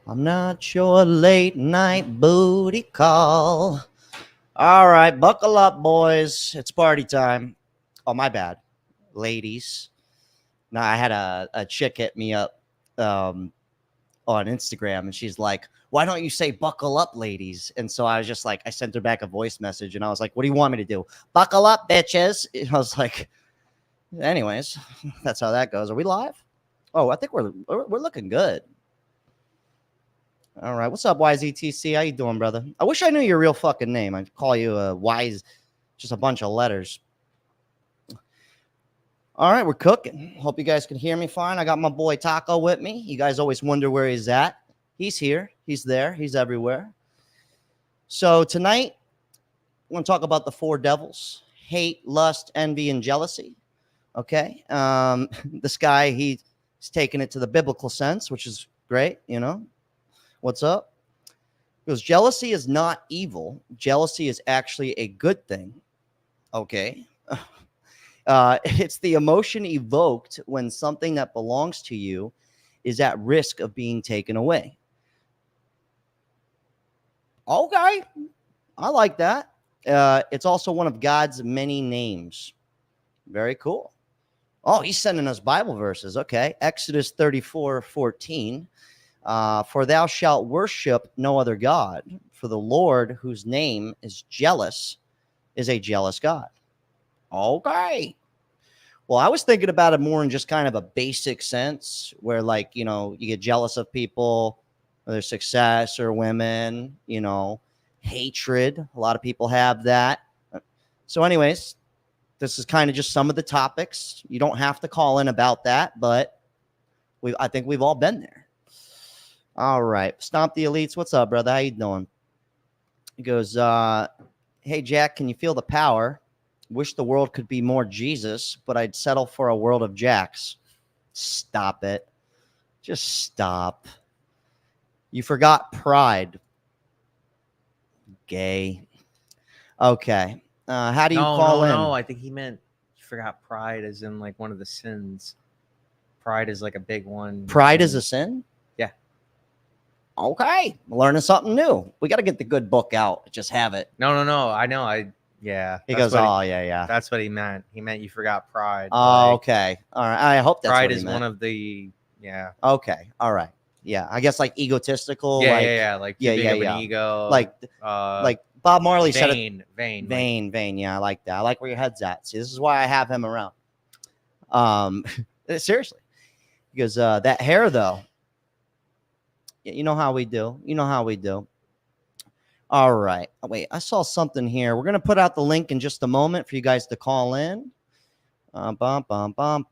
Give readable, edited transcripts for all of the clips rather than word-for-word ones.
I'm not your late night booty call. All right, buckle up, boys. It's party time. Oh, my bad, ladies. No, I had a chick hit me up um, on Instagram, and she's like, "Why don't you say buckle up, ladies?" And so I was just like, I sent her back a voice message, and I was like, "What do you want me to do? Buckle up, bitches." And I was like, anyways, that's how that goes. Are we live? Oh, I think we're looking good. All right. What's up, YZTC? How you doing, brother? I wish I knew your real fucking name. I'd call you Wise, just a bunch of letters. All right, we're cooking. Hope you guys can hear me fine. I got my boy Taco with me. You guys always wonder where he's at. He's here. He's there. He's everywhere. So tonight, we're going to talk about the four devils: hate, lust, envy, and jealousy. Okay. This guy, he's taking it to the biblical sense, which is great. You know, what's up? Because jealousy is not evil. Jealousy is actually a good thing. Okay. It's the emotion evoked when something that belongs to you is at risk of being taken away. Okay. I like that. It's also one of God's many names. Very cool. Oh, he's sending us Bible verses. Okay. Exodus 34:14. For thou shalt worship no other God, for the Lord, whose name is jealous, is a jealous God. Okay. Well, I was thinking about it more in just kind of a basic sense where, like, you know, you get jealous of people, their success or women, you know, hatred. A lot of people have that. So, anyways, this is kind of just some of the topics. You don't have to call in about that, but I think we've all been there. All right. Stomp the Elites. What's up, brother? How you doing? He goes, hey, Jack, can you feel the power? Wish the world could be more Jesus, but I'd settle for a world of Jacks. Stop it. Just stop. You forgot pride. Gay. Okay. How do you call in? No, I think he meant you forgot pride as in like one of the sins. Pride is like a big one. Pride is a sin? Yeah. Okay. Learning something new. We got to get the good book out. Just have it. No. I know. Yeah. He goes, yeah. That's what he meant. He meant you forgot pride. Oh, okay. All right. I hope that's pride what he is meant. One of the, yeah. Okay. All right. Yeah. I guess like egotistical. Yeah. Like too big of an ego. Like Bob Marley said it. Vain. Yeah. I like that. I like where your head's at. See, this is why I have him around. Seriously. Because that hair, though, you know how we do. All right. Oh, wait, I saw something here. We're going to put out the link in just a moment for you guys to call in. Bum, bum, bum, bum.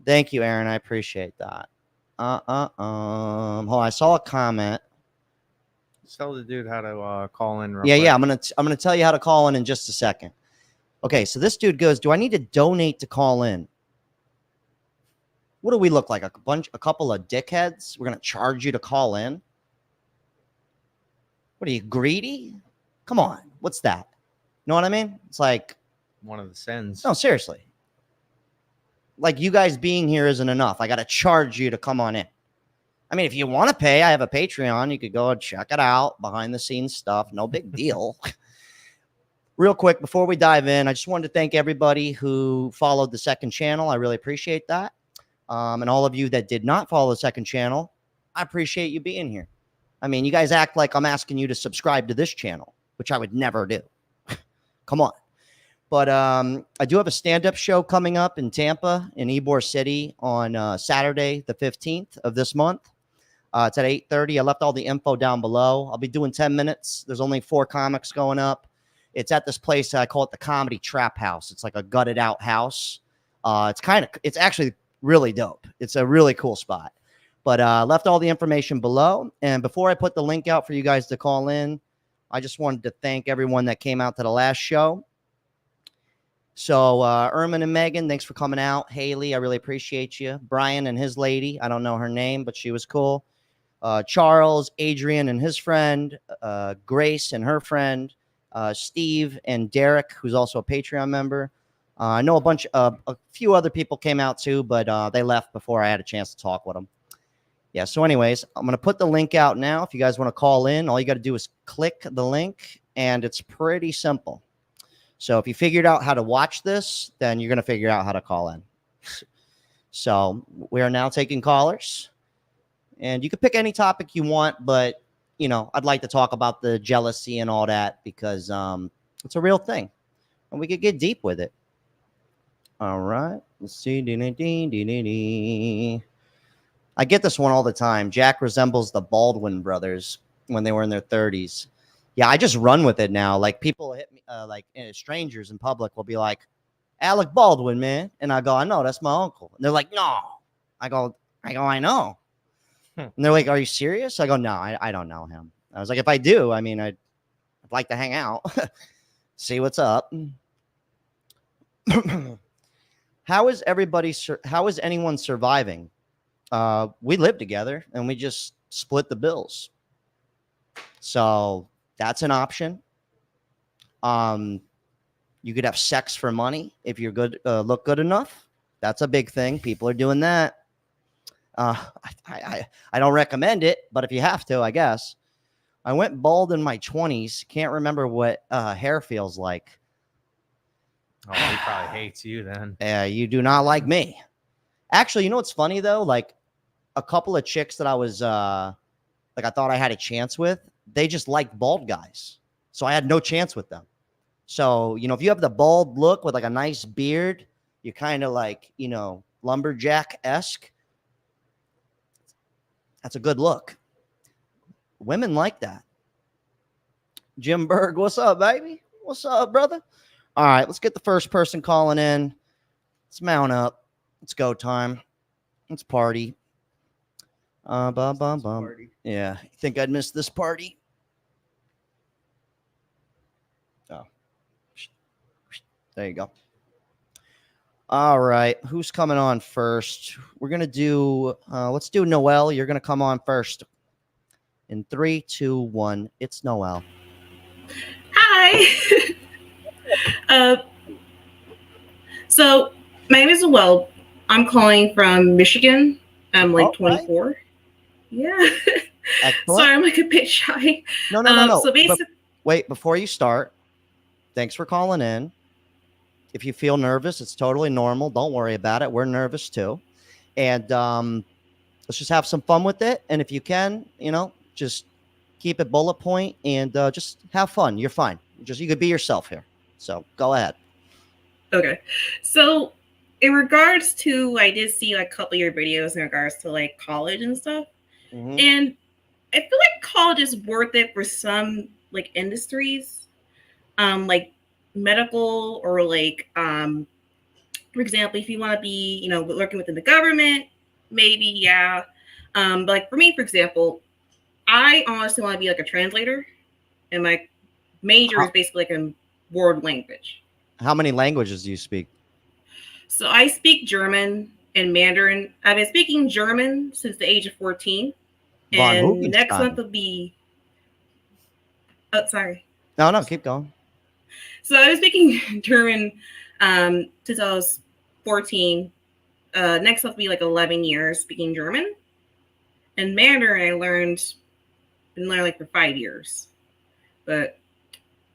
Thank you, Aaron. I appreciate that. I saw a comment. Tell the dude how to call in. Yeah. I'm gonna tell you how to call in just a second. Okay, so this dude goes, do I need to donate to call in? What do we look like? A couple of dickheads? We're gonna charge you to call in? What are you, greedy? Come on, what's that? You know what I mean? It's like one of the sins. No, seriously. Like, you guys being here isn't enough. I got to charge you to come on in. I mean, if you want to pay, I have a Patreon. You could go and check it out. Behind the scenes stuff. No big deal. Real quick, before we dive in, I just wanted to thank everybody who followed the second channel. I really appreciate that. And all of you that did not follow the second channel, I appreciate you being here. I mean, you guys act like I'm asking you to subscribe to this channel, which I would never do. Come on. But I do have a stand-up show coming up in Tampa, in Ybor City, on Saturday, the 15th of this month. It's at 8:30. I left all the info down below. I'll be doing 10 minutes. There's only 4 comics going up. It's at this place. I call it the Comedy Trap House. It's like a gutted-out house. It's actually really dope. It's a really cool spot. But left all the information below. And before I put the link out for you guys to call in, I just wanted to thank everyone that came out to the last show. So, Ermin and Megan, thanks for coming out. Haley, I really appreciate you. Brian and his lady, I don't know her name, but she was cool. Charles, Adrian and his friend, Grace and her friend, Steve and Derek, who's also a Patreon member. I know a few other people came out too, but they left before I had a chance to talk with them. Yeah. So, anyways, I'm gonna put the link out now. If you guys want to call in, all you got to do is click the link, and it's pretty simple. So, if you figured out how to watch this, then you're gonna figure out how to call in. So, we are now taking callers, and you can pick any topic you want, but I'd like to talk about the jealousy and all that because it's a real thing, and we could get deep with it. All right. Let's see. I get this one all the time. Jack resembles the Baldwin brothers when they were in their 30s. Yeah, I just run with it now. Like people hit me, strangers in public will be like, Alec Baldwin, man. And I go, I know, that's my uncle. And they're like, no. I go, I know. And they're like, are you serious? I go, no, I don't know him. I was like, if I do, I mean, I'd like to hang out, see what's up. How is anyone surviving? We live together and we just split the bills. So that's an option. You could have sex for money if you're good, look good enough. That's a big thing. People are doing that. I don't recommend it, but if you have to, I guess. I went bald in my 20s. Can't remember what hair feels like. Oh, he probably hates you then. Yeah, you do not like me. Actually, you know what's funny though? Like a couple of chicks that I was I thought I had a chance with, they just liked bald guys. So I had no chance with them. So, if you have the bald look with like a nice beard, you're kind of like, lumberjack-esque. That's a good look. Women like that. Jim Berg, what's up, baby? What's up, brother? All right, let's get the first person calling in. Let's mount up. It's go time. Let's party. Party. Yeah, you think I'd miss this party? Oh, there you go. All right, who's coming on first? We're gonna do. Let's do Noel. You're gonna come on first. In 3, 2, 1. It's Noel. Hi. So my name is Noel. I'm calling from Michigan. I'm like 24. Right. Yeah. Sorry, I'm like a bit shy. No. So basically, wait, before you start, thanks for calling in. If you feel nervous, it's totally normal. Don't worry about it. We're nervous too. And let's just have some fun with it. And if you can, just keep it bullet point and just have fun. You're fine. You could be yourself here. So go ahead. Okay. So in regards to, I did see like a couple of your videos in regards to like college and stuff. Mm-hmm. And I feel like college is worth it for some like industries, like medical or like, for example, if you want to be, working within the government, maybe, yeah. But like for me, for example, I honestly want to be like a translator, and my major is basically like a world language. How many languages do you speak? So I speak German and Mandarin. I've been speaking German since the age of 14. And next month will be... Oh, sorry. No, keep going. So I was speaking German since I was 14. Next month will be like 11 years speaking German. And Mandarin I learned like for 5 years. But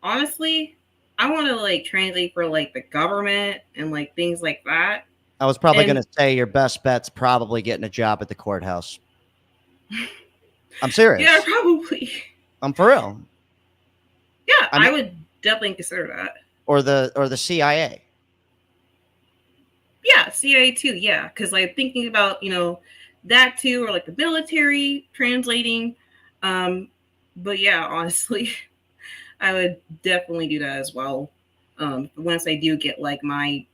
honestly, I want to like translate for like the government and like things like that. I was probably going to say your best bet's probably getting a job at the courthouse. I'm serious. Yeah, probably. I'm for real. Yeah, I would definitely consider that. Or the CIA. Yeah, CIA too. Yeah, because like thinking about that too, or like the military translating. But yeah, honestly, I would definitely do that as well. Once I do get like my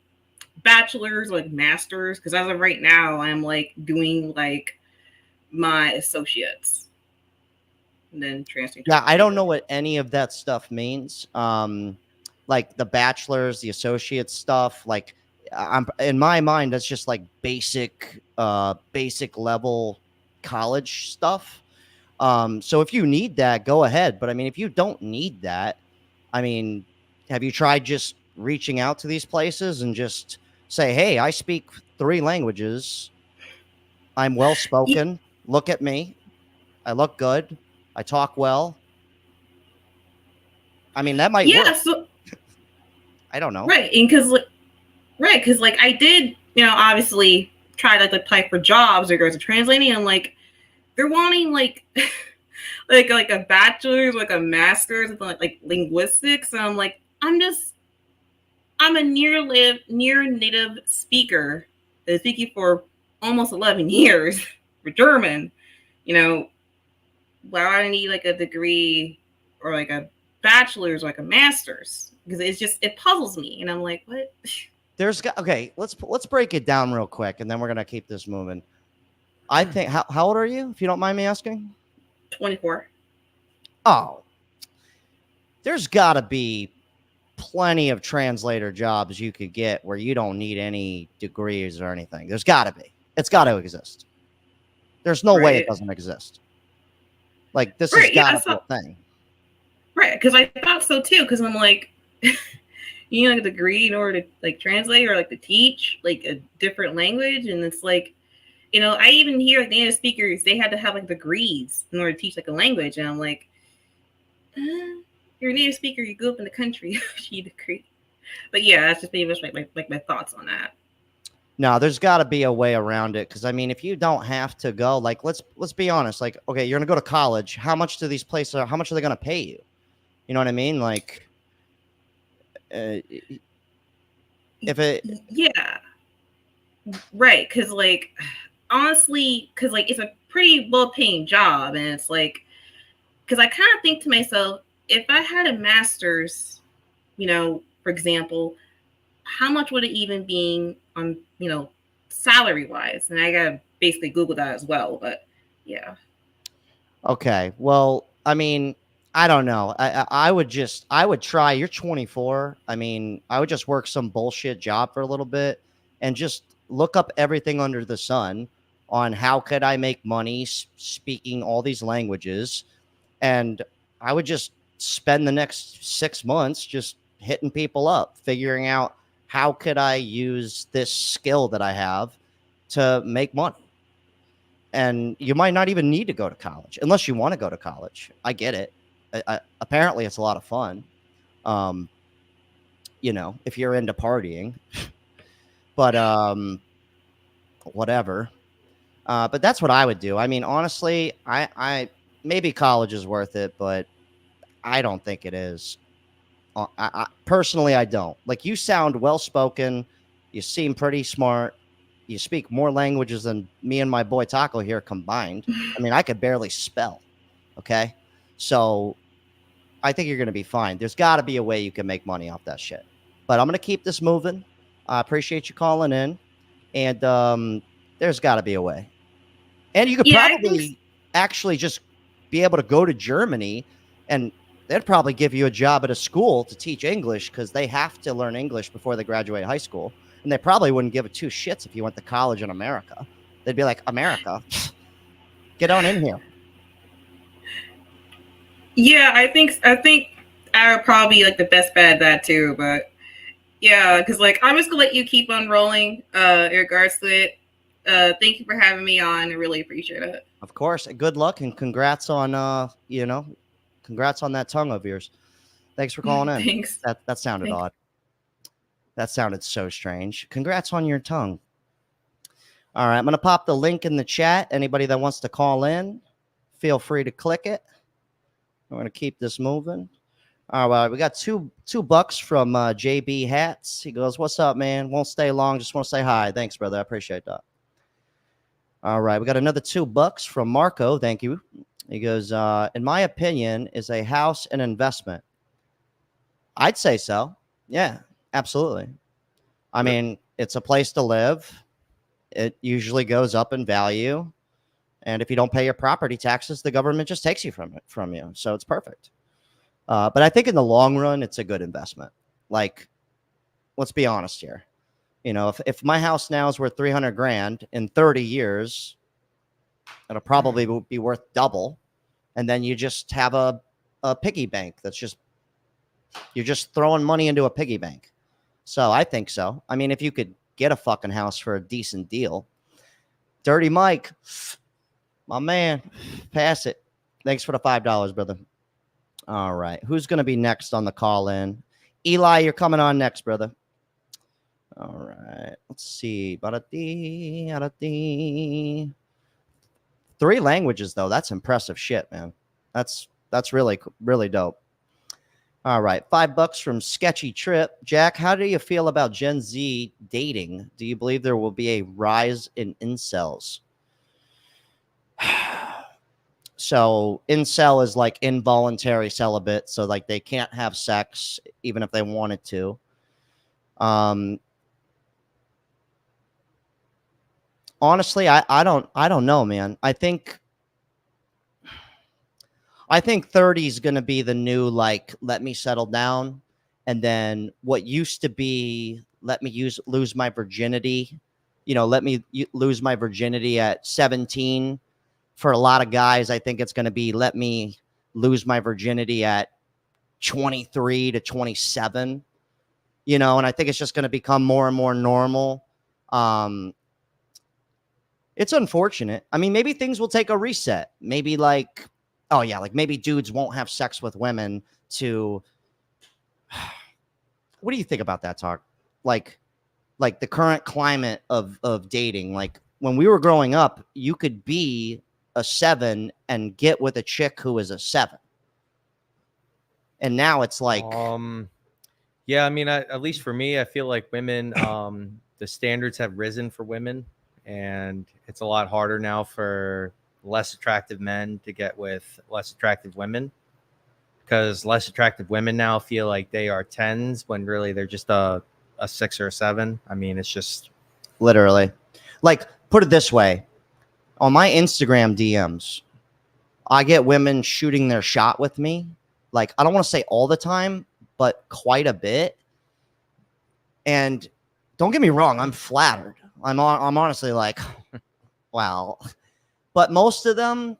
bachelor's, like master's, because as of right now, I'm like doing like my associates. And then transferring. Yeah, I don't know what any of that stuff means. Like the bachelor's, the associates stuff. Like, I'm in my mind, that's just like basic level college stuff. So if you need that, go ahead. But I mean, if you don't need that, I mean, have you tried just reaching out to these places and just say, hey, I speak 3 languages. I'm well spoken. Look at me. I look good. I talk well. I mean, that might work. So I don't know. Right. And because like I did, obviously try to apply for jobs or go to translating, and like they're wanting like like a bachelor's, like a master's, like linguistics. And I'm like, I'm a near native speaker that's speaking for almost 11 years for German. Why do I need like a degree or like a bachelor's or like a master's? Because it puzzles me, and I'm like, what? Okay, let's break it down real quick, and then we're gonna keep this moving. I think how old are you, if you don't mind me asking? 24. Oh, there's got to be plenty of translator jobs you could get where you don't need any degrees or anything. There's got to be. It's got to exist. There's no way it doesn't exist. Like, this has got to be a thing. Right, because I thought so too, because I'm like, you need like a degree in order to like translate or like to teach like a different language. And it's like, I even hear like native speakers, they had to have like degrees in order to teach like a language. And I'm like, you're a native speaker, you grew up in the country, you need a degree. But yeah, that's just pretty much my thoughts on that. No, there's got to be a way around it. Because I mean, if you don't have to go, like, let's be honest. Like, okay, you're gonna go to college. How much do these places? How much are they gonna pay you? You know what I mean? Like, if it, yeah, right. Because like, honestly, because like it's a pretty well-paying job, and it's like, because I kind of think to myself, if I had a master's, for example, how much would it even be on, salary wise? And I gotta basically Google that as well. But yeah. Okay. Well, I mean, I don't know. I would try. You're 24. I mean, I would just work some bullshit job for a little bit and just look up everything under the sun on how could I make money speaking all these languages. And I would just spend the next 6 months just hitting people up, figuring out how could I use this skill that I have to make money. And you might not even need to go to college unless you want to go to college. I get it. Apparently it's a lot of fun. If you're into partying, but whatever. But that's what I would do. I mean, honestly, I maybe college is worth it, but I don't think it is. I personally, I don't. Like, you sound well-spoken. You seem pretty smart. You speak more languages than me and my boy Taco here combined. I mean, I could barely spell. Okay. So I think you're going to be fine. There's got to be a way you can make money off that shit. But I'm going to keep this moving. I appreciate you calling in. And there's got to be a way. And you could probably actually just be able to go to Germany, and they'd probably give you a job at a school to teach English, because they have to learn English before they graduate high school. And they probably wouldn't give 2 shits if you went to college in America. They'd be like, America, get on in here. Yeah, I think I would probably be like the best bet at that too. But yeah, because like I'm just gonna let you keep on rolling in regards to it. Thank you for having me on. I really appreciate it. Of course. Good luck, and congrats on congrats on that tongue of yours. Thanks for calling in. Thanks. That sounded odd. That sounded so strange. Congrats on your tongue. All right, I'm going to pop the link in the chat. Anybody that wants to call in, feel free to click it. We're going to keep this moving. All right, we got $2 from JB Hats. He goes, "What's up, man? Won't stay long. Just want to say hi. Thanks, brother. I appreciate that." All right, we got another $2 from Marco. Thank you. He goes, "In my opinion, is a house an investment?" I'd say so. Yeah. Absolutely. I mean, it's a place to live. It usually goes up in value. And if you don't pay your property taxes, the government just takes you from you. So it's perfect. But I think in the long run, it's a good investment. Like, let's be honest here. If my house now is worth $300,000 in 30 years, it'll probably be worth double. And then you just have a piggy bank you're just throwing money into a piggy bank. So I think so. I mean, if you could get a fucking house for a decent deal. Dirty Mike, my man, pass it. Thanks for the $5, brother. All right. Who's going to be next on the call in? Eli, you're coming on next, brother. All right. Let's see. 3 languages, though. That's impressive shit, man. That's really, really dope. All right. $5 from Sketchy Trip. Jack, how do you feel about Gen Z dating? Do you believe there will be a rise in incels? So incel is like involuntary celibate. So like they can't have sex even if they wanted to. Honestly, I don't know, man. I think 30 is going to be the new, like, let me settle down. And then what used to be, let me lose my virginity, let me lose my virginity at 17. For a lot of guys, I think it's going to be, let me lose my virginity at 23 to 27, and I think it's just going to become more and more normal. It's unfortunate. I mean, maybe things will take a reset. Maybe like, oh yeah, like maybe dudes won't have sex with women to. What do you think about that, Talk? Like the current climate of dating. Like when we were growing up, you could be a 7 and get with a chick who is a 7. And now it's like, yeah, I mean, at least for me, I feel like women, the standards have risen for women, and it's a lot harder now for less attractive men to get with less attractive women, because less attractive women now feel like they are 10s when really they're just a 6 or a 7. I mean, it's just literally, like, put it this way. On my Instagram DMs, I get women shooting their shot with me. Like, I don't want to say all the time, but quite a bit. And don't get me wrong, I'm flattered. I'm honestly like, wow. But most of them,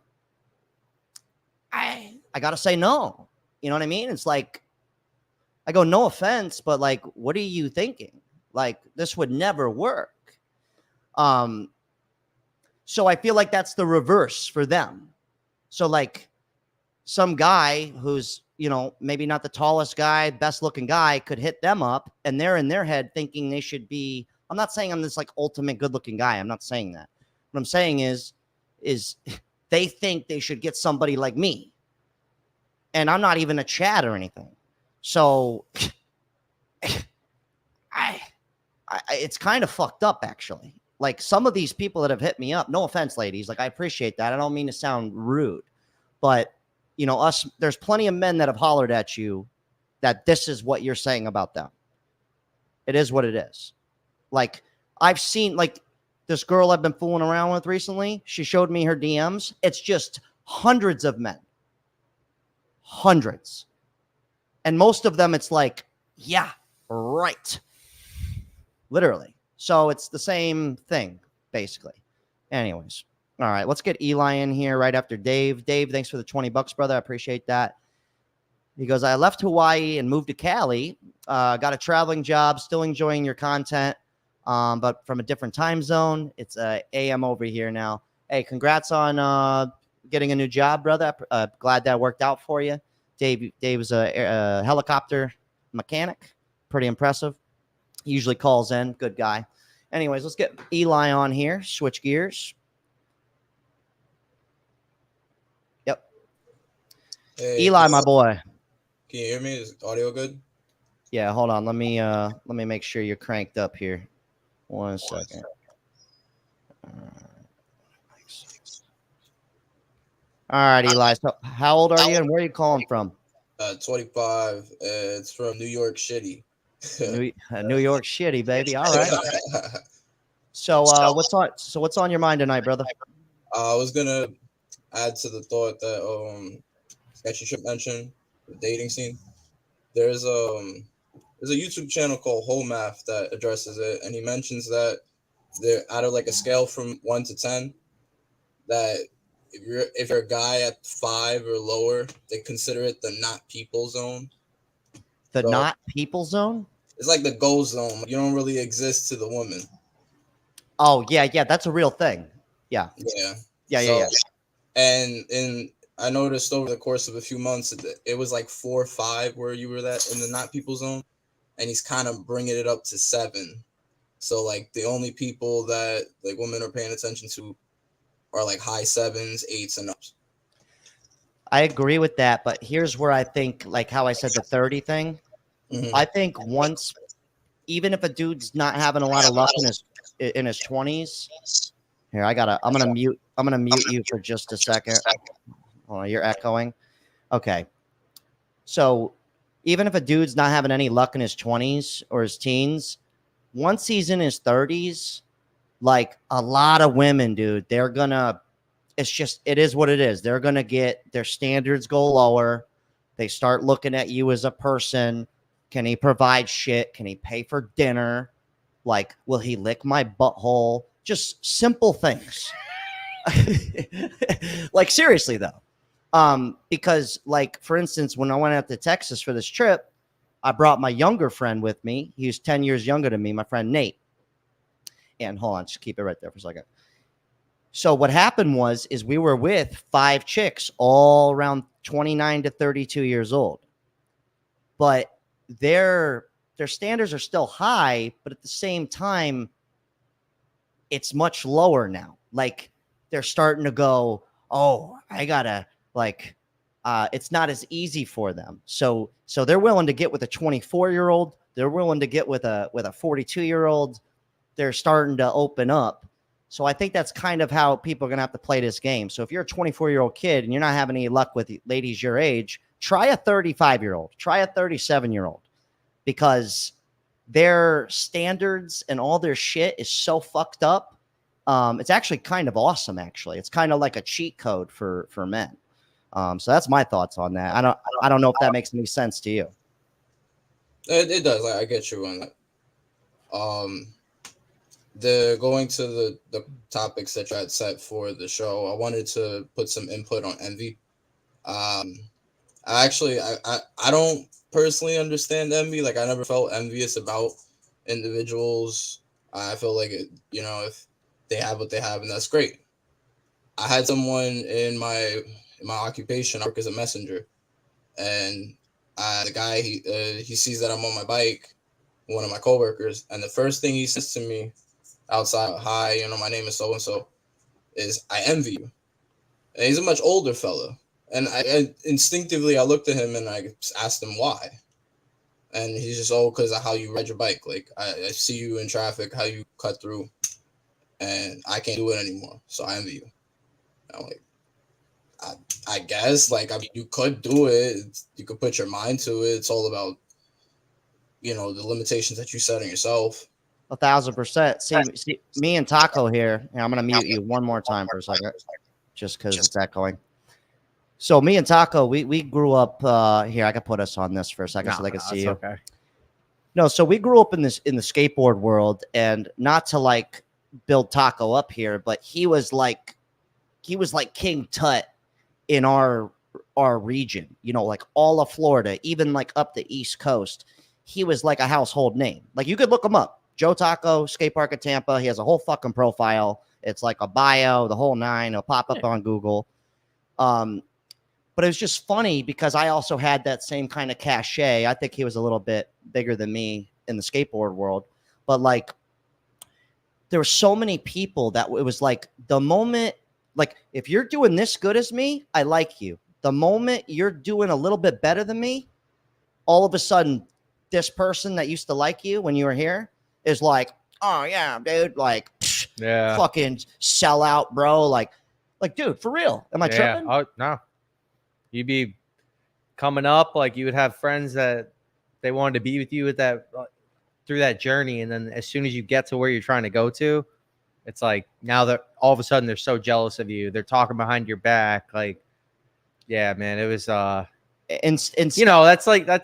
I got to say no. You know what I mean? It's like, I go, no offense, but like, what are you thinking? Like, this would never work. So I feel like that's the reverse for them. So like some guy who's, maybe not the tallest guy, best looking guy could hit them up, and they're in their head thinking they should be. I'm not saying I'm this like ultimate good looking guy. I'm not saying that. What I'm saying is they think they should get somebody like me. And I'm not even a Chad or anything. So it's kind of fucked up, actually. Like some of these people that have hit me up, no offense, ladies, like I appreciate that. I don't mean to sound rude, but there's plenty of men that have hollered at you that this is what you're saying about them. It is what it is. Like I've seen like this girl I've been fooling around with recently. She showed me her DMs. It's just hundreds of men. Hundreds. And most of them, it's like, yeah, right. Literally. So it's the same thing, basically. Anyways. All right, let's get Eli in here right after Dave. Dave, thanks for the $20, brother. I appreciate that. He goes, I left Hawaii and moved to Cali. Got a traveling job, still enjoying your content, but from a different time zone. It's AM over here now. Hey, congrats on getting a new job, brother. Glad that worked out for you. Dave is a helicopter mechanic. Pretty impressive. He usually calls in. Good guy. Anyways, let's get Eli on here. Switch gears. Yep. Hey, Eli, my boy. Can you hear me? Is audio good? Yeah, hold on. Let me make sure you're cranked up here. 1 second. All right, Eli. So how old are you and where are you calling from? 25. It's from New York City. New York City, baby. All right. So what's on your mind tonight, brother? I was gonna add to the thought that Sketchy Trip mentioned, the dating scene. There's a YouTube channel called Whole Math that addresses it, and he mentions that they're out of like a scale from 1 to 10, that if you're a guy at 5 or lower, they consider it the not people zone. The not people zone? it's like the go zone. You don't really exist to the woman. Oh yeah, that's a real thing. Yeah. And I noticed over the course of a few months, it was like 4 or 5 where you were that in the not people zone, and he's kind of bringing it up to 7. So like the only people that like women are paying attention to are like high 7s, 8s, and ups. I agree with that, but here's where I think, like how I said the 30 thing. I think once, even if a dude's not having a lot of luck in his 20s, here I'm gonna mute you for just a second. Oh, you're echoing. Okay, so even if a dude's not having any luck in his 20s or his teens, once he's in his 30s, like a lot of women, dude, they're gonna. It is what it is. They're gonna get their standards go lower. They start looking at you as a person. Can he provide shit? Can he pay for dinner? Like, will he lick my butthole? Just simple things. Like, seriously, though. Because, like, for instance, when I went out to Texas for this trip, I brought my younger friend with me. He was 10 years younger than me, my friend Nate. And hold on, just keep it right there for a second. So what happened is we were with 5 chicks, all around 29 to 32 years old. But their standards are still high, but at the same time, it's much lower now. Like, they're starting to go, oh, I gotta, like, it's not as easy for them. So they're willing to get with a 24-year-old. They're willing to get with a 42-year-old. They're starting to open up. So I think that's kind of how people are going to have to play this game. So if you're a 24-year-old kid and you're not having any luck with ladies your age, try a 35-year-old, try a 37-year-old, because their standards and all their shit is so fucked up. It's actually kind of awesome, actually. It's kind of like a cheat code for men. So that's my thoughts on that. I don't know if that makes any sense to you. It does. I get you on that. Going to the topics that you had set for the show, I wanted to put some input on envy. I don't personally understand envy. Like, I never felt envious about individuals. I feel like if they have what they have, and that's great. I had someone in my occupation. I work as a messenger, and the guy he sees that I'm on my bike, one of my coworkers, and the first thing he says to me outside, "Hi, my name is so and so," is, "I envy you." And he's a much older fella, and I instinctively I looked at him and I asked him why, and he's just, "Oh, because of how you ride your bike. Like, I see you in traffic, how you cut through, and I can't do it anymore, so I envy you." And I'm like, I guess, like, I mean, you could do it. You could put your mind to it. It's all about, the limitations that you set on yourself. 1,000%. See, me and Taco here, and I'm going to mute you one more time for a second, just because it's echoing. So me and Taco, we grew up here. I could put us on this for a second so they can see you. Okay. No, so we grew up in the skateboard world, and not to like build Taco up here, but he was like King Tut in our region, like all of Florida, even like up the East Coast. He was like a household name. Like, you could look him up. Joe Taco, skate park at Tampa. He has a whole fucking profile. It's like a bio, the whole nine. It'll pop up on Google. But it was just funny because I also had that same kind of cachet. I think he was a little bit bigger than me in the skateboard world. But like, there were so many people that it was like the moment, like, if you're doing this good as me, I like you. The moment you're doing a little bit better than me, all of a sudden, this person that used to like you when you were here is like, "Oh yeah, dude, like, yeah, fucking sell out, bro." Like, dude, for real. Am I tripping? Oh, no. You'd be coming up, like, you would have friends that they wanted to be with you through that journey. And then as soon as you get to where you're trying to go to, it's like, now that all of a sudden they're so jealous of you. They're talking behind your back. Like, yeah, man, it was, that's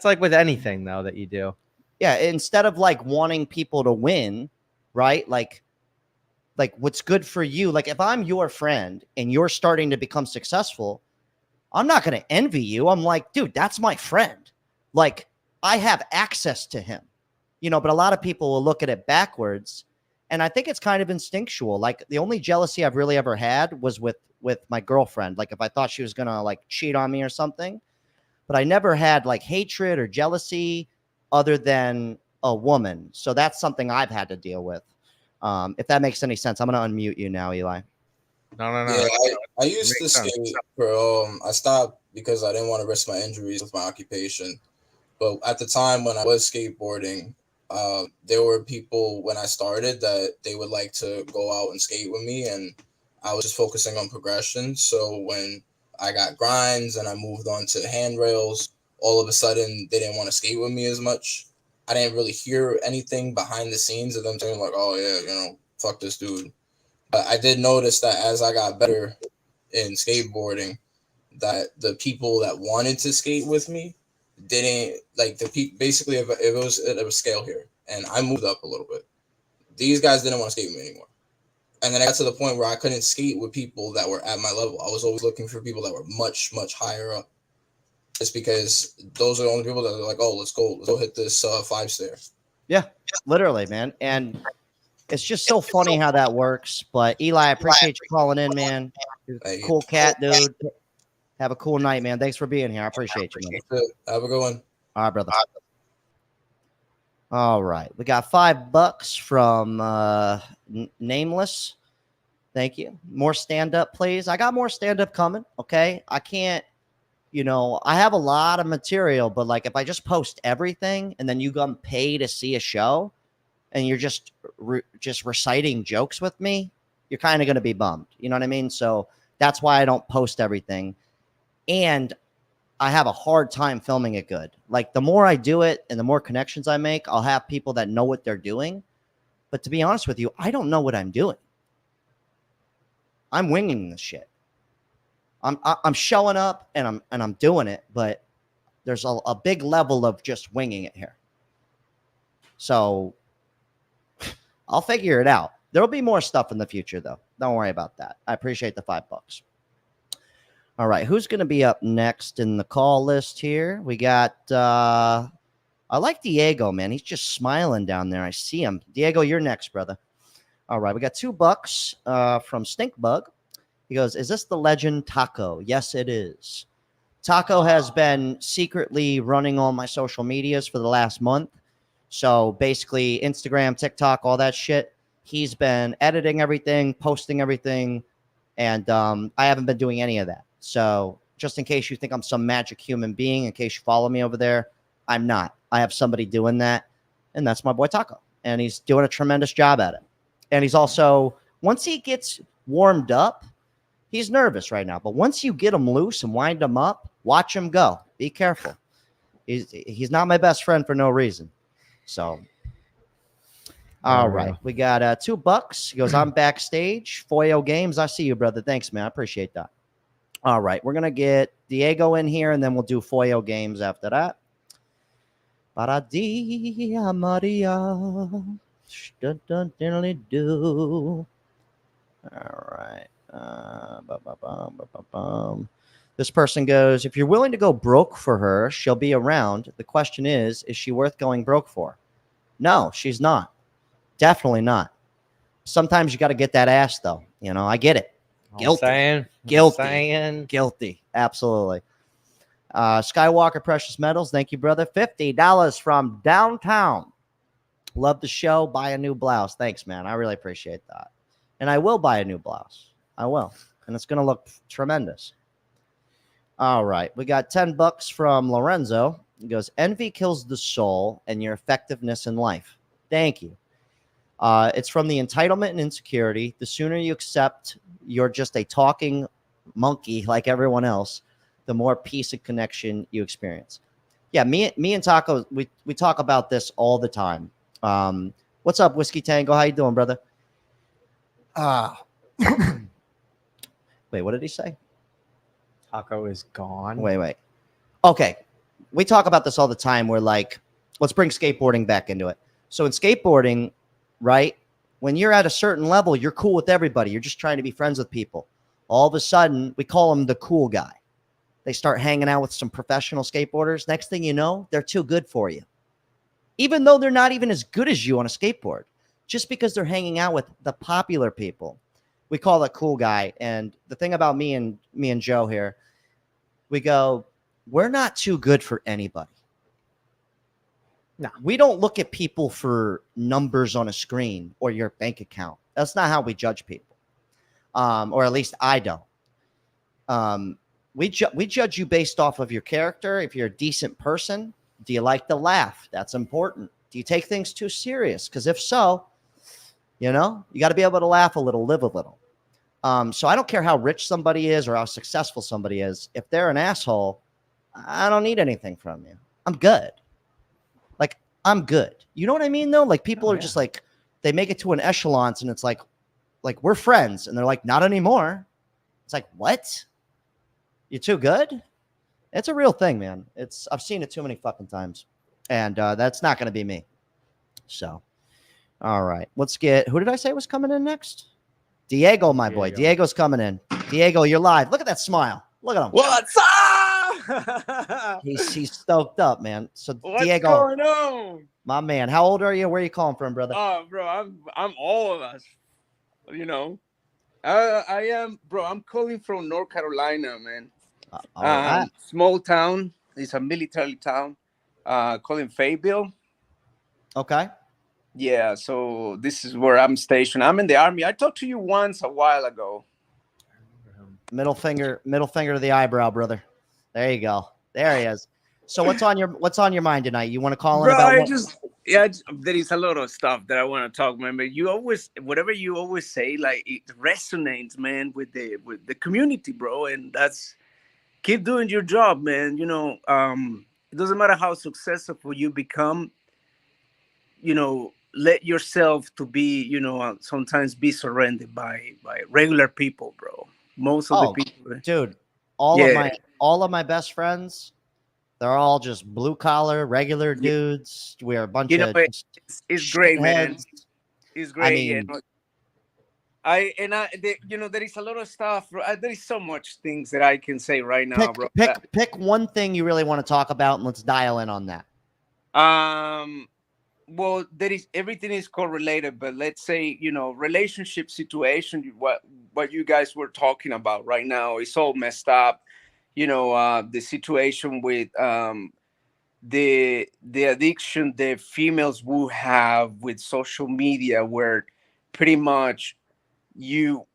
like with anything though that you do. Yeah. Instead of like wanting people to win, right? Like what's good for you. Like, if I'm your friend and you're starting to become successful, I'm not going to envy you. I'm like, dude, that's my friend. Like, I have access to him. you know, but a lot of people will look at it backwards. And I think it's kind of instinctual. Like the only jealousy I've really ever had was with my girlfriend. Like if I thought she was going to like cheat on me or something, but I never had like hatred or jealousy other than a woman. So that's something I've had to deal with. If that makes any sense, I'm going to unmute you now, Eli. No. Yeah, I used to skate for I stopped because I didn't want to risk my injuries with my occupation. But at the time when I was skateboarding, there were people when I started that they would like to go out and skate with me, and I was just focusing on progression. So when I got grinds and I moved on to handrails, all of a sudden they didn't want to skate with me as much. I didn't really hear anything behind the scenes of them saying like, "Oh yeah, you know, fuck this dude." But I did notice that as I got better in skateboarding, that the people that wanted to skate with me didn't like basically if it was a scale here and I moved up a little bit, these guys didn't want to skate with me anymore. And then I got to the point where I couldn't skate with people that were at my level. I was always looking for people that were much, much higher up. It's because those are the only people that are like, oh, let's go hit this 5 stair. Yeah, literally, man. And it's just so funny how that works. But Eli, I appreciate you calling in, man. You're a cool cat, dude. Have a cool night, man. Thanks for being here. I appreciate you, man. Have a good one. All right, brother. All right. We got $5 from Nameless. Thank you. More stand-up, please. I got more stand-up coming, okay? I can't, you know, I have a lot of material, but like if I just post everything and then you come pay to see a show and you're just reciting jokes with me, you're kind of going to be bummed. You know what I mean? So that's why I don't post everything. And I have a hard time filming it good. Like the more I do it and the more connections I make, I'll have people that know what they're doing. But to be honest with you, I don't know what I'm doing. I'm winging this shit. I'm showing up and I'm doing it, but there's a big level of just winging it here. So I'll figure it out. There'll be more stuff in the future though. Don't worry about that. I appreciate the $5. All right, who's going to be up next in the call list here? We got, I like Diego, man. He's just smiling down there. I see him. Diego, you're next, brother. All right, we got $2 from Stinkbug. He goes, is this the legend Taco? Yes, it is. Taco has been secretly running all my social medias for the last month. So basically Instagram, TikTok, all that shit. He's been editing everything, posting everything, and I haven't been doing any of that. So just in case you think I'm some magic human being, in case you follow me over there, I'm not. I have somebody doing that, and that's my boy Taco. And he's doing a tremendous job at it. And he's also, once he gets warmed up, he's nervous right now. But once you get him loose and wind him up, watch him go. Be careful. He's not my best friend for no reason. So, all right. We got $2. He goes, I'm backstage. Foyo Games. I see you, brother. Thanks, man. I appreciate that. All right. We're going to get Diego in here, and then we'll do Foyo Games after that. Paradia Maria. All right. This person goes, if you're willing to go broke for her, she'll be around. The question is she worth going broke for? No, she's not. Definitely not. Sometimes you got to get that ass, though. You know, I get it. Guilty. Absolutely. Skywalker Precious Metals. Thank you, brother. $50 from downtown. Love the show. Buy a new blouse. Thanks, man. I really appreciate that. And I will buy a new blouse. I will. And it's going to look tremendous. All right. We got $10 from Lorenzo. He goes, envy kills the soul and your effectiveness in life. Thank you. It's from the entitlement and insecurity. The sooner you accept you're just a talking monkey like everyone else, the more peace and connection you experience. Yeah, me and Taco, we talk about this all the time. What's up, Whiskey Tango? How you doing, brother? Wait, what did he say? Taco is gone. Wait. Okay. We talk about this all the time. We're like, let's bring skateboarding back into it. So in skateboarding, right, when you're at a certain level, you're cool with everybody. You're just trying to be friends with people. All of a sudden, we call them the cool guy. They start hanging out with some professional skateboarders. Next thing you know, they're too good for you. even though they're not even as good as you on a skateboard, just because they're hanging out with the popular people. We call it cool guy. And the thing about me and Joe here, we go, we're not too good for anybody. No, we don't look at people for numbers on a screen or your bank account. That's not how we judge people. Or at least I don't. We judge you based off of your character. If you're a decent person, do you like to laugh? That's important. Do you take things too serious? Because if so, you know, you got to be able to laugh a little, live a little. So I don't care how rich somebody is or how successful somebody is. If they're an asshole, I don't need anything from you. I'm good. Like, I'm good. You know what I mean, though? Like, people are just like, they make it to an echelon, and it's like we're friends. And they're like, not anymore. It's like, what? You're too good? It's a real thing, man. I've seen it too many fucking times. And that's not going to be me. So, all right. Let's get, who did I say was coming in next? Diego, my boy. Diego's coming in. Diego, you're live. Look at that smile. Look at him. What's up? He's stoked up, man. So What's Diego, going on? my man, how old are you? Where are you calling from, brother? Oh, bro, I'm all of us. You know, I am, bro. I'm calling from North Carolina, man. All right. Small town. It's a military town. Calling Fayetteville. Okay. Yeah. So this is where I'm stationed. I'm in the Army. I talked to you once a while ago. Middle finger to the eyebrow, brother. There you go. There he is. So what's on your mind tonight? You want to call in about there is a lot of stuff that I want to talk, man. But whatever you always say, like, it resonates, man, with the community, bro. And that's, keep doing your job, man. You know, it doesn't matter how successful you become. You know, let yourself to be, you know, sometimes be surrounded by regular people, bro. Most of the people, dude, all of my best friends, they're all just blue collar, regular dudes. We're a bunch of it's great, man. It's great. I mean, you know, there is a lot of stuff. There is so much things that I can say right now, bro. Pick one thing you really want to talk about, and let's dial in on that. Well, everything is correlated, but let's say, you know, relationship situation, what you guys were talking about right now is all messed up. You know, the situation with the addiction that females will have with social media, where pretty much you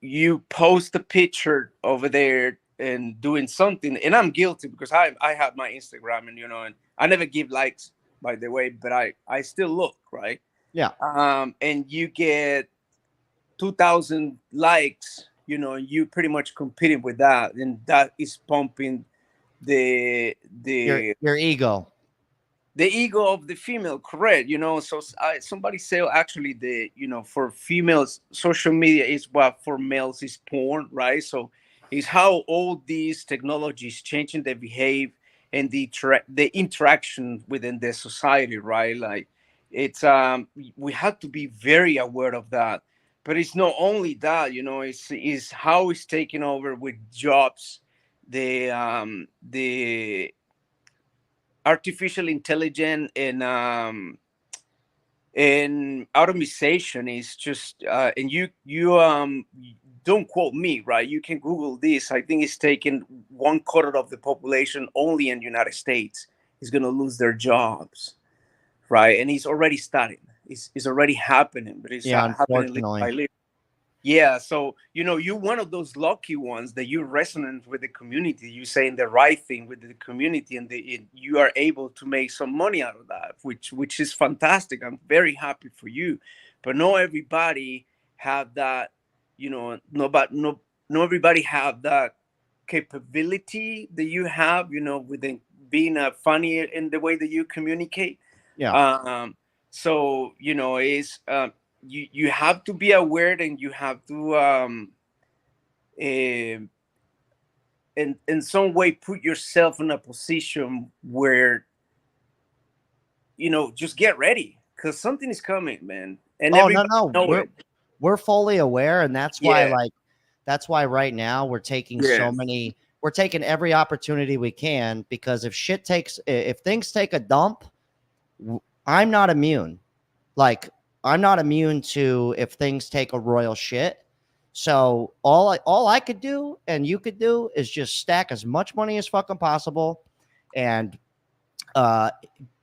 post a picture over there and doing something, and I'm guilty because I have my Instagram, and you know, and I never give likes, by the way, but I still look, right? Yeah. And you get 2,000 likes, you know, you pretty much competing with that, and that is pumping your ego. The ego of the female, correct? You know, so somebody say actually for females, social media is what for males is porn, right? So it's how all these technologies changing the behavior and the interaction within the society, right? Like, it's we have to be very aware of that. But it's not only that, you know, it's how it's taking over with jobs, the artificial intelligence and automation is just and you don't quote me, right? You can Google this. I think it's taking 1/4 of the population only in the United States is going to lose their jobs, right? And it's already starting. It's already happening, but it's happening little by little. Yeah, so, you know, you're one of those lucky ones that you resonate with the community. You're saying the right thing with the community, and you are able to make some money out of that, which is fantastic. I'm very happy for you. But not everybody have that, you know, not everybody have that capability that you have, you know, within being funny in the way that you communicate. Yeah. So, you know, it's you have to be aware, and you have to in some way put yourself in a position where, you know, just get ready, because something is coming, man. And we're fully aware, and that's why that's why right now we're taking we're taking every opportunity we can, because if things take a dump, I'm not immune. Like, I'm not immune to if things take a royal shit. So all I could do and you could do is just stack as much money as fucking possible and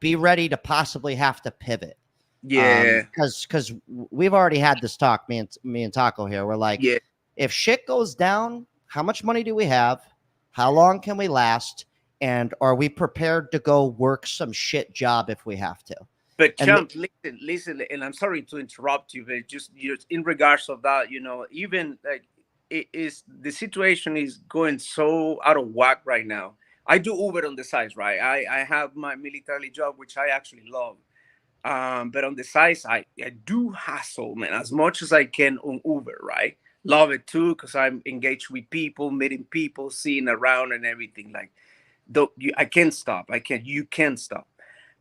be ready to possibly have to pivot. Yeah. Because we've already had this talk, me and Taco here. We're like, Yeah. if shit goes down, how much money do we have? How long can we last? And are we prepared to go work some shit job if we have to? But And Champ, listen, and I'm sorry to interrupt you, but just in regards of that, even like it is the situation is going so out of whack right now. I do Uber on the side, right? I have my military job, which I actually love. But on the side, I do hustle, man, as much as I can on Uber, right? Love it too, because I'm engaged with people, meeting people, seeing around and everything. Like, I can't stop. You can't stop.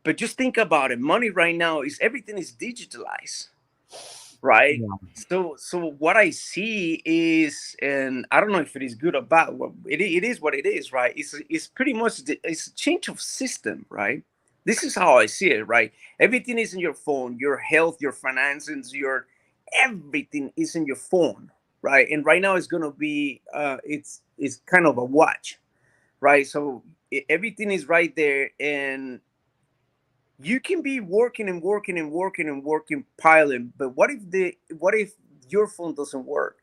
But just think about it. Money right now is everything is digitalized, right? Yeah. So what I see is, and I don't know if it is good or bad. Well, it is what it is, right? It's pretty much it's a change of system, right? This is how I see it, right? Everything is in your phone. Your health, your finances, your everything is in your phone, right? And right now it's gonna be it's kind of a watch, right? So everything is right there, and you can be working and working and working and working piling, but what if your phone doesn't work?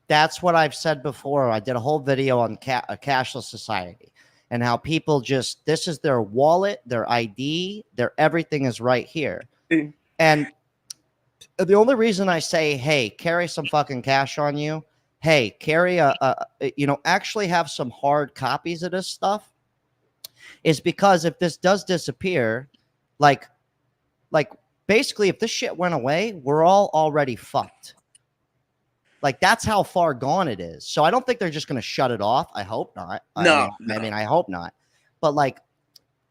That's what I've said before. I did a whole video on a cashless society and how people just, this is their wallet, their ID, their everything is right here. And the only reason I say, hey, carry some fucking cash on you, hey, carry actually have some hard copies of this stuff, is because if this does disappear, like basically if this shit went away, we're all already fucked. Like, that's how far gone it is. So I don't think they're just going to shut it off. I hope not. No. I mean, I hope not. But like,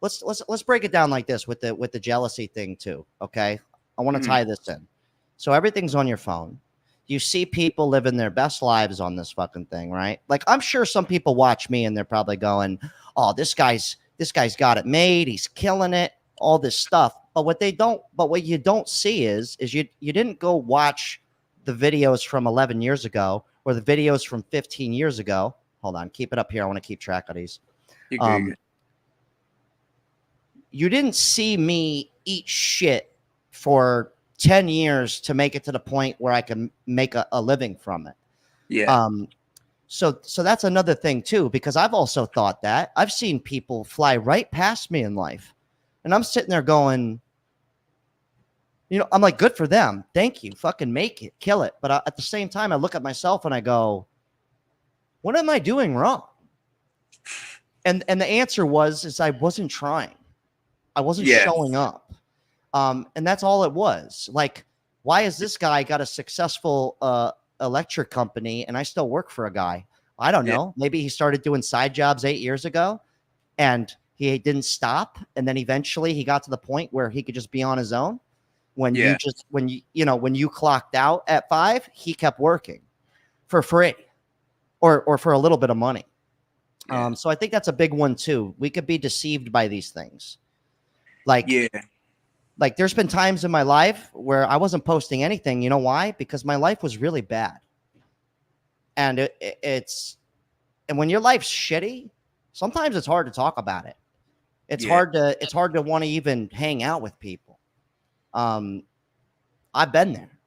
let's break it down like this with the jealousy thing too. Okay, I want to tie this in. So everything's on your phone. You see people living their best lives on this fucking thing, right? Like, I'm sure some people watch me and they're probably going, "Oh, this guy's got it made. He's killing it." All this stuff. But what you don't see is you didn't go watch the videos from 11 years ago or the videos from 15 years ago. Hold on, keep it up here. I want to keep track of these. You didn't see me eat shit for 10 years to make it to the point where I can make a living from it. Yeah. So that's another thing too, because I've also thought that. I've seen people fly right past me in life. And I'm sitting there going, I'm like, good for them. Thank you. Fucking make it. Kill it. But at the same time, I look at myself and I go, what am I doing wrong? And the answer is I wasn't trying. I wasn't showing up. And that's all it was. Like, why has this guy got a successful electric company and I still work for a guy? I don't know. Maybe he started doing side jobs 8 years ago and he didn't stop. And then eventually he got to the point where he could just be on his own. When you clocked out at 5, he kept working for free or for a little bit of money. So I think that's a big one too. We could be deceived by these things. Like there's been times in my life where I wasn't posting anything. You know why? Because my life was really bad. And and when your life's shitty, sometimes it's hard to talk about it. It's hard to want to even hang out with people. I've been there.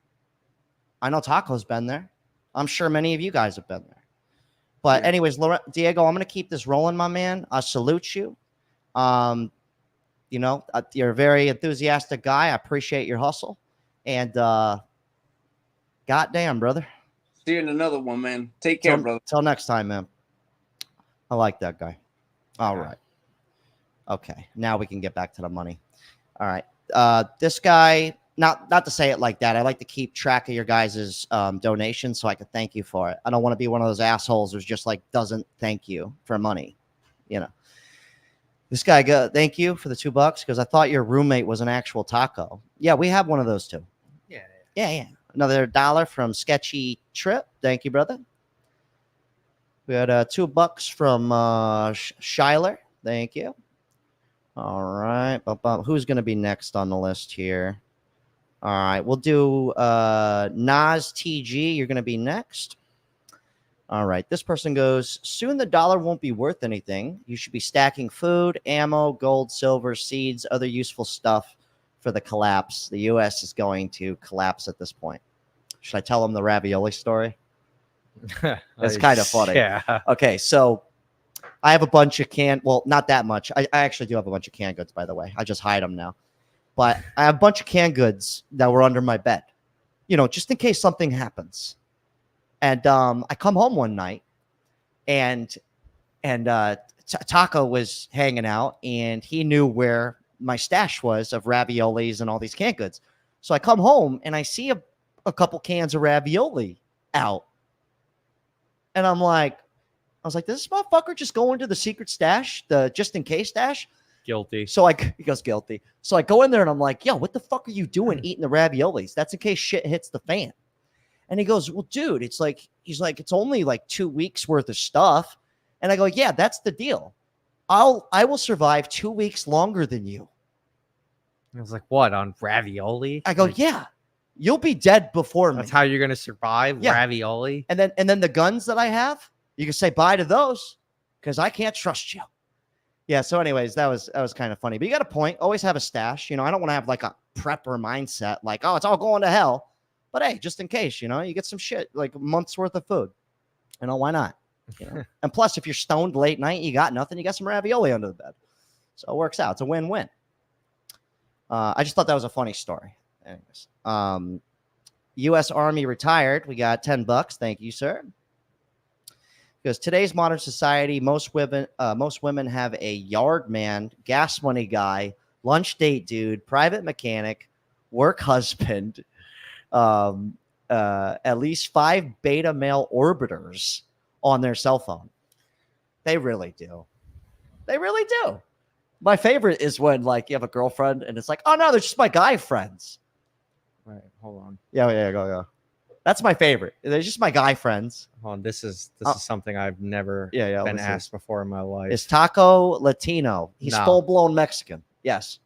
I know Taco's been there. I'm sure many of you guys have been there. But anyways, Diego, I'm going to keep this rolling, my man. I salute you. You're a very enthusiastic guy. I appreciate your hustle. And goddamn, brother. See you in another one, man. Take care, brother. Till next time, man. I like that guy. All right. Okay, now we can get back to the money. All right. This guy, not to say it like that. I like to keep track of your guys' donations so I can thank you for it. I don't want to be one of those assholes who's just like doesn't thank you for money. This guy, thank you for the $2 because I thought your roommate was an actual taco. Yeah, we have one of those too. Yeah. Another $1 from Sketchy Trip. Thank you, brother. We had $2 from Schuyler. Thank you. All right. Who's going to be next on the list here? All right. We'll do Nas TG. You're going to be next. All right. This person goes, soon the dollar won't be worth anything. You should be stacking food, ammo, gold, silver, seeds, other useful stuff for the collapse. The U.S. is going to collapse at this point. Should I tell them the ravioli story? It's kind of funny. Yeah. Okay. So I have a bunch of well, not that much. I actually do have a bunch of canned goods, by the way. I just hide them now. But I have a bunch of canned goods that were under my bed, just in case something happens. And I come home one night, and Taco was hanging out, and he knew where my stash was of raviolis and all these canned goods. So I come home, and I see a couple cans of ravioli out. And I was like, does this motherfucker just go into the secret stash, the just in case stash? Guilty. So he goes guilty. So I go in there and I'm like, yo, what the fuck are you doing eating the raviolis? That's in case shit hits the fan. And he goes, well, dude, it's it's only like 2 weeks worth of stuff. And I go, yeah, that's the deal. I will survive 2 weeks longer than you. I was like, what, on ravioli? I go, yeah, you'll be dead before me. That's how you're gonna survive? Yeah. Ravioli? And then the guns that I have, you can say bye to those because I can't trust you. Yeah. So, anyways, that was kind of funny. But you got a point. Always have a stash. I don't want to have like a prepper mindset, like, oh, it's all going to hell. But hey, just in case, you get some shit, like a month's worth of food. Why not? And plus, if you're stoned late night, you got nothing, you got some ravioli under the bed. So it works out. It's a win-win. I just thought that was a funny story. Anyways, U.S. Army retired. We got $10. Thank you, sir. Because today's modern society, most women have a yard man, gas money guy, lunch date dude, private mechanic, work husband, at least 5 beta male orbiters on their cell phone. They really do. They really do. My favorite is when you have a girlfriend and it's like, oh no, they're just my guy friends. Right, hold on. Yeah, go. That's my favorite. They're just my guy friends. Hold on. This is something I've never been asked before in my life. Is Taco Latino? He's full-blown Mexican. Yes.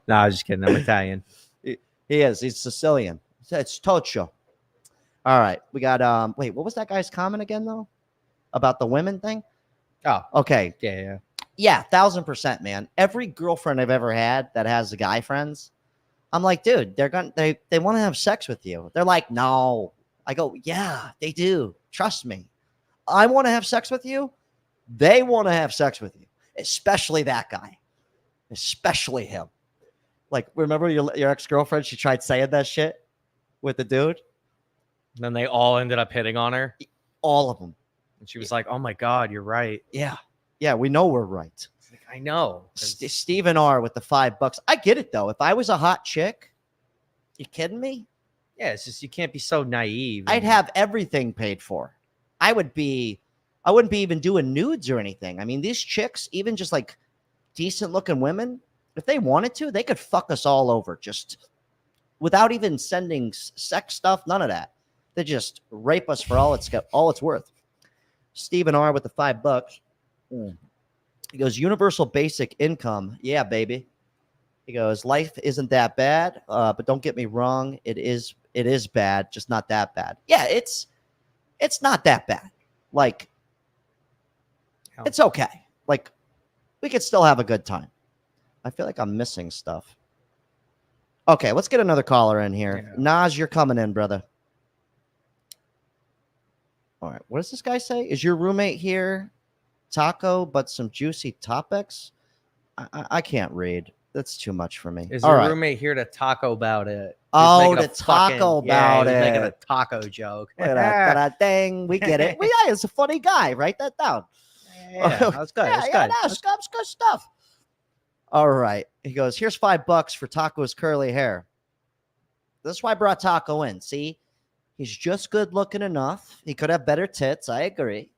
No, I was just kidding. I'm Italian. He is. He's Sicilian. It's Tocho. All right. We got wait, what was that guy's comment again though? About the women thing? Oh. Okay. Yeah. Yeah, 1000%, man. Every girlfriend I've ever had that has the guy friends, I'm like, dude, they want to have sex with you. They're like, no. I go, yeah, they do. Trust me. I want to have sex with you. They want to have sex with you, especially that guy, especially him. Like, remember your ex-girlfriend? She tried saying that shit with the dude. And then they all ended up hitting on her. All of them. And she was like, oh my God, you're right. Yeah, we know we're right. Like, I know. Stephen R with the $5. I get it though. If I was a hot chick, you kidding me? Yeah, it's just you can't be so naive. I'd have everything paid for. I wouldn't be even doing nudes or anything. I mean, these chicks, even just like decent looking women, if they wanted to, they could fuck us all over just without even sending sex stuff. None of that. They just rape us for all it's worth. Stephen R with the $5. He goes, universal basic income. Yeah, baby. He goes, life isn't that bad, but don't get me wrong. It is bad, just not that bad. Yeah, it's not that bad. Like, it's okay. Like, we could still have a good time. I feel like I'm missing stuff. Okay, let's get another caller in here. Yeah. Nas, you're coming in, brother. All right, what does this guy say? Is your roommate here? Taco, but some juicy topics? I can't read. That's too much for me. Is your roommate here to taco about it? Oh, to taco about it. Making a taco joke. Dang, we get it. Well, yeah, it's a funny guy. Write that down. Yeah, that's good. That's good stuff. All right. He goes, here's $5 for Taco's curly hair. That's why I brought Taco in. See, he's just good looking enough. He could have better tits. I agree.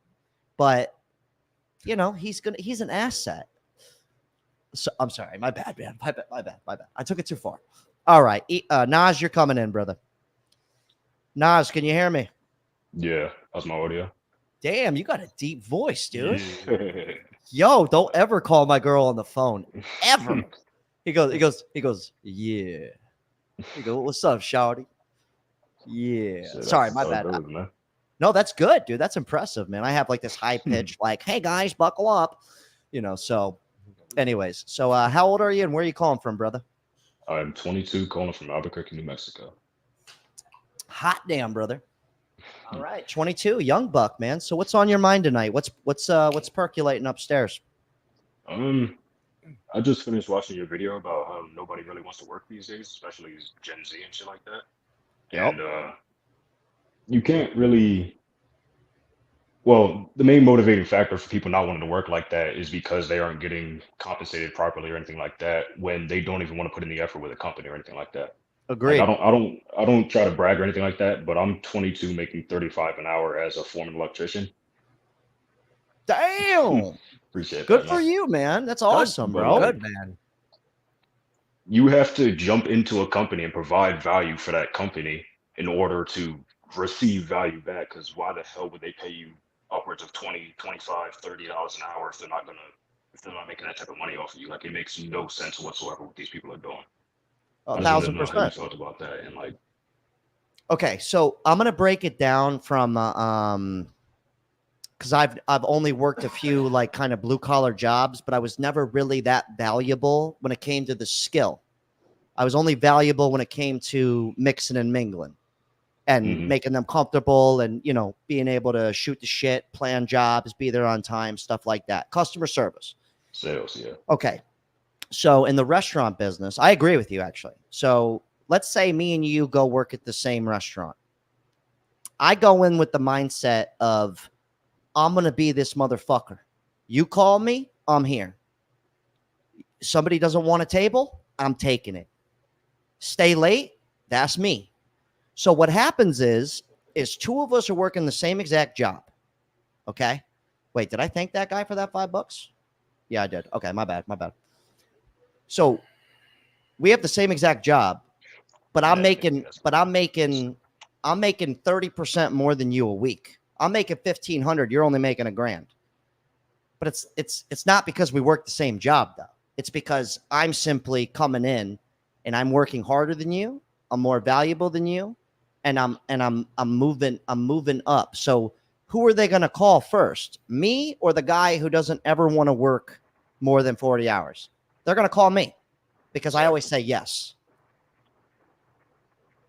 But, he's an asset. So I'm sorry. My bad, man. My bad. I took it too far. All right. Nas, you're coming in, brother. Nas, can you hear me? Yeah. How's my audio? Damn, you got a deep voice, dude. Yeah. yo, don't ever call my girl on the phone. Ever. He goes, yeah. He goes, what's up, shawty? Yeah. Shit, Sorry, that's my so bad. good, man. No, that's good, dude. That's impressive, man. I have like this high pitch, like, hey guys, buckle up. So anyways. So how old are you and where are you calling from, brother? I'm 22, calling from Albuquerque, New Mexico. Hot damn, brother. All right, 22, young buck, man. So what's on your mind tonight? What's percolating upstairs? I just finished watching your video about how nobody really wants to work these days, especially Gen Z and shit like that. Yep. And you can't really. Well, the main motivating factor for people not wanting to work like that is because they aren't getting compensated properly or anything like that when they don't even want to put in the effort with a company or anything like that. Agreed. Like I don't try to brag or anything like that, but I'm 22 making 35 an hour as a foreman electrician. Damn. Appreciate Good that, for man. you, man. That's awesome, but, bro. Good, man. You have to jump into a company and provide value for that company in order to receive value back. Because why the hell would they pay you upwards of 20, 25, $30 an hour if they're not making that type of money off of you? Like, it makes no sense whatsoever what these people are doing. I just wanted to know how you 1,000%. felt about that. And like, Okay, so I'm gonna break it down from because I've only worked a few like kind of blue collar jobs, but I was never really that valuable when it came to the skill. I was only valuable when it came to mixing and mingling and making them comfortable and being able to shoot the shit, plan jobs, be there on time, stuff like that. Customer service. sales, yeah. Okay. So in the restaurant business, I agree with you actually. So let's say me and you go work at the same restaurant. I go in with the mindset of I'm going to be this motherfucker. You call me, I'm here. Somebody doesn't want a table, I'm taking it. Stay late, that's me. So what happens is two of us are working the same exact job. Okay. Wait, did I thank that guy for that $5? Yeah, I did. Okay, my bad. So we have the same exact job, but I'm making 30% more than you a week. I'm making $1,500. You're only making $1,000. But it's not because we work the same job though. It's because I'm simply coming in and I'm working harder than you. I'm more valuable than you, and I'm moving up. So who are they going to call first? Me or the guy who doesn't ever want to work more than 40 hours? They're going to call me because I always say yes.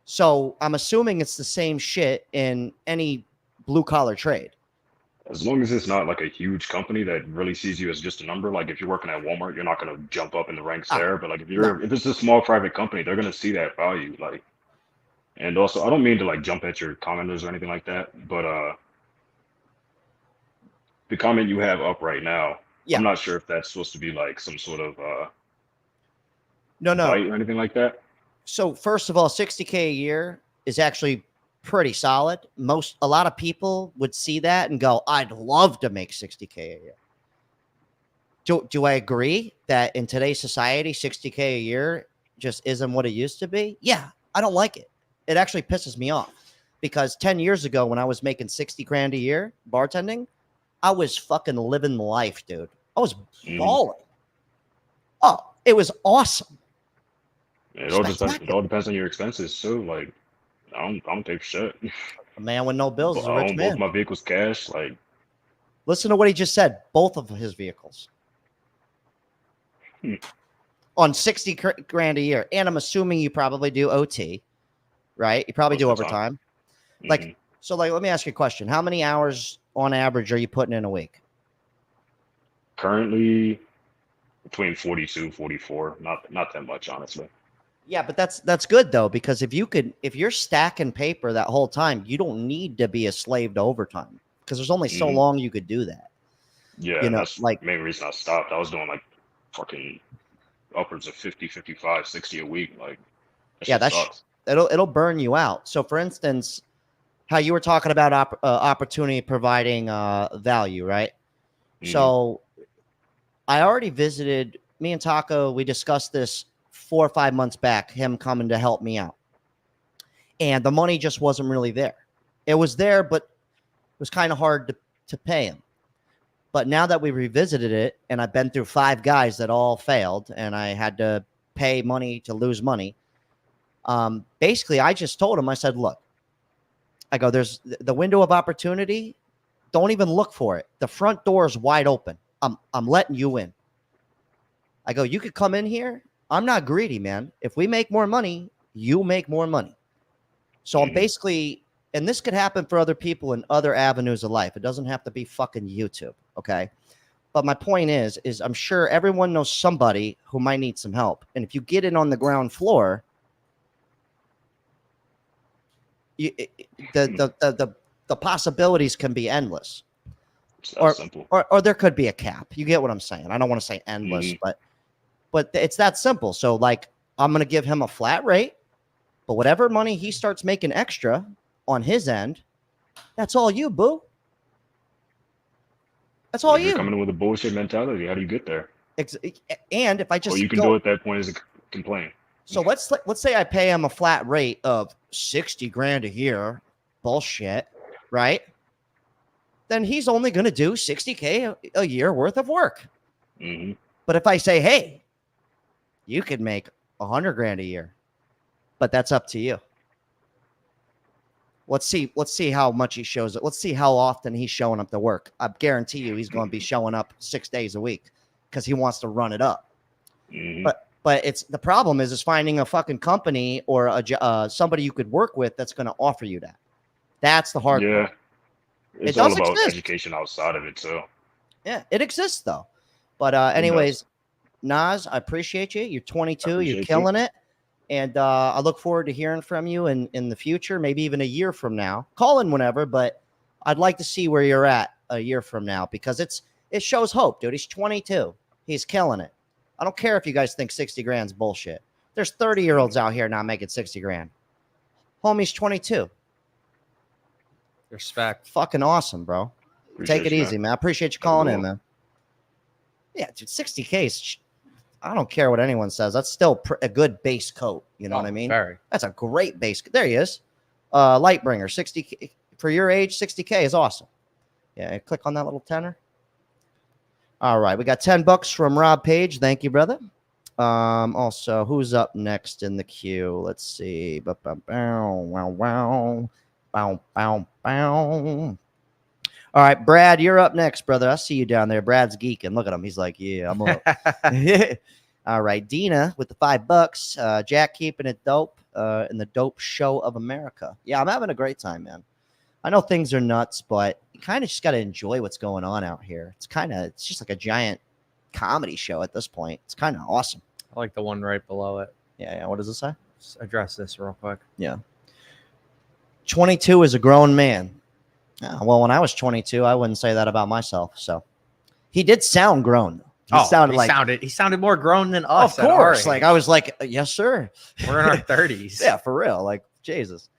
So I'm assuming it's the same shit in any blue collar trade. As long as it's not like a huge company that really sees you as just a number. Like if you're working at Walmart, you're not going to jump up in the ranks there. But like if it's a small private company, they're going to see that value. Like, and also I don't mean to like jump at your commenters or anything like that, but the comment you have up right now, I'm not sure if that's supposed to be like some sort of no bite or anything like that. So first of all, $60K a year is actually pretty solid. A lot of people would see that and go, I'd love to make $60K a year. Do I agree that in today's society, $60K a year just isn't what it used to be? Yeah, I don't like it. It actually pisses me off because 10 years ago when I was making 60 grand a year bartending, I was fucking living life, dude. I was balling. Oh, it was awesome. It all depends on your expenses too. Like, I don't pay for shit. A man with no bills is a rich man. Both my vehicles cash. Like, listen to what he just said. Both of his vehicles on 60 grand a year, and I'm assuming you probably do OT, right? You probably do overtime. Like, so, like, let me ask you a question. How many hours on average are you putting in a week? Currently, between 42, 44. Not that much, honestly. Yeah, but that's good though, because if you're stacking paper that whole time, you don't need to be a slave to overtime because there's only so long you could do that. Yeah, that's like the main reason I stopped. I was doing like fucking upwards of 50, 55, 60 a week. Like, it'll burn you out. So for instance, how you were talking about opportunity providing value, right? So I already visited, me and Taco, we discussed this 4 or 5 months back, him coming to help me out. And the money just wasn't really there. It was there, but it was kind of hard to pay him. But now that we revisited it, and I've been through 5 guys that all failed, and I had to pay money to lose money. Basically, I just told him, I said, look, I go, there's the window of opportunity. Don't even look for it. The front door is wide open. I'm letting you in. I go, you could come in here. I'm not greedy, man. If we make more money, you make more money. So I'm basically, and this could happen for other people in other avenues of life. It doesn't have to be fucking YouTube. Okay. But my point is I'm sure everyone knows somebody who might need some help. And if you get in on the ground floor, the possibilities can be endless. Or simple. Or there could be a cap. You get what I'm saying? I don't want to say endless, but it's that simple. So like, I'm going to give him a flat rate, but whatever money he starts making extra on his end, that's all you, boo. That's all You're you. coming in with a bullshit mentality. How do you get there? And if I just, or you can do it at that point is complain. So let's say I pay him a flat rate of 60 grand a year, bullshit, right? Then he's only going to do 60K a year worth of work. But if I say, hey, you could make 100 grand a year, but that's up to you. Let's see how much he shows it. Let's see how often he's showing up to work. I guarantee you he's going to be showing up 6 days a week because he wants to run it up. But it's the problem is finding a fucking company or somebody you could work with that's going to offer you that. That's the hard part. It's all about education outside of it, so. Yeah, it exists though. But anyways, Nas, I appreciate you. You're 22. You're killing it. And I look forward to hearing from you in the future, maybe even a year from now. Call in whenever, but I'd like to see where you're at a year from now because it shows hope, dude. He's 22. He's killing it. I don't care if you guys think 60 grand's bullshit. There's 30-year-olds out here not making 60 grand. Homie's 22. Respect. Fucking awesome, bro. Take it easy, man. I appreciate you calling in, man. Yeah, dude, 60K is, I don't care what anyone says. That's still a good base coat. You know what I mean? Very. That's a great base. There he is. Lightbringer, 60K. For your age, 60K is awesome. Yeah, click on that little tenner. All right, we got $10 from Rob Page. Thank you, brother. Also, who's up next in the queue? Let's see. Bow, wow. All right, Brad, you're up next, brother. I see you down there. Brad's geeking. Look at him. He's like, yeah, I'm up. All right, Dina with the $5. Jack keeping it dope in the dope show of America. Yeah, I'm having a great time, man. I know things are nuts, but you kind of just got to enjoy what's going on out here. It's just like a giant comedy show at this point. It's kind of awesome. I like the one right below it. Yeah. What does it say? Just address this real quick. Yeah. 22 is a grown man. Well, when I was 22, I wouldn't say that about myself. So he did sound grown. He sounded more grown than us. Of course. Like I was like, yes, sir. We're in our 30s. Yeah, for real. Like, Jesus.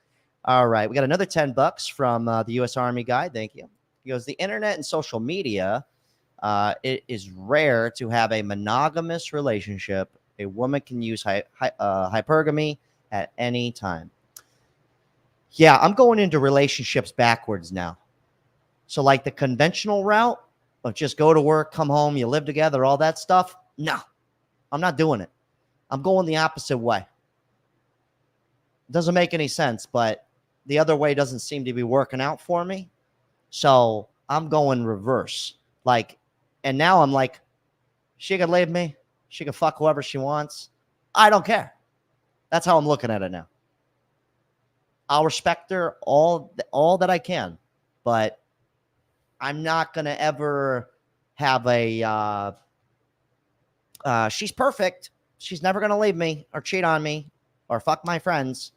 All right. We got another $10 from the U.S. Army guy. Thank you. He goes, the internet and social media, it is rare to have a monogamous relationship. A woman can use hypergamy at any time. Yeah, I'm going into relationships backwards now. So like the conventional route of just go to work, come home, you live together, all that stuff. No, I'm not doing it. I'm going the opposite way. It doesn't make any sense, but the other way doesn't seem to be working out for me. So I'm going reverse. Like, and now I'm like, she could leave me. She can fuck whoever she wants. I don't care. That's how I'm looking at it now. I'll respect her all that I can, but I'm not going to ever have a, she's perfect. She's never going to leave me or cheat on me or fuck my friends.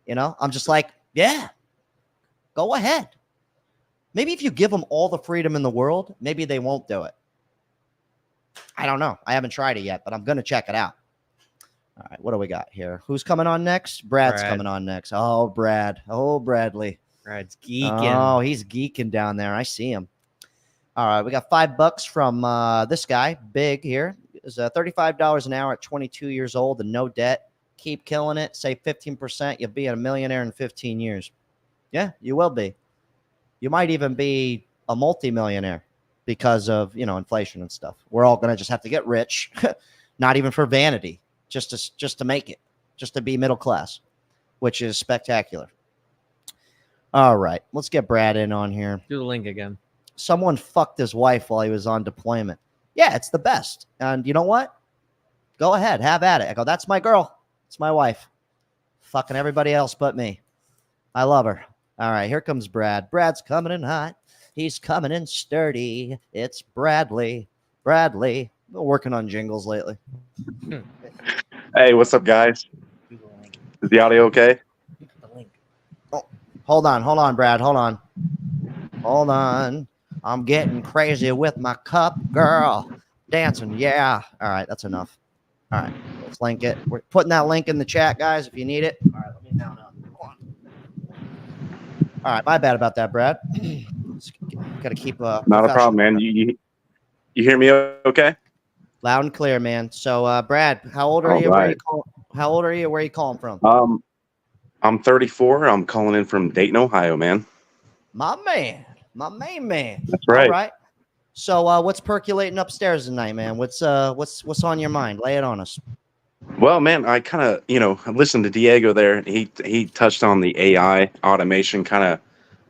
You know, I'm just like, yeah, go ahead. Maybe if you give them all the freedom in the world, maybe they won't do it. I don't know. I haven't tried it yet, but I'm going to check it out. All right, what do we got here? Who's coming on next? Brad's coming on next. Oh, Brad. Oh, Bradley. Brad's geeking. Oh, he's geeking down there. I see him. All right, we got $5 from this guy, Big here. It's $35 an hour at 22 years old and no debt. Keep killing it. Save 15%. You'll be a millionaire in 15 years. Yeah, you will be. You might even be a multimillionaire. because of, you know, inflation and stuff. We're all going to just have to get rich, not even for vanity, just to make it, just to be middle class, which is spectacular. All right, let's get Brad in on here. Do the link again. Someone fucked his wife while he was on deployment. Yeah, it's the best. And you know what? Go ahead, have at it. I go, that's my girl. It's my wife. Fucking everybody else but me. I love her. All right, here comes Brad. Brad's coming in hot. He's coming in sturdy. It's Bradley. Bradley. Been working on jingles lately. Hey, what's up, guys? Is the audio okay? Oh, hold on, Brad. Hold on. I'm getting crazy with my cup, girl. Dancing, yeah. All right, that's enough. All right, let's link it. We're putting that link in the chat, guys, if you need it. All right, let me down. All right, my bad about that, Brad. Got to keep not a problem, man. You hear me okay? Loud and clear, man. So, Brad, how old are you? Right. How old are you? Where are you calling from? I'm 34. I'm calling in from Dayton, Ohio, man. My main man. That's right. All right. So, what's percolating upstairs tonight, man? What's on your mind? Lay it on us. Well, man, I kind of, I listened to Diego there. He touched on the AI automation kind of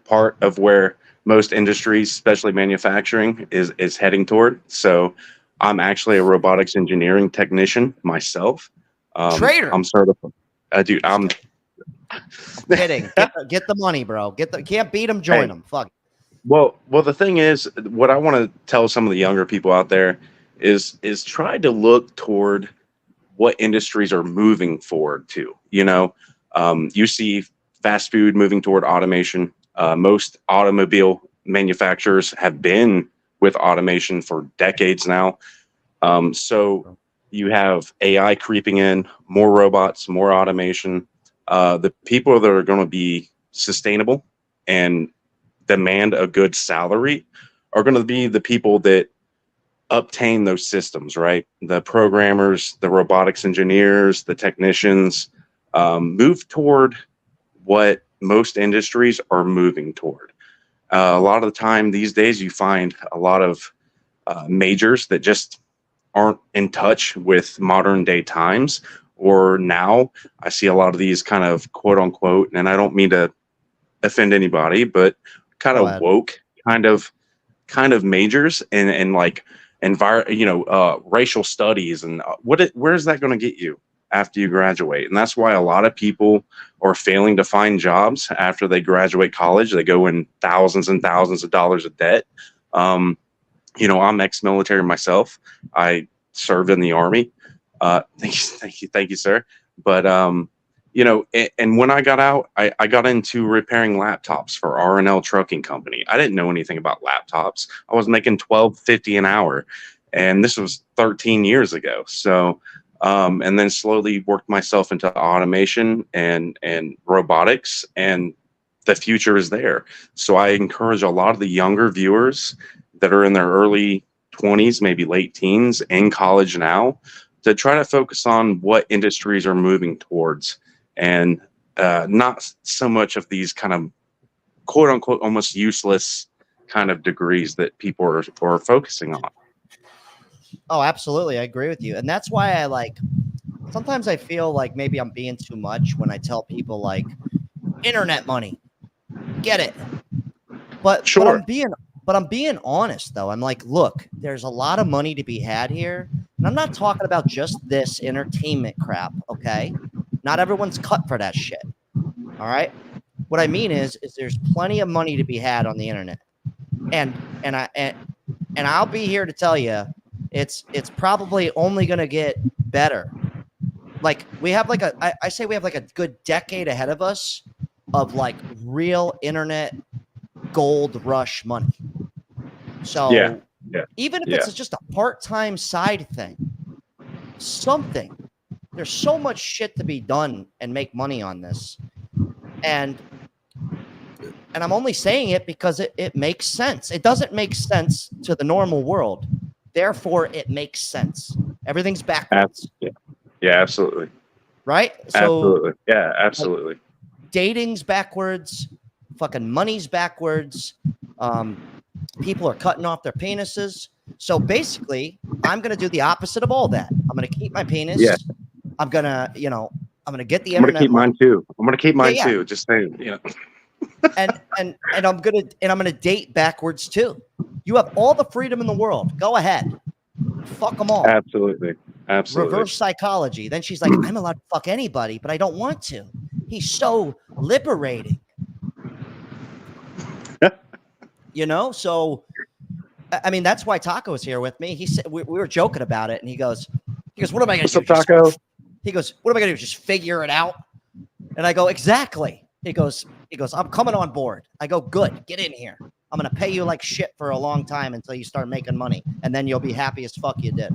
part of where most industries, especially manufacturing, is heading toward. So I'm actually a robotics engineering technician myself. Trader. I'm certified. Dude, I'm kidding. Get the money, bro. Can't beat them, join them. Fuck. Well, the thing is, what I want to tell some of the younger people out there is try to look toward what industries are moving forward to. You see fast food moving toward automation. Most automobile manufacturers have been with automation for decades now. So you have AI creeping in, more robots, more automation. The people that are going to be sustainable and demand a good salary are going to be the people that obtain those systems, right? The programmers, the robotics engineers, the technicians, move toward what most industries are moving toward. A lot of the time these days, you find a lot of majors that just aren't in touch with modern day times. Or now I see a lot of these kind of quote unquote, and I don't mean to offend anybody, but kind of woke kind of majors and like racial studies and where's that going to get you after you graduate? And that's why a lot of people are failing to find jobs after they graduate college. They go in thousands and thousands of dollars of debt. I'm ex-military myself. I served in the Army. Thank you, sir. But and when I got out, I got into repairing laptops for R&L Trucking Company. I didn't know anything about laptops. I was making $12.50 an hour, and this was 13 years ago. So, and then slowly worked myself into automation and robotics, and the future is there. So I encourage a lot of the younger viewers that are in their early 20s, maybe late teens, in college now, to try to focus on what industries are moving towards. And not so much of these kind of quote unquote almost useless kind of degrees that people are focusing on. Oh, absolutely. I agree with you. And that's why sometimes I feel like maybe I'm being too much when I tell people like internet money, get it. But sure. But I'm being honest though. I'm like, look, there's a lot of money to be had here. And I'm not talking about just this entertainment crap. Okay. Not everyone's cut for that shit. All right. What I mean is there's plenty of money to be had on the internet. And I'll be here to tell you, it's probably only going to get better. Like we have I say we have like a good decade ahead of us of like real internet gold rush money. So even if it's just a part-time side thing, something, there's so much shit to be done and make money on this. And I'm only saying it because it makes sense. It doesn't make sense to the normal world. Therefore, it makes sense. Everything's backwards. Yeah, absolutely. Right? So, absolutely. Yeah, absolutely. Like, dating's backwards. Fucking money's backwards. People are cutting off their penises. So basically, I'm going to do the opposite of all that. I'm going to keep my penis. Yeah. I'm going to, you know, I'm going to get the I'm gonna internet. keep mine too. I'm gonna keep mine Yeah. too. Just saying, you know. and I'm gonna date backwards too. You have all the freedom in the world. Go ahead. Fuck them all. Absolutely. Absolutely. Reverse psychology. Then she's like, I'm allowed to fuck anybody, but I don't want to. He's so liberating. You know, so I mean, that's why Taco is here with me. He said we were joking about it, and he goes, what am I gonna do? What's up, Taco? He goes, what am I gonna do? Just figure it out? And I go, exactly. He goes, I'm coming on board. I go, good, get in here. I'm gonna pay you like shit for a long time until you start making money, and then you'll be happy as fuck you did.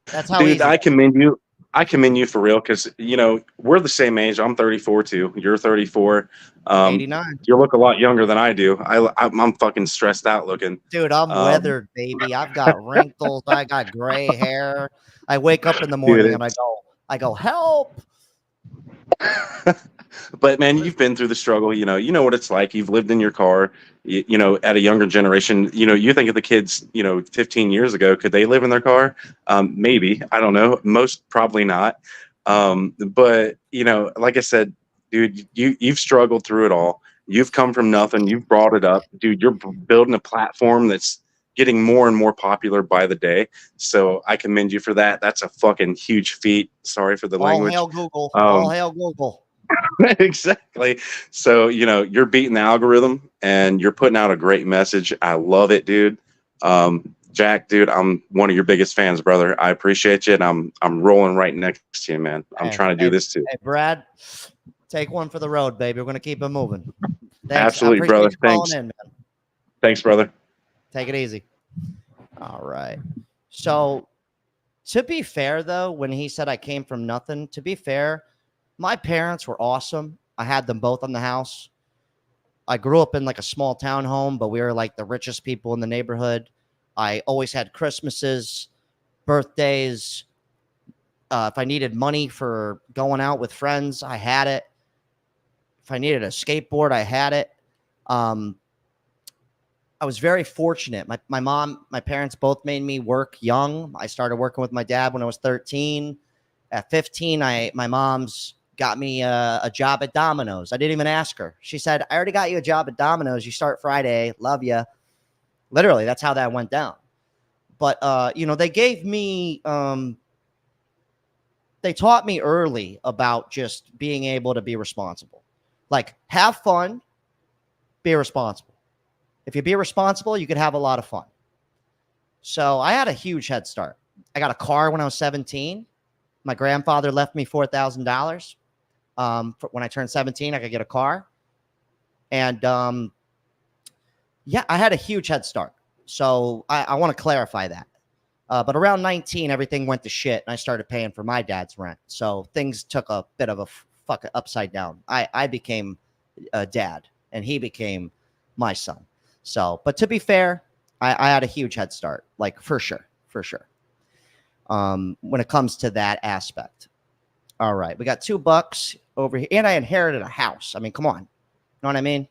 That's how. Dude, easy. I commend you. I commend you for real, because you know we're the same age. I'm 34 too. You're 34. 89. You look a lot younger than I do. I'm fucking stressed out looking. Dude, I'm weathered, baby. I've got wrinkles. I got gray hair. I wake up in the morning and I go, help. But man, you've been through the struggle. You know what it's like. You've lived in your car. You know, at a younger generation. You know, you think of the kids. 15 years ago, could they live in their car? Maybe. I don't know. Most probably not. But like I said, dude, you've struggled through it all. You've come from nothing. You've brought it up, dude. You're building a platform that's getting more and more popular by the day. So I commend you for that. That's a fucking huge feat. Sorry for the language. All hail Google. All hail Google. Exactly. So, you're beating the algorithm and you're putting out a great message. I love it, dude. Jack, dude, I'm one of your biggest fans, brother. I appreciate you. And I'm rolling right next to you, man. I'm trying to do this too. Hey, Brad, take one for the road, baby. We're going to keep it moving. Thanks. Absolutely, brother. Thanks. In, man. Thanks, brother. Take it easy. All right. So to be fair, though, when he said I came from nothing, to be fair, my parents were awesome. I had them both on the house. I grew up in like a small town home, but we were like the richest people in the neighborhood. I always had Christmases, birthdays. If I needed money for going out with friends, I had it. If I needed a skateboard, I had it. I was very fortunate. My mom, my parents both made me work young. I started working with my dad when I was 13. At 15, my mom's got me a job at Domino's. I didn't even ask her. She said, I already got you a job at Domino's. You start Friday. Love you. Literally, that's how that went down. But, they gave me, they taught me early about just being able to be responsible. Like, have fun, be responsible. If you be responsible, you could have a lot of fun. So I had a huge head start. I got a car when I was 17. My grandfather left me $4,000. When I turned 17, I could get a car. And I had a huge head start. So I want to clarify that. But around 19, everything went to shit, and I started paying for my dad's rent. So things took a bit of a fuck upside down. I became a dad, and he became my son. So, but to be fair, I had a huge head start, like for sure. When it comes to that aspect. All right, we got $2 over here, and I inherited a house. I mean, come on, you know what I mean?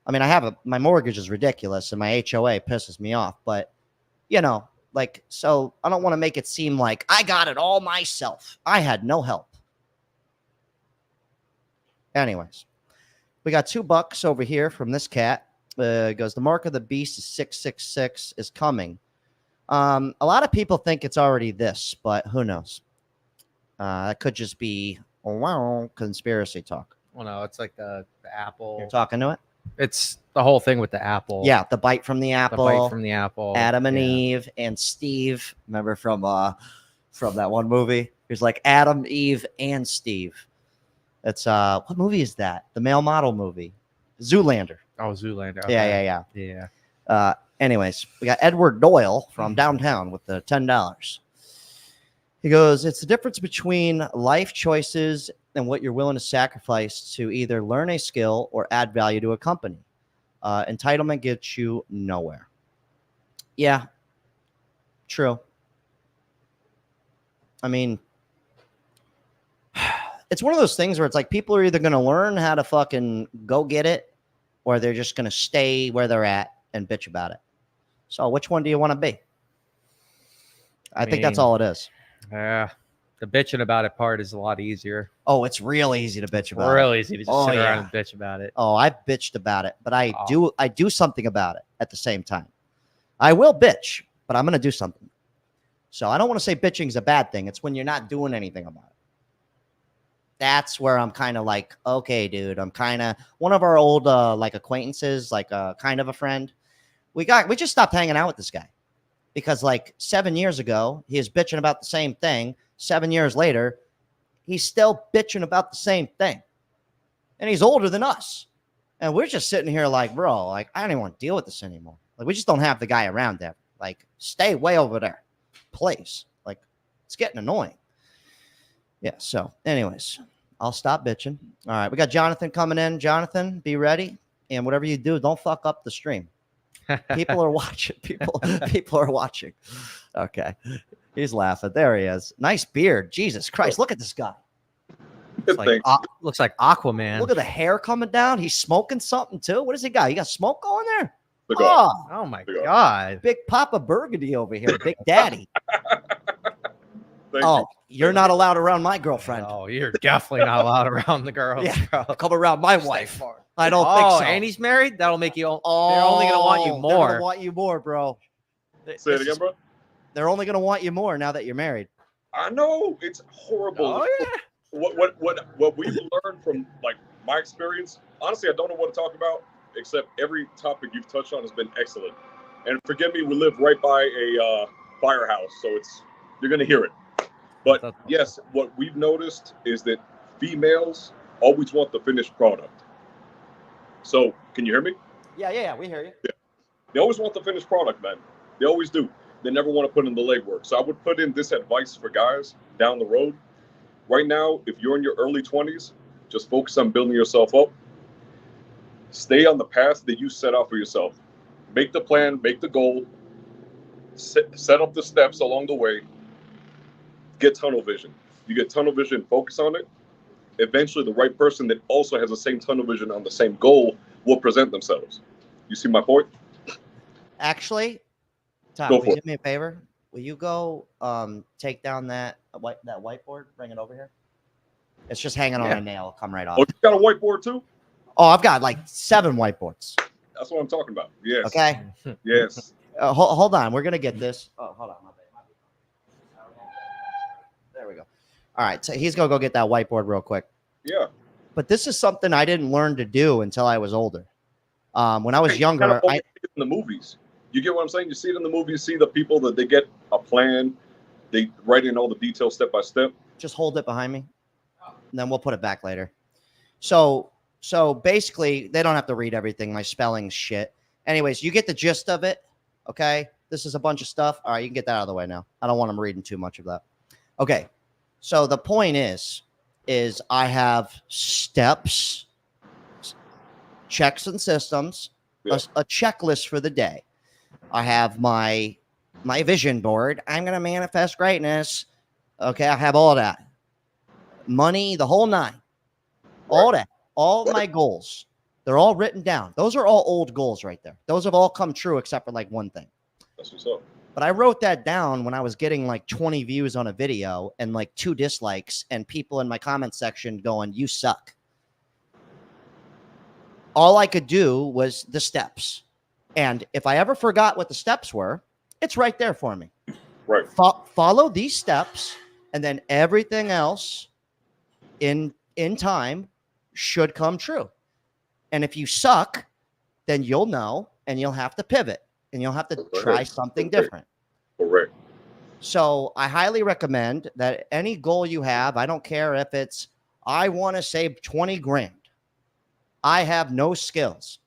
I have my mortgage is ridiculous, and my HOA pisses me off. But so I don't want to make it seem like I got it all myself. I had no help. Anyways, we got $2 over here from this cat. It goes, the mark of the beast is 666 is coming. A lot of people think it's already this, but who knows? That could just be conspiracy talk. Well, no, it's like the apple. You're talking to it? It's the whole thing with the apple. Yeah, the bite from the apple. The bite from the apple. Adam and Eve and Steve. Remember from that one movie? It was like Adam, Eve, and Steve. It's what movie is that? The male model movie. Zoolander. Oh, Zoolander. Okay. Yeah. Anyways, we got Edward Doyle from downtown with the $10. He goes, it's the difference between life choices and what you're willing to sacrifice to either learn a skill or add value to a company. Entitlement gets you nowhere. Yeah, true. It's one of those things where it's like people are either going to learn how to fucking go get it or they're just going to stay where they're at and bitch about it. So which one do you want to be? I think that's all it is. Yeah. The bitching about it part is a lot easier. Oh, it's real easy to bitch about it. Real easy to just sit around and bitch about it. Oh, I've bitched about it, but I do something about it at the same time. I will bitch, but I'm going to do something. So I don't want to say bitching is a bad thing. It's when you're not doing anything about it. That's where I'm kind of like, okay, dude, I'm kind of one of our old like acquaintances, like kind of a friend. We just stopped hanging out with this guy because like 7 years ago, he was bitching about the same thing. 7 years later, he's still bitching about the same thing. And he's older than us. And we're just sitting here like, bro, like, I don't even want to deal with this anymore. Like, we just don't have the guy around there. Like, stay way over there. Please. Like, it's getting annoying. Yeah, so anyways, I'll stop bitching. All right, we got Jonathan coming in. Jonathan, be ready. And whatever you do, don't fuck up the stream. People are watching. People are watching. Okay. He's laughing. There he is. Nice beard. Jesus Christ. Look at this guy. Looks like Aquaman. Look at the hair coming down. He's smoking something too. What does he got? You got smoke going there? Oh my God. Big Papa Burgundy over here. Big Daddy. You're not allowed around my girlfriend. Oh, you're definitely not allowed around the girls. Yeah. Come around my wife. I don't think so. And he's married? That'll make you. They're only going to want you more. They're going to want you more, bro. Say it again, bro. They're only going to want you more now that you're married. I know. It's horrible. Oh, yeah. What we've learned from like my experience, honestly, I don't know what to talk about, except every topic you've touched on has been excellent. And forgive me, we live right by a firehouse, so you're going to hear it. But yes, what we've noticed is that females always want the finished product. So, can you hear me? Yeah, we hear you. Yeah. They always want the finished product, man. They always do. They never want to put in the legwork. So I would put in this advice for guys down the road. Right now, if you're in your early 20s, just focus on building yourself up. Stay on the path that you set out for yourself. Make the plan, make the goal, set up the steps along the way. Get tunnel vision. You get tunnel vision, focus on it. Eventually, the right person that also has the same tunnel vision on the same goal will present themselves. You see my point? Actually, Tom, will you do me a favor? Will you go take down that whiteboard, bring it over here? It's just hanging on a nail. Come right off. Oh, you got a whiteboard too? Oh, I've got like 7 whiteboards. That's what I'm talking about. Yes. Okay. Yes. Hold on. We're going to get this. Oh, hold on. There we go. All right. So he's going to go get that whiteboard real quick. Yeah. But this is something I didn't learn to do until I was older. When I was younger, I see it in the movies. You get what I'm saying? You see it in the movies, see the people that they get a plan, they write in all the details step by step. Just hold it behind me, and then we'll put it back later. So basically, they don't have to read everything. My spelling's shit. Anyways, you get the gist of it, okay? This is a bunch of stuff. All right, you can get that out of the way now. I don't want them reading too much of that. Okay, so the point is I have steps, checks and systems, a checklist for the day. I have my vision board. I'm going to manifest greatness. Okay, I have all that. Money, the whole 9. All that. All my goals. They're all written down. Those are all old goals right there. Those have all come true except for like one thing. That's what's up. But I wrote that down when I was getting like 20 views on a video and like 2 dislikes and people in my comment section going, "You suck." All I could do was the steps. And if I ever forgot what the steps were, it's right there for me. Right. Follow these steps, and then everything else in time should come true. And if you suck, then you'll know, and you'll have to pivot, and you'll have to try something different. Correct. So I highly recommend that any goal you have, I don't care if it's, I want to save 20 grand. I have no skills.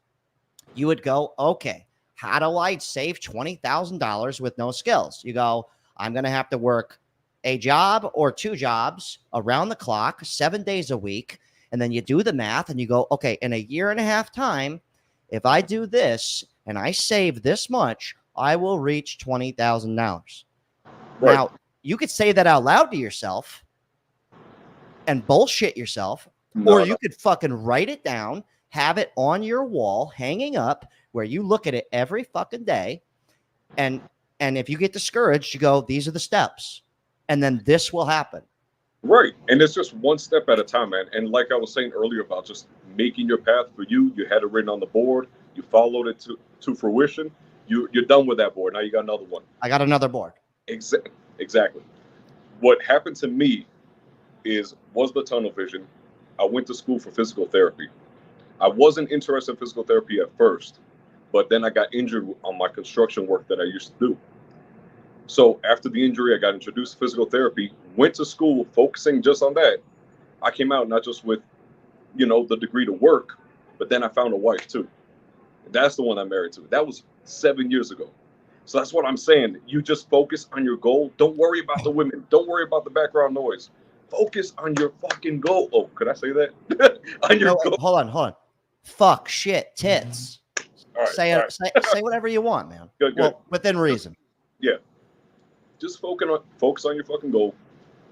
You would go, okay, how do I save $20,000 with no skills? You go, I'm going to have to work a job or 2 jobs around the clock, 7 days a week. And then you do the math and you go, okay, in a year and a half time, if I do this and I save this much, I will reach $20,000. Right. Now, you could say that out loud to yourself and bullshit yourself, or you could fucking write it down have it on your wall, hanging up where you look at it every fucking day. And if you get discouraged, you go, these are the steps. And then this will happen. Right. And it's just one step at a time, man. And like I was saying earlier about just making your path for you, you had it written on the board, you followed it to fruition, you're done with that board. Now you got another one. I got another board. Exactly. What happened to me was the tunnel vision. I went to school for physical therapy. I wasn't interested in physical therapy at first, but then I got injured on my construction work that I used to do. So after the injury, I got introduced to physical therapy, went to school focusing just on that. I came out not just with, the degree to work, but then I found a wife too. That's the one I'm married to. That was 7 years ago. So that's what I'm saying. You just focus on your goal. Don't worry about the women. Don't worry about the background noise. Focus on your fucking goal. Oh, could I say that? On your goal. Hold on. Fuck, shit, tits. All right, say whatever you want, man. Good. Well, within reason. Yeah. Just focus on your fucking goal.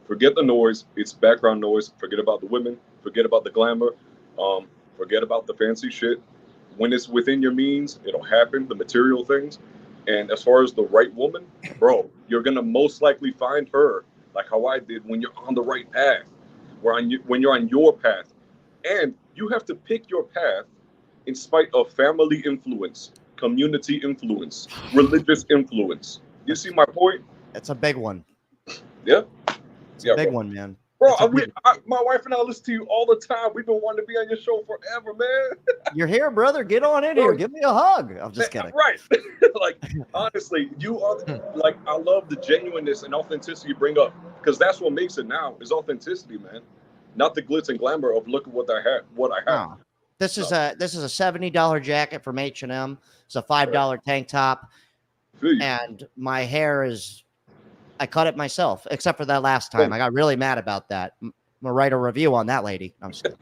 Forget the noise. It's background noise. Forget about the women. Forget about the glamour. Forget about the fancy shit. When it's within your means, it'll happen, the material things. And as far as the right woman, bro, you're going to most likely find her like how I did when you're on the right path, when you're on your path. And you have to pick your path in spite of family influence, community influence, religious influence. You see my point? It's a big one. Yeah. It's a big one, man. Bro, my wife and I listen to you all the time. We've been wanting to be on your show forever, man. You're here, brother. Get on in here. Give me a hug. I'm just kidding. Right. Like, honestly, you are like, I love the genuineness and authenticity you bring up, because that's what makes it now is authenticity, man. Not the glitz and glamour of look at what I have. No. This is a $70 jacket from H&M. It's a $5 tank top. And my hair I cut it myself, except for that last time. I got really mad about that. I'm gonna write a review on that lady. I'm just kidding.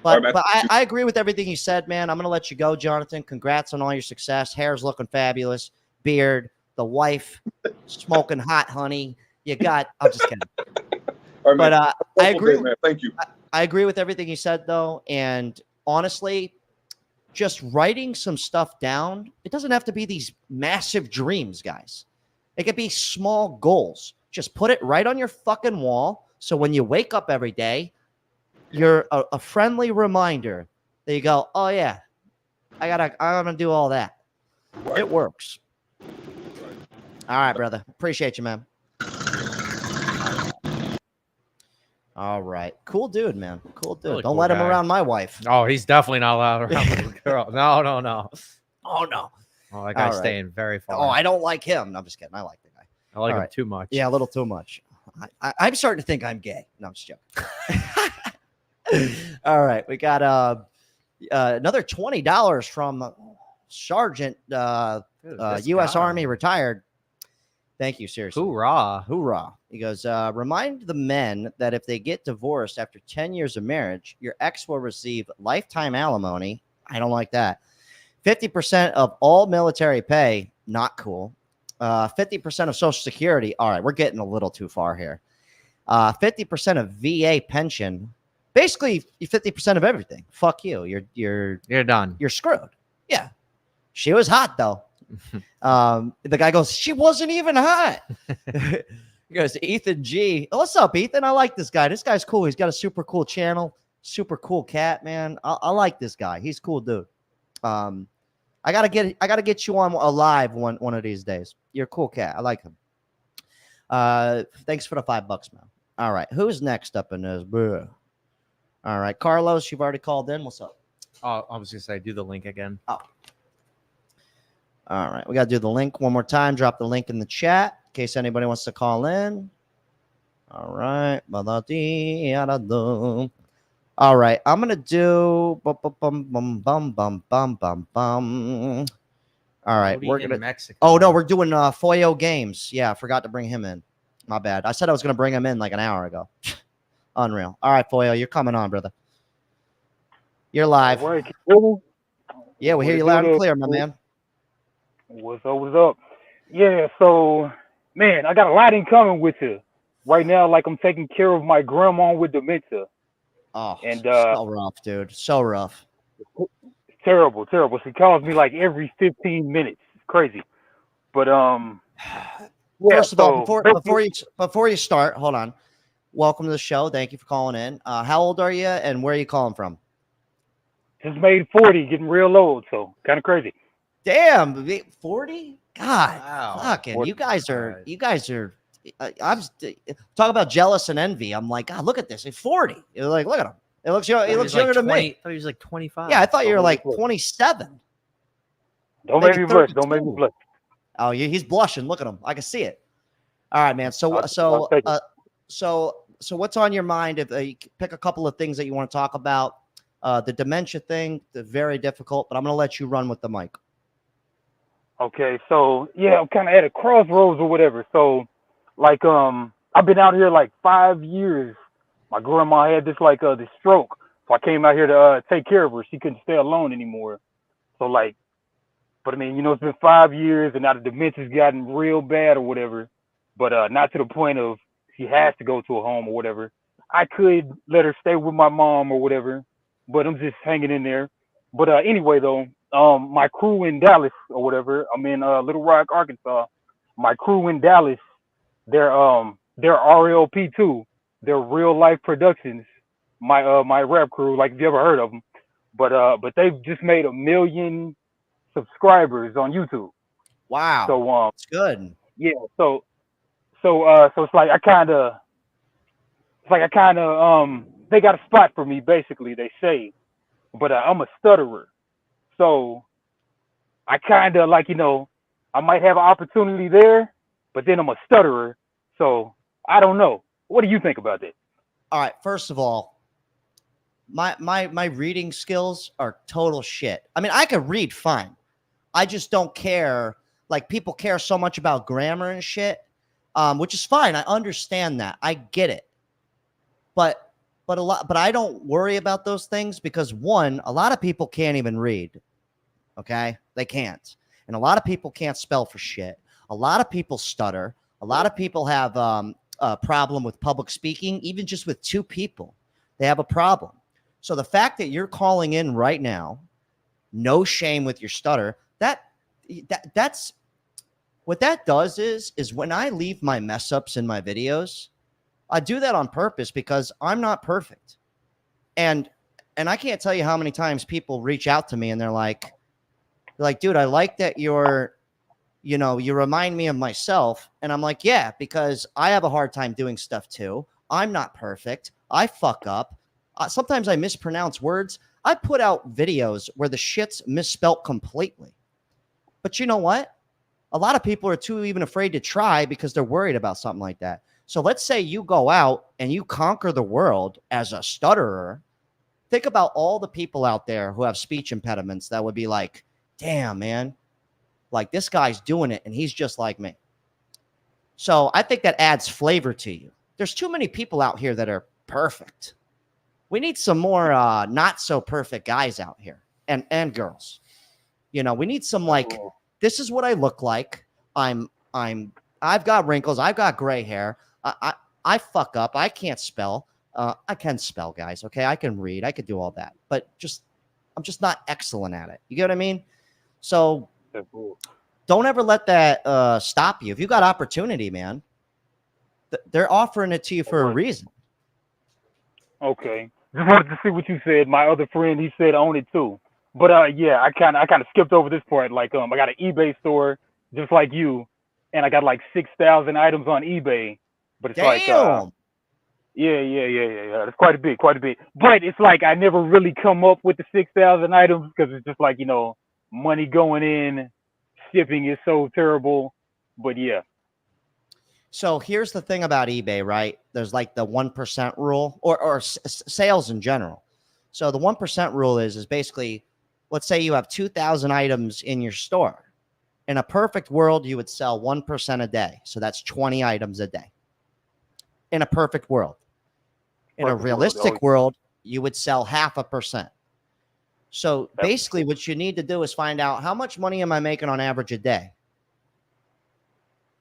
But I agree with everything you said, man. I'm gonna let you go, Jonathan. Congrats on all your success. Hair's looking fabulous. Beard, the wife, smoking hot, honey. I'm just kidding. Right, but I agree. Man. Thank you. I agree with everything you said, though. And honestly, just writing some stuff down, it doesn't have to be these massive dreams, guys. It could be small goals. Just put it right on your fucking wall. So when you wake up every day, you're a friendly reminder that you go, oh yeah, I'm gonna do all that. Right. It works. All right, brother. Appreciate you, man. All right. Cool dude, man. Cool dude. Really Don't cool let him guy. around my wife. Oh, he's definitely not allowed around the girl. No. Oh, no. Oh, that guy's staying very far. Oh, I don't like him. No, I'm just kidding. I like the guy. I like him too much. Yeah, a little too much. I'm starting to think I'm gay. No, I'm just joking. All right. We got another $20 from Sergeant U.S. Army retired. Thank you, seriously. Hoorah. Hoorah. He goes, remind the men that if they get divorced after 10 years of marriage, your ex will receive lifetime alimony. I don't like that. 50% of all military pay. Not cool. 50% of Social Security. All right, we're getting a little too far here. 50% of VA pension. Basically, 50% of everything. Fuck you. You're done. You're screwed. Yeah. She was hot, though. The guy goes, she wasn't even hot. He goes, Ethan G. Oh, what's up, Ethan? I like this guy. This guy's cool. He's got a super cool channel. Super cool cat, man. I like this guy. He's cool, dude. I gotta get you on a live one of these days. You're a cool cat. I like him. Thanks for the $5, man. All right. Who's next up in this? Bruh. All right. Carlos, you've already called in. What's up? Oh, I was gonna say, do the link again. Oh. All right. We got to do the link one more time. Drop the link in the chat in case anybody wants to call in. All right. All right. I'm going to do. All right. We're going to. Mexico. Oh, no. We're doing Foyo Games. Yeah. I forgot to bring him in. My bad. I said I was going to bring him in like an hour ago. Unreal. All right, Foyo. You're coming on, brother. You're live. Right. Yeah. We hear you loud and clear, my man. What's up? Yeah, so, man, I got a lot in common with you. Right now, like I'm taking care of my grandma with dementia. Oh, and so rough, dude. So rough. It's terrible, terrible. She calls me like every 15 minutes. It's crazy. But yeah. First of all, So before you start, hold on. Welcome to the show. Thank you for calling in. How old are you, and where are you calling from? just made 40, getting real old. So kind of crazy. Damn, 40. God, Wow. fucking, 40. you guys are. I'm talk about jealous and envy. I'm like, God, look at this. He's 40. You're like, look at him. It looks young. He looks younger than me. I thought he was like 25. Yeah, I thought you were Don't like make me 27. Don't Maybe make me blush. Don't 32. make me blush. Oh, he's blushing. Look at him. I can see it. All right, man. So what's on your mind? If you pick a couple of things that you want to talk about, the dementia thing, very difficult, but I'm going to let you run with the mic. Okay, so yeah, I'm kind of at a crossroads or whatever. So, like, I've been out here like 5 years. My grandma had this this stroke, so I came out here to take care of her. She couldn't stay alone anymore. So like, but I mean, it's been 5 years, and now the dementia's gotten real bad or whatever. But not to the point of she has to go to a home or whatever. I could let her stay with my mom or whatever, but I'm just hanging in there. But anyway, though, my crew in Dallas or whatever, I'm in Little Rock, Arkansas. My crew in Dallas, they're RLP2. They're Real Life Productions. My rap crew, like if you ever heard of them, but they've just made 1 million subscribers on YouTube. Wow. So it's good. yeah. So it's like I kind of they got a spot for me basically. They say, but I'm a stutterer. So I kind of I might have an opportunity there, but then I'm a stutterer. So I don't know. What do you think about that? All right. First of all, my reading skills are total shit. I mean, I can read fine. I just don't care. Like people care so much about grammar and shit, which is fine. I understand that. I get it. But I don't worry about those things because one, a lot of people can't even read. Okay, they can't, and a lot of people can't spell for shit. A lot of people stutter. A lot of people have a problem with public speaking, even just with two people, they have a problem. So the fact that you're calling in right now, no shame with your stutter. That's what that does is when I leave my mess ups in my videos, I do that on purpose because I'm not perfect. And I can't tell you how many times people reach out to me and they're like, dude, I like that you remind me of myself. And I'm like, yeah, because I have a hard time doing stuff too. I'm not perfect. I fuck up. Sometimes I mispronounce words. I put out videos where the shit's misspelt completely. But you know what? A lot of people are too even afraid to try because they're worried about something like that. So let's say you go out and you conquer the world as a stutterer. Think about all the people out there who have speech impediments that would be like, damn, man, like this guy's doing it and he's just like me. So I think that adds flavor to you. There's too many people out here that are perfect. We need some more not so perfect guys out here and girls. We need some like, this is what I look like. I've got wrinkles. I've got gray hair. I fuck up. I can't spell. I can spell, guys. Okay. I can read. I could do all that, but I'm just not excellent at it. You get what I mean? So don't ever let that stop you. If you got opportunity, man, they're offering it to you for a reason. Okay. Just wanted to see what you said. My other friend, he said own it too. But yeah, I kind of skipped over this part. Like I got an eBay store just like you, and I got like 6,000 items on eBay. But it's like yeah. It's quite a bit. But it's like I never really come up with the 6,000 items because it's just like money going in, shipping is so terrible. But yeah. So here's the thing about eBay, right? There's like the 1% rule or sales in general. So the 1% rule is basically, let's say you have 2,000 items in your store. In a perfect world, you would sell 1% a day. So that's 20 items a day. In a perfect world. In a realistic world, you would sell 0.5%. So basically what you need to do is find out how much money am I making on average a day?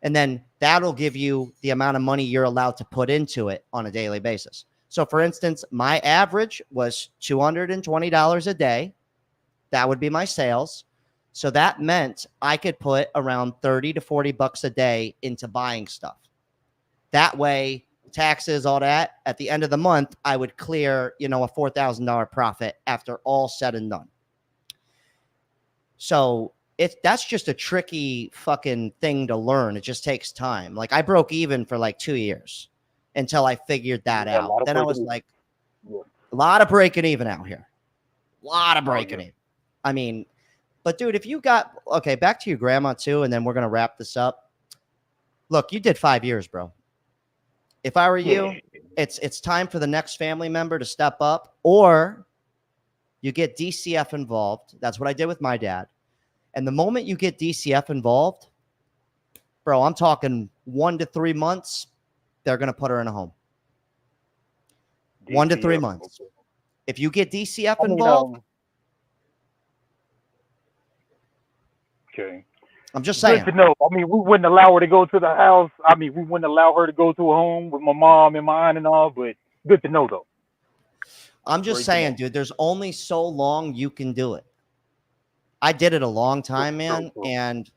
And then that'll give you the amount of money you're allowed to put into it on a daily basis. So for instance, my average was $220 a day. That would be my sales. So that meant I could put around 30 to 40 bucks a day into buying stuff. That way, taxes, all that, at the end of the month, I would clear, a $4,000 profit after all said and done. So that's just a tricky fucking thing to learn. It just takes time. Like I broke even for like 2 years until I figured that out. Then I was like, a lot of breaking even out here. A lot of breaking even. I mean, but dude, if you got, okay, back to your grandma too, and then we're going to wrap this up. Look, you did 5 years, bro. If I were you, it's time for the next family member to step up, or you get DCF involved. That's what I did with my dad. And the moment you get DCF involved, bro, I'm talking 1 to 3 months, they're going to put her in a home. DCF, 1 to 3 months. If you get DCF involved. Okay. I'm just saying. Good to know. I mean, we wouldn't allow her to go to the house. I mean, we wouldn't allow her to go to a home with my mom and my aunt and all, but good to know, though. I'm just saying, dude, there's only so long you can do it. I did it a long time, man. And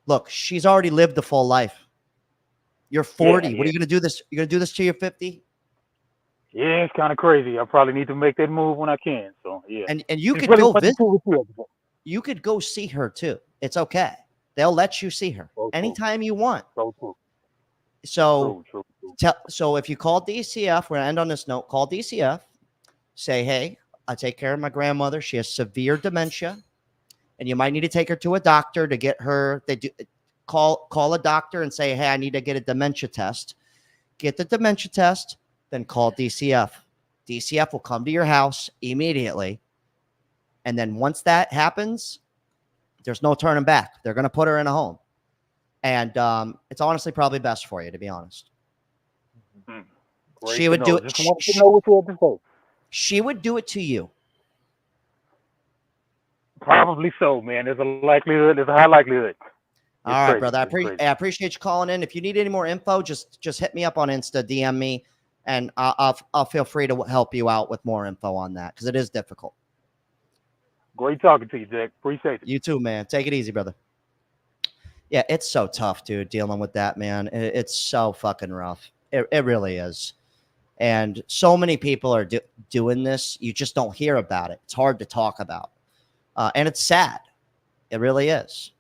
look, she's already lived the full life. You're 40. What are you going to do this? You're going to do this till you're 50? Yeah, it's kind of crazy. I probably need to make that move when I can. So, yeah. And you could go visit. You could go see her, too. It's okay. They'll let you see her anytime you want. So if you call DCF, we're going to end on this note. Call DCF. Say, hey, I take care of my grandmother. She has severe dementia, and you might need to take her to a doctor to get her. Call a doctor and say, hey, I need to get a dementia test. Get the dementia test, then call DCF. DCF will come to your house immediately. And then once that happens, there's no turning back. They're going to put her in a home. And it's honestly probably best for you, to be honest. She would do it. She would do it to you. Probably so, man. There's a likelihood. There's a high likelihood. All right, brother. I appreciate you calling in. If you need any more info, just hit me up on Insta, DM me, and I'll feel free to help you out with more info on that because it is difficult. Great talking to you, Jack. Appreciate it. You too, man. Take it easy, brother. Yeah, it's so tough, dude, dealing with that, man. It's so fucking rough. It really is. And so many people are doing this. You just don't hear about it. It's hard to talk about. And it's sad. It really is.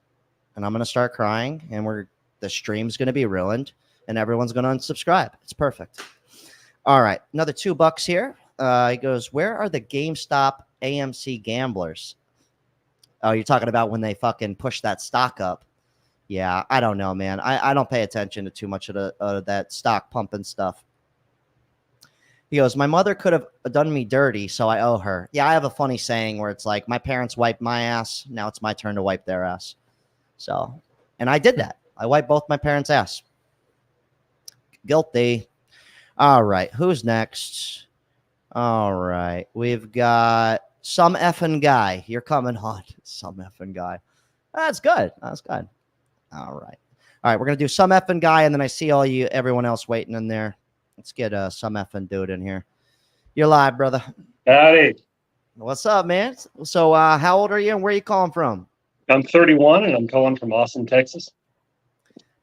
And I'm going to start crying, and the stream's going to be ruined, and everyone's going to unsubscribe. It's perfect. All right. Another $2 here. He goes, where are the GameStop AMC gamblers? Oh, you're talking about when they fucking push that stock up. Yeah, I don't know, man. I don't pay attention to too much of that stock pumping stuff. He goes, my mother could have done me dirty, so I owe her. Yeah, I have a funny saying where it's like, my parents wiped my ass. Now it's my turn to wipe their ass. So, and I did that. I wiped both my parents' ass. Guilty. All right. Who's next? All right. We've got some effing guy. You're coming on. Some effing guy. That's good. That's good. All right. All right. We're going to do some effing guy. And then I see everyone else waiting in there. Let's get some effing dude in here. You're live, brother. Howdy. What's up, man? So how old are you and where are you calling from? I'm 31 and I'm calling from Austin, Texas.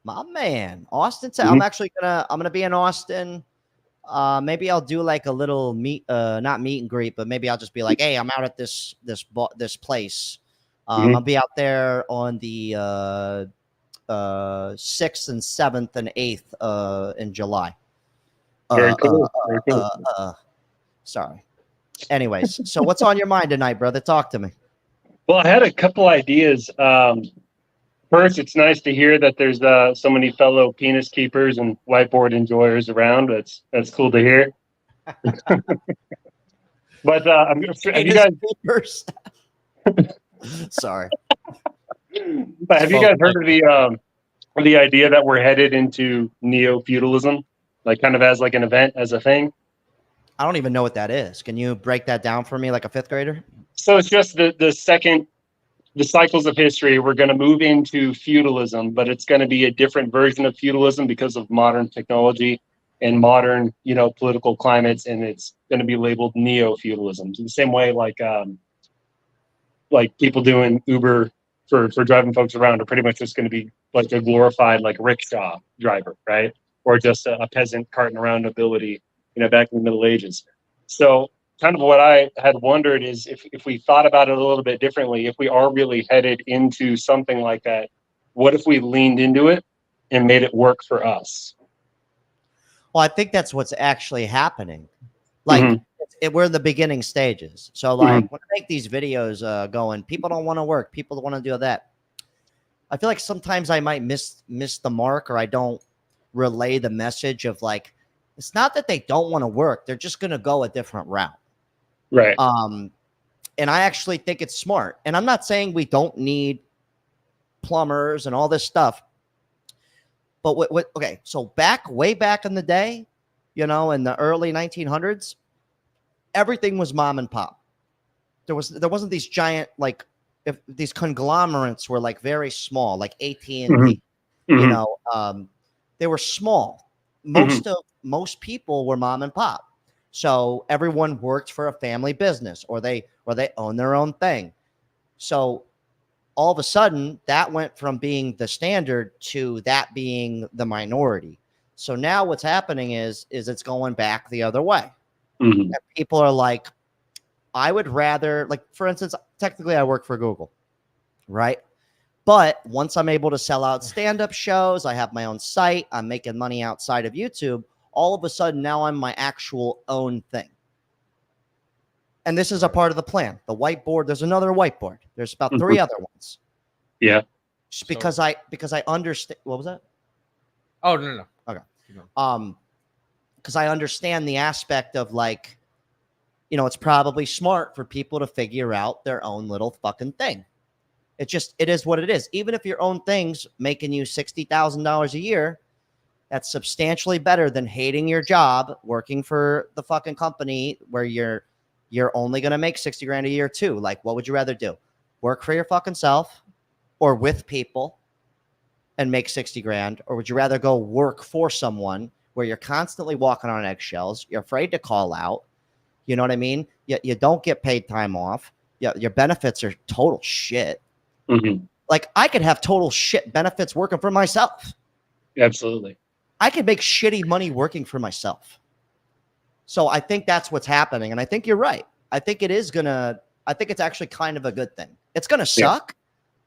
My man, Austin. Mm-hmm. I'm gonna be in Austin. Maybe I'll do like a little not meet and greet, but maybe I'll just be like, hey, I'm out at this place. Mm-hmm. I'll be out there on the 6th and 7th and 8th in July. Very cool. Very cool. Sorry. Anyways, so what's on your mind tonight, brother? Talk to me. Well, I had a couple ideas. First, it's nice to hear that there's so many fellow penis keepers and whiteboard enjoyers around. That's cool to hear. But have you guys keepers? Sorry. But have you guys heard of the idea that we're headed into neo-feudalism, like kind of as like an event, as a thing? I don't even know what that is. Can you break that down for me like a 5th grader? So it's just the cycles of history. We're going to move into feudalism, but it's going to be a different version of feudalism because of modern technology and modern, political climates, and it's going to be labeled neo-feudalism. So the same way like like people doing Uber for driving folks around are pretty much just going to be like a glorified like rickshaw driver, right? Or just a peasant carting around nobility, back in the Middle Ages. So kind of what I had wondered is if we thought about it a little bit differently, if we are really headed into something like that, what if we leaned into it and made it work for us? Well, I think that's what's actually happening. Like we're in the beginning stages. So like when I make these videos going, people don't want to work. People don't want to do that. I feel like sometimes I might miss the mark, or I don't relay the message of like, it's not that they don't want to work. They're just going to go a different route. Right. And I actually think it's smart. And I'm not saying we don't need plumbers and all this stuff. But okay, so way back in the day, in the early 1900s, everything was mom and pop. There wasn't these giant, like, if these conglomerates were like very small, like AT&T, they were small. Most people were mom and pop. So everyone worked for a family business, or they own their own thing. So all of a sudden that went from being the standard to that being the minority. So now what's happening is it's going back the other way. And people are like, I would rather, like, for instance, technically I work for Google, right? But once I'm able to sell out stand-up shows, I have my own site, I'm making money outside of YouTube, all of a sudden now I'm my actual own thing. And this is a part of the plan. The whiteboard, there's another whiteboard. There's about 3 other ones. Yeah. Just because I understand. What was that? Oh, no. Okay. Because I understand the aspect of like, it's probably smart for people to figure out their own little fucking thing. It is what it is. Even if your own thing's making you $60,000 a year, that's substantially better than hating your job, working for the fucking company where you're only going to make 60 grand a year too. Like, what would you rather do? Work for your fucking self or with people and make 60 grand? Or would you rather go work for someone where you're constantly walking on eggshells? You're afraid to call out. You know what I mean? You don't get paid time off. Your benefits are total shit. Like, I could have total shit benefits working for myself. Absolutely. I could make shitty money working for myself. So I think that's what's happening. And I think you're right. I think it's actually kind of a good thing. It's going to suck,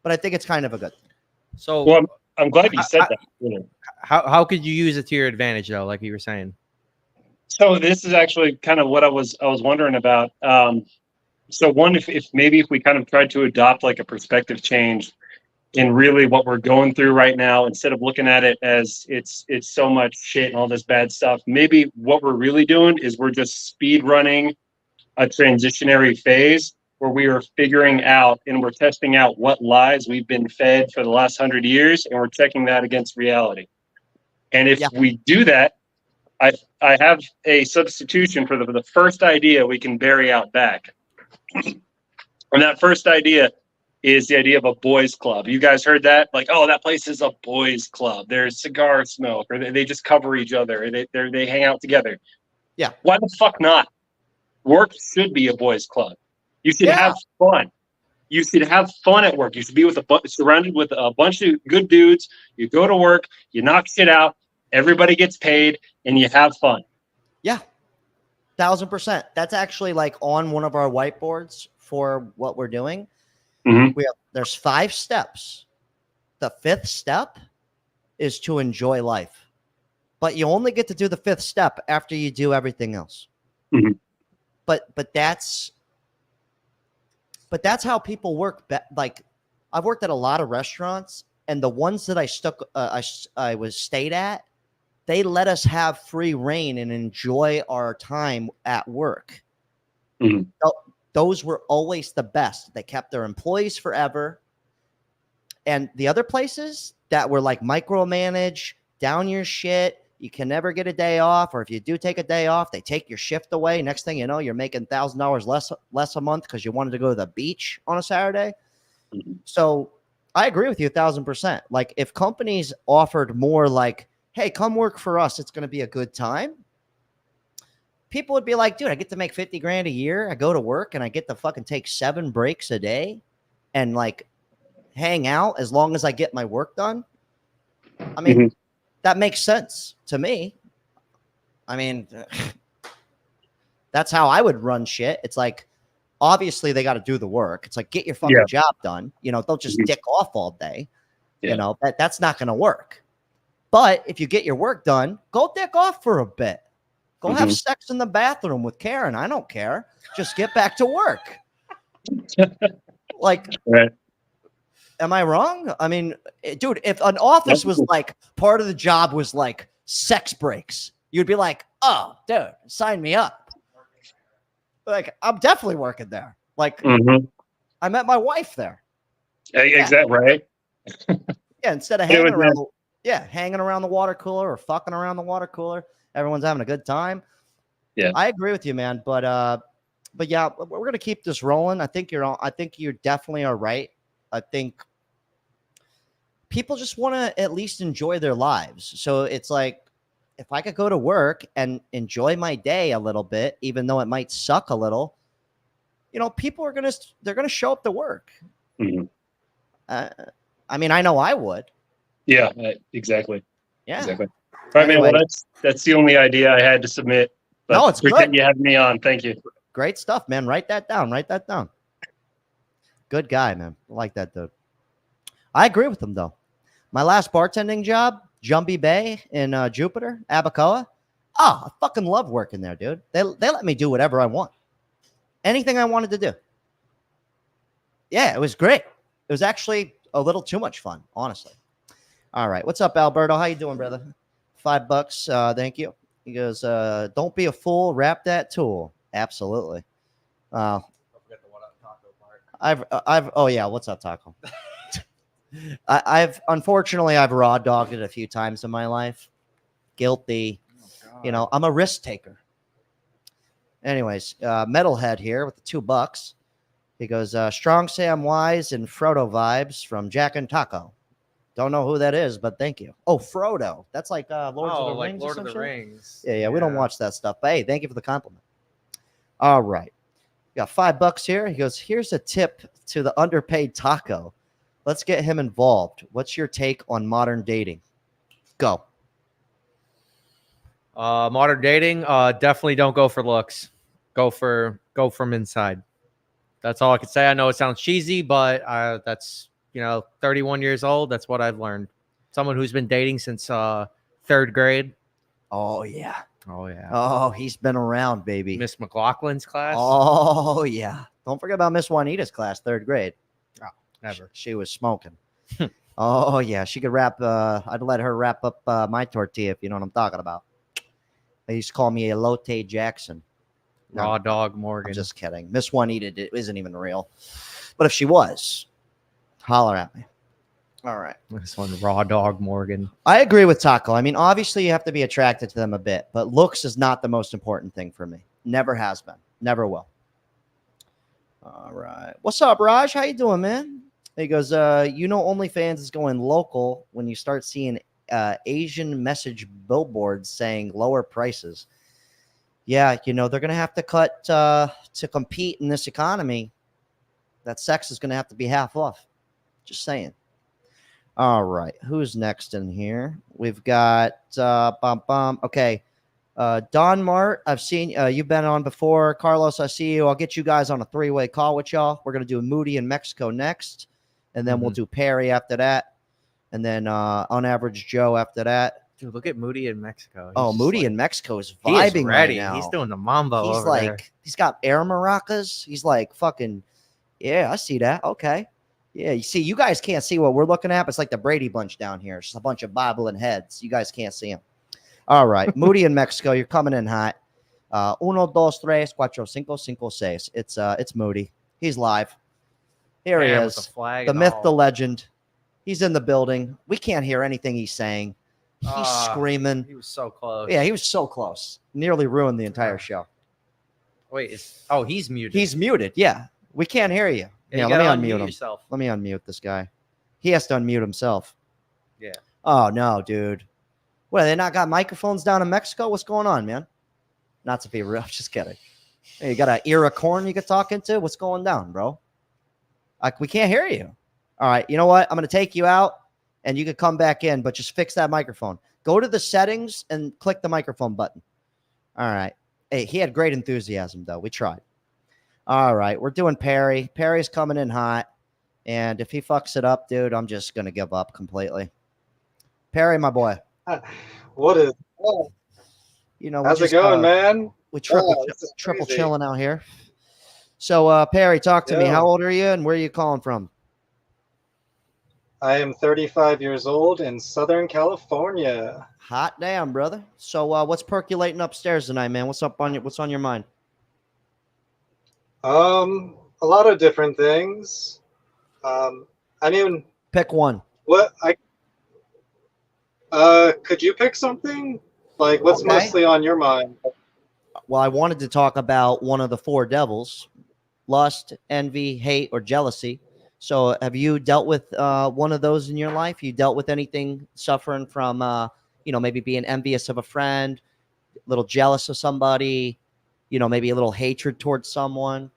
but I think it's kind of a good thing. So well, I'm glad you said that. How could you use it to your advantage though? Like you were saying. So this is actually kind of what I was wondering about. So one, if we kind of tried to adopt like a perspective change in really what we're going through right now, instead of looking at it as it's so much shit and all this bad stuff, maybe what we're really doing is we're just speed running a transitionary phase where we are figuring out and we're testing out what lies we've been fed for the last 100 years, and we're checking that against reality. And if we do that, I have a substitution for the first idea we can bury out back. And that first idea is the idea of a boys club. You guys heard that? Like, oh, that place is a boys club. There's cigar smoke, or they just cover each other, or they hang out together. Yeah. Why the fuck not? Work should be a boys club. You should have fun. You should have fun at work. You should be surrounded with a bunch of good dudes. You go to work, you knock shit out, everybody gets paid, and you have fun. Yeah. 1000%. That's actually like on one of our whiteboards for what we're doing. There's 5 steps. The 5th step is to enjoy life, but you only get to do the 5th step after you do everything else. But that's how people work. Like, I've worked at a lot of restaurants, and the ones that I stayed at, they let us have free reign and enjoy our time at work. Those were always the best. They kept their employees forever. And the other places that were like micromanage, down your shit, you can never get a day off, or if you do take a day off, they take your shift away. Next thing you know, you're making $1,000 less a month because you wanted to go to the beach on a Saturday. So I agree with you 1,000%. Like, if companies offered more like, hey, come work for us, it's going to be a good time, people would be like, dude, I get to make 50 grand a year. I go to work and I get to fucking take 7 breaks a day. and like hang out as long as I get my work done, I mean, that makes sense to me. I mean, that's how I would run shit. It's like, obviously they got to do the work. It's like, get your fucking job done. You know, don't just dick off all day. You know, that's not going to work. But if you get your work done, go dick off for a bit. Go have sex in the bathroom with Karen. I don't care. Just get back to work. Like, am I wrong? I mean, dude, if an office was like part of the job was like sex breaks, you'd be like, oh, dude, sign me up. Like, I'm definitely working there. Like, I met my wife there. Exactly, right? Yeah, instead of hanging around, hanging around the water cooler or fucking around the water cooler, everyone's having a good time. Yeah, I agree with you, man. But yeah, we're gonna keep this rolling. I think you definitely are right. I think people just want to at least enjoy their lives. So it's like, if I could go to work and enjoy my day a little bit, even though it might suck a little, you know, people are they're gonna show up to work. I mean, I know I would. Yeah, exactly. Yeah. Exactly. All right, Anyway. man. Well, that's the only idea I had to submit. But No, it's appreciate good. you having me on. Thank you. Great stuff, man. Write that down. Write that down. Good guy, man. I like that dude. I agree with him, though. My last bartending job, Jumbie Bay in Jupiter, Abacoa. Oh, I fucking love working there, dude. They let me do whatever I want. Anything I wanted to do. Yeah, it was great. It was actually a little too much fun, honestly. All right. What's up, Alberto? How you doing, brother? $5. Thank you. He goes, don't be a fool. Wrap that tool. Absolutely. Don't forget the what up taco part. I've oh yeah, what's up, Taco? I've unfortunately raw dogged it a few times in my life. Guilty. You know, I'm a risk taker. Anyways, Metalhead here with the $2. He goes, Strong Sam Wise and Frodo vibes from Jack and Taco. Don't know who that is, but thank you. Oh, Frodo. That's like Lord of the Rings. Lord of the Rings. Yeah, we don't watch that stuff. But hey, thank you for the compliment. All right. We got $5 here. He goes, here's a tip to the underpaid Taco. Let's get him involved. What's your take on modern dating? Go. Modern dating, definitely don't go for looks. Go from inside. That's all I can say. I know it sounds cheesy, but that's, 31 years old. That's what I've learned. Someone who's been dating since 3rd grade. Oh, yeah. Oh, yeah. Oh, he's been around, baby. Miss McLaughlin's class. Oh, yeah. Don't forget about Miss Juanita's class, 3rd grade. Oh, never. She was smoking. Oh, yeah. She could wrap. I'd let her wrap up my tortilla, if you know what I'm talking about. They used to call me Elote Jackson. Raw Dog Morgan. I'm just kidding. Miss Juanita isn't even real. But if she was, holler at me. All right. This one, Raw Dog Morgan. I agree with Taco. I mean, obviously you have to be attracted to them a bit, but looks is not the most important thing for me. Never has been. Never will. All right. What's up, Raj? How you doing, man? He goes, OnlyFans is going local when you start seeing Asian message billboards saying lower prices. Yeah, they're going to have to cut to compete in this economy. That sex is going to have to be half off. Just saying. All right. Who's next in here? We've got Okay. Don Mart, I've seen you've been on before. Carlos, I see you. I'll get you guys on a 3-way call with y'all. We're going to do Moody in Mexico next. And then we'll do Perry after that. And then On Average Joe after that. Dude, look at Moody in Mexico. Moody in Mexico is vibing ready. Right now. He's doing the mambo. He's over like, there. He's got air maracas. He's like fucking, yeah, I see that. Okay. Yeah, you see, you guys can't see what we're looking at. But it's like the Brady Bunch down here. It's just a bunch of bobbling heads. You guys can't see them. All right. Moody in Mexico, you're coming in hot. 1, 2, 3, 4, 5, 6. It's Moody. He's live. Here he is. The myth, the legend. He's in the building. We can't hear anything he's saying. He's screaming. He was so close. Yeah, he was so close. Nearly ruined the entire show. Wait, he's muted. He's muted. Yeah, we can't hear you. Yeah, let me unmute him. Yourself. Let me unmute this guy. He has to unmute himself. Yeah. Oh no, dude. What, they not got microphones down in Mexico? What's going on, man? Not to be real. I'm just kidding. Hey, you got an ear of corn you could talk into? What's going down, bro? All Like, we can't hear you. All right, you know what? I'm going to take you out, and you can come back in, but just fix that microphone. Go to the settings and click the microphone button. All right. Hey, he had great enthusiasm, though. We tried. All right, we're doing Perry. Perry's coming in hot, and if he fucks it up, dude, I'm just going to give up completely. Perry, my boy. What is... You know, how's it going, man? We triple chilling out here. So, Perry, talk to me. How old are you, and where are you calling from? I am 35 years old in Southern California. Hot damn, brother. So, what's percolating upstairs tonight, man? What's on your mind? A lot of different things. Pick one. What could you pick something? Like, what's mostly on your mind? Well, I wanted to talk about one of the four devils: lust, envy, hate, or jealousy. So have you dealt with one of those in your life? You dealt with anything suffering from, maybe being envious of a friend, a little jealous of somebody, maybe a little hatred towards someone?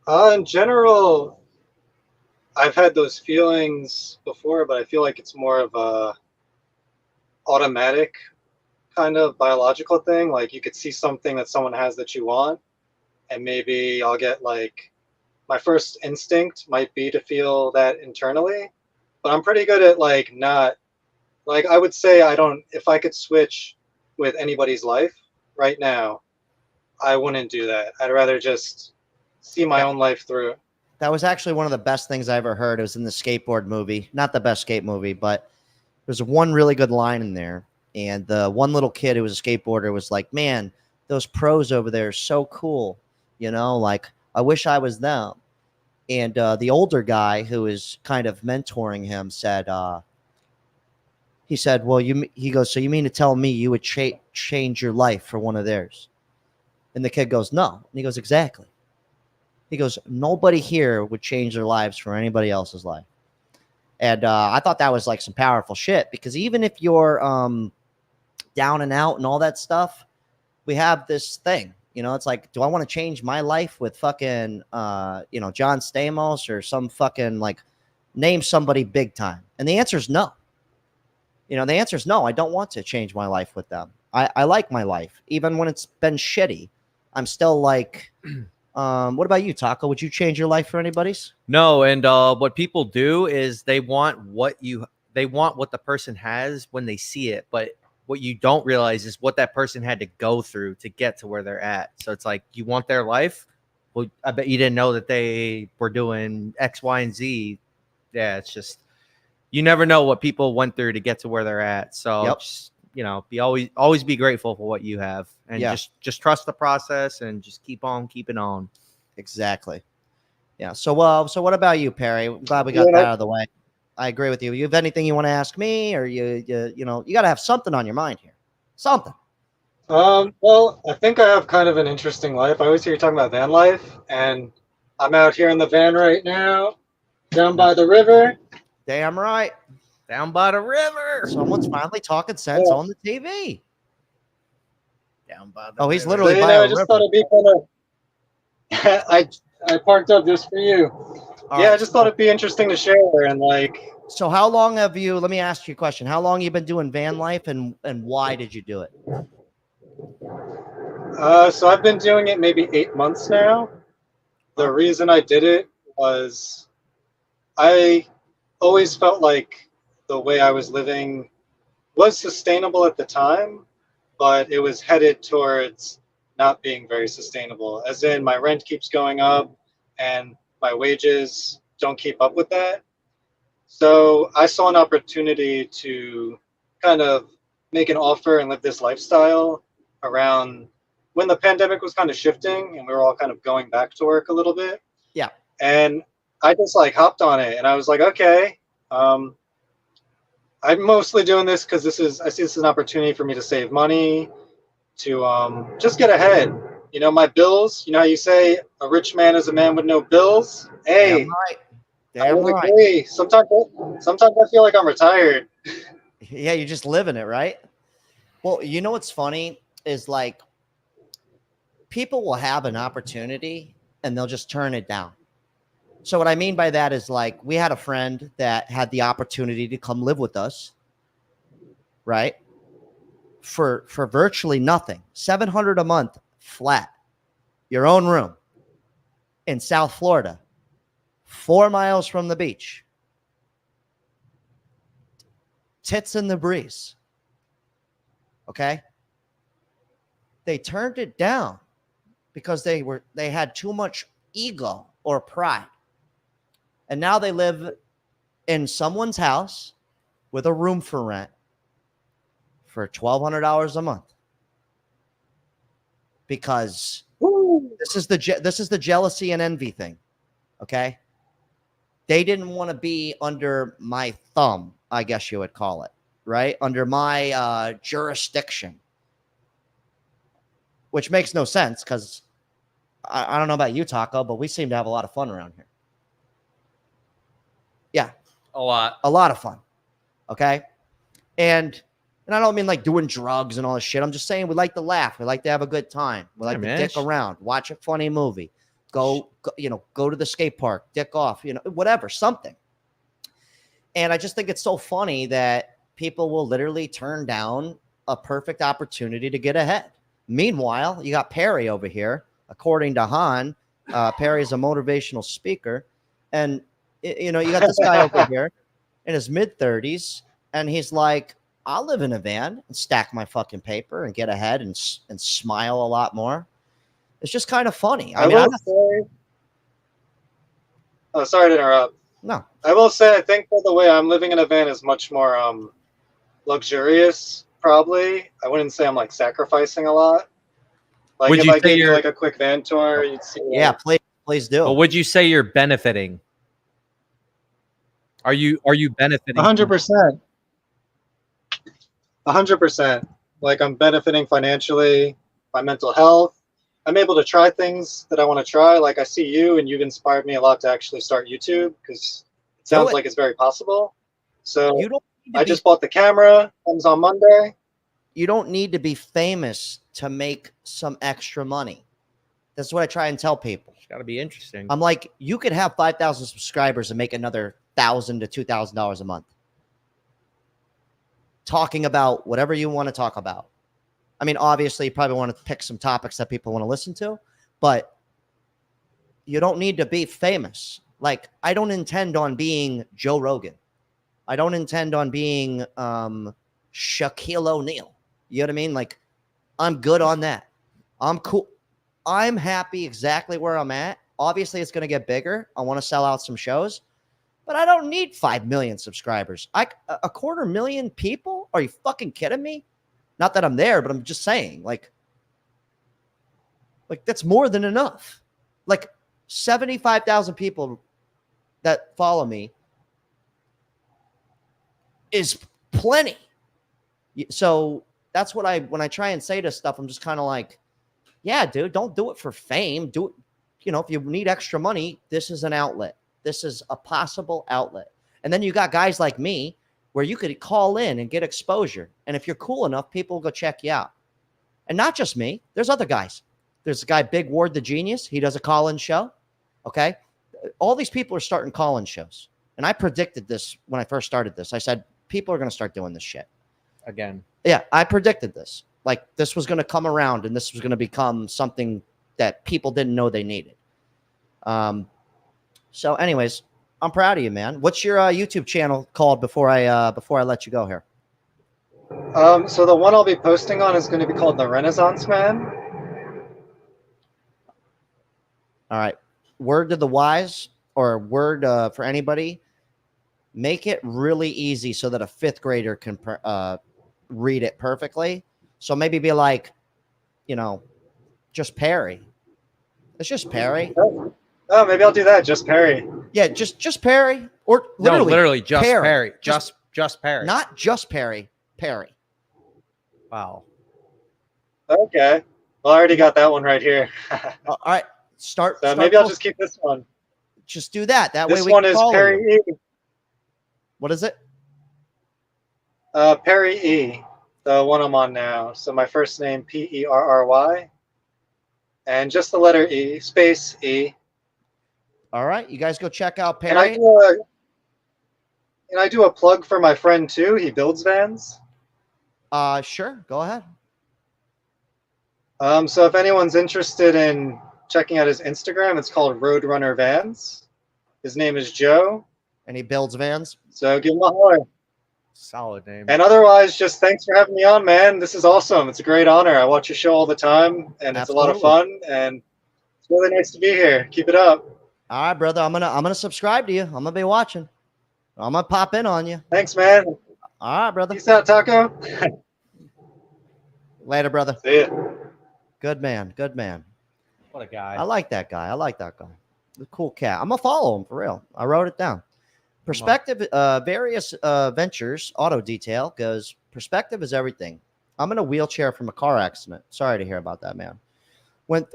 In general, I've had those feelings before, but I feel like it's more of a automatic kind of biological thing. Like, you could see something that someone has that you want, and maybe I'll get like, my first instinct might be to feel that internally, but I'm pretty good at like not, like, I would say if I could switch with anybody's life right now, I wouldn't do that. I'd rather just see my own life through. That was actually one of the best things I ever heard. It was in the skateboard movie, not the best skate movie, but there's one really good line in there. And the one little kid who was a skateboarder was like, man, those pros over there are so cool. Like, I wish I was them. And the older guy who was kind of mentoring him said, he said, well, he goes, so you mean to tell me you would change your life for one of theirs? And the kid goes, no. And he goes, exactly. He goes, nobody here would change their lives for anybody else's life. And I thought that was like some powerful shit, because even if you're down and out and all that stuff, we have this thing. It's like, do I want to change my life with fucking, John Stamos or some fucking, like, name somebody big time? And the answer is no. The answer is no. I don't want to change my life with them. I like my life. Even when it's been shitty, I'm still like, what about you, Taco? Would you change your life for anybody's? No. And what people do is they want what the person has when they see it. But what you don't realize is what that person had to go through to get to where they're at. So it's like, you want their life? Well, I bet you didn't know that they were doing X, Y, and Z. Yeah, it's just, you never know what people went through to get to where they're at. So, just, be always be grateful for what you have, and just trust the process and just keep on keeping on. Exactly. Yeah. So what about you, Perry? I'm glad we got that out of the way. I agree with you. You have anything you want to ask me, or you got to have something on your mind here? Something. Well, I think I have kind of an interesting life. I always hear you talking about van life, and I'm out here in the van right now, down by the river. Damn right. Down by the river. Someone's finally talking sense on the TV. Down by the river. He's literally So, by a I just river. thought it'd be kind of... I parked up just for you. All right. I just thought it'd be interesting to share, and like... So how long have you, let me ask you a question. How long have you been doing van life, and why did you do it? So I've been doing it maybe 8 months now. The reason I did it was I always felt like the way I was living was sustainable at the time, but it was headed towards not being very sustainable. As in, my rent keeps going up and my wages don't keep up with that. So I saw an opportunity to kind of make an offer and live this lifestyle around when the pandemic was kind of shifting and we were all kind of going back to work a little bit. Yeah. And I just like hopped on it, and I was like, okay, I'm mostly doing this because I see this as an opportunity for me to save money, to just get ahead. My bills, how you say a rich man is a man with no bills? Hey, Damn right. I would agree. Sometimes I feel like I'm retired. Yeah, you're just living it, right? Well, what's funny is, like, people will have an opportunity and they'll just turn it down. So what I mean by that is like we had a friend that had the opportunity to come live with us, right? For virtually nothing, $700 a month flat, your own room in South Florida, 4 miles from the beach, tits in the breeze. Okay, they turned it down because they had too much ego or pride, and now they live in someone's house with a room for rent for $1,200 a month because this is the jealousy and envy thing. Okay, they didn't want to be under my thumb, I guess you would call it, right? Under my jurisdiction, which makes no sense because I don't know about you, Taco, but we seem to have a lot of fun around here. Yeah, A lot of fun. Okay, and I don't mean like doing drugs and all this shit. I'm just saying we like to laugh. We like to have a good time. We like to dick around, watch a funny movie, go to the skate park, dick off, whatever, something. And I just think it's so funny that people will literally turn down a perfect opportunity to get ahead. Meanwhile, you got Perry over here. According to Han, Perry is a motivational speaker. And, you got this guy over here in his mid-30s, and he's like, I'll live in a van and stack my fucking paper and get ahead and smile a lot more. It's just kind of funny. I mean, oh, sorry to interrupt. No. I will say, I think that the way I'm living in a van is much more luxurious, probably. I wouldn't say I'm like sacrificing a lot. Like would if you I say gave you you're like a quick van tour, you'd see. Yeah, please do. But would you say you're benefiting? Are you benefiting? 100%. 100%. Like I'm benefiting financially, my mental health. I'm able to try things that I want to try. Like I see you, and you've inspired me a lot to actually start YouTube because it sounds like it's very possible. So I just bought the camera. Comes on Monday. You don't need to be famous to make some extra money. That's what I try and tell people. It's got to be interesting. I'm like, you could have 5,000 subscribers and make another $1,000 to $2,000 a month. Talking about whatever you want to talk about. I mean, obviously, you probably want to pick some topics that people want to listen to, but you don't need to be famous. Like, I don't intend on being Joe Rogan. I don't intend on being Shaquille O'Neal. You know what I mean? Like, I'm good on that. I'm cool. I'm happy exactly where I'm at. Obviously, it's going to get bigger. I want to sell out some shows, but I don't need 5 million subscribers. A 250,000 people? Are you fucking kidding me? Not that I'm there, but I'm just saying, like that's more than enough. Like 75,000 people that follow me is plenty. So that's what when I try and say this stuff, I'm just kind of like, yeah, dude, don't do it for fame. Do it. If you need extra money, this is an outlet. This is a possible outlet. And then you got guys like me where you could call in and get exposure. And if you're cool enough, people will go check you out. And not just me. There's other guys. There's a guy, Big Ward the Genius. He does a call-in show. Okay? All these people are starting call-in shows. And I predicted this when I first started this. I said, people are going to start doing this shit. Again. Yeah, I predicted this. Like, this was going to come around, and this was going to become something that people didn't know they needed. So anyways, I'm proud of you, man. What's your YouTube channel called before I let you go here? So the one I'll be posting on is going to be called The Renaissance Man. All right. Word to the wise, or word for anybody, make it really easy so that a 5th grader can read it perfectly. So maybe be like, just Perry. It's just Perry. Oh, maybe I'll do that. Just Perry. Yeah, just Perry, or literally just Perry. Just Perry. Not just Perry. Perry. Wow. Okay. Well, I already got that one right here. All right. Start. Maybe I'll just keep this one. Just do that. That this way we one can is follow Perry you. E. What is it? Perry E. The one I'm on now. So my first name, Perry. And just the letter E, space E. All right, you guys go check out And I Perry. do a plug for my friend too. He builds vans. Sure, go ahead. So if anyone's interested in checking out his Instagram, it's called Roadrunner Vans. His name is Joe. And he builds vans. So give him a holler. Solid name. And otherwise, just thanks for having me on, man. This is awesome. It's a great honor. I watch your show all the time, and it's a lot of fun. And it's really nice to be here. Keep it up. All right, brother. I'm gonna subscribe to you. I'm gonna be watching. I'm gonna pop in on you. Thanks, man. All right, brother. Peace out, Taco. Later, brother. See ya. Good man. Good man. What a guy. I like that guy. The cool cat. I'm gonna follow him for real. I wrote it down. Perspective, various ventures, auto detail goes, perspective is everything. I'm in a wheelchair from a car accident. Sorry to hear about that, man. Went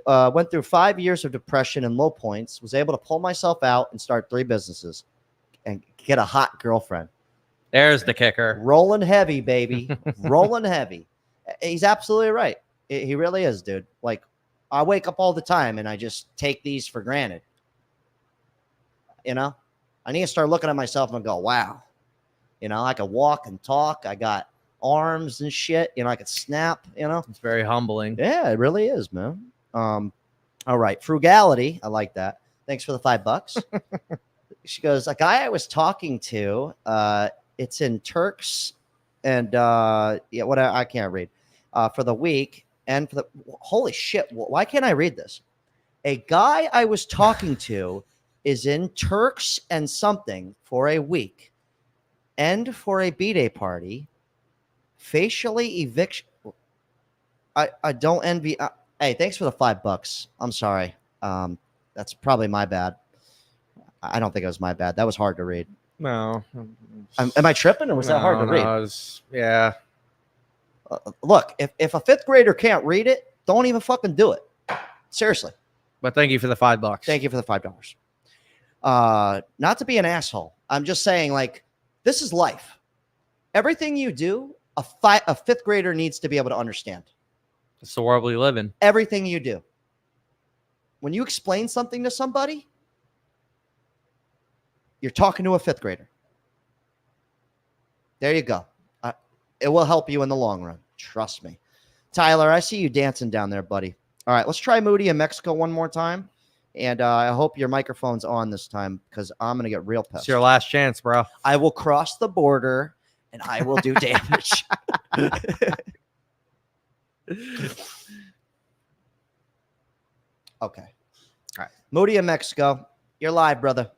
through 5 years of depression and low points, was able to pull myself out and start 3 businesses and get a hot girlfriend. There's the kicker. Rolling heavy, baby. Rolling heavy. He's absolutely right. He really is, dude. Like, I wake up all the time and I just take these for granted. You know? I need to start looking at myself and go, wow. You know, I could walk and talk. I got arms and shit. You know, I could snap, you know? It's very humbling. Yeah, it really is, man. All right. Frugality. I like that. Thanks for the $5. She goes, a guy I was talking to, it's in Turks and I can't read. For the week and for the holy shit. Why can't I read this? A guy I was talking to is in Turks and something for a week and for a B-Day party, facially eviction. I don't envy. Hey, thanks for the $5. I'm sorry. That's probably my bad. I don't think it was my bad. That was hard to read. No. Am I tripping or was that hard to read? Yeah. Look, if a 5th grader can't read it, don't even fucking do it. Seriously. But thank you for the $5. Thank you for the $5. Not to be an asshole. I'm just saying, like, this is life. Everything you do, a 5th grader needs to be able to understand. It's the world we live in. Everything you do. When you explain something to somebody, you're talking to a 5th grader. There you go. It will help you in the long run. Trust me. Tyler, I see you dancing down there, buddy. All right, let's try Moody in Mexico one more time. And I hope your microphone's on this time because I'm going to get real pissed. It's your last chance, bro. I will cross the border and I will do damage. Okay. All right. Moody in Mexico. You're live, brother.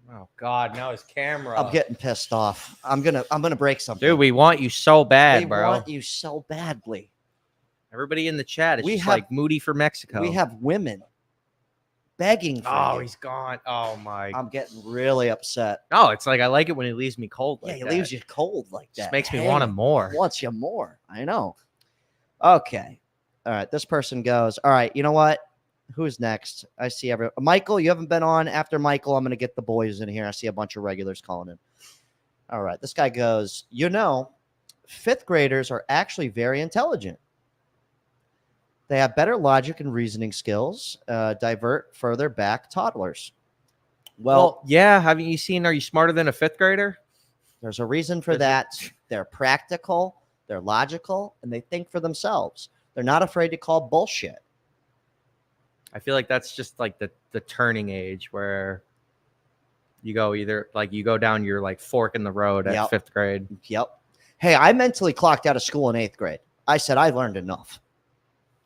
Oh God, now his camera. I'm getting pissed off. I'm gonna break something. Dude, we want you so bad, bro. We want you so badly. Everybody in the chat is like Moody for Mexico. We have women begging for you. He's gone. Oh my. I'm getting really upset. Oh, it's like I like it when he leaves me cold like that. Yeah, he leaves you cold like that. Just makes me want him more. Wants you more. I know. Okay. All right. This person goes, all right, you know what? Who's next? I see Michael, you haven't been on. After Michael, I'm going to get the boys in here. I see a bunch of regulars calling in. All right. This guy goes, 5th graders are actually very intelligent. They have better logic and reasoning skills, divert further back toddlers. Well, yeah. Haven't you seen, are you smarter than a 5th grader? There's a reason for that. They're practical, they're logical, and they think for themselves. They're not afraid to call bullshit. I feel like that's just like the turning age where you go down your like fork in the road at 5th grade. Yep. Hey, I mentally clocked out of school in 8th grade. I said, I've learned enough.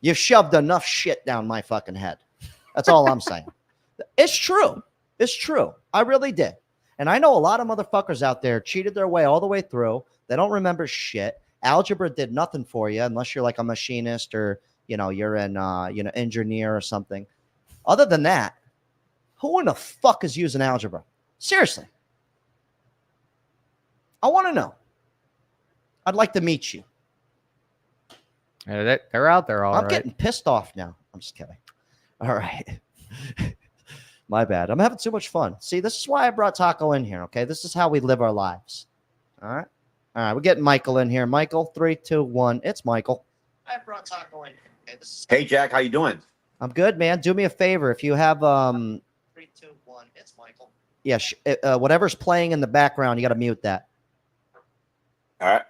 You've shoved enough shit down my fucking head. That's all I'm saying. It's true. It's true. I really did. And I know a lot of motherfuckers out there cheated their way all the way through. They don't remember shit. Algebra did nothing for you unless you're like a machinist or, you're an, engineer or something. Other than that, who in the fuck is using algebra? Seriously. I want to know. I'd like to meet you. Yeah, they're out there all right. I'm getting pissed off now. I'm just kidding. All right. My bad. I'm having too much fun. See, this is why I brought Taco in here, okay? This is how we live our lives. All right? All right, we're getting Michael in here. Michael, 3, 2, 1. It's Michael. I brought Taco in here. Okay, Hey, Jack. How you doing? I'm good, man. Do me a favor. If you have 3, 2, 1, it's Michael. Yeah, whatever's playing in the background, you got to mute that. All right.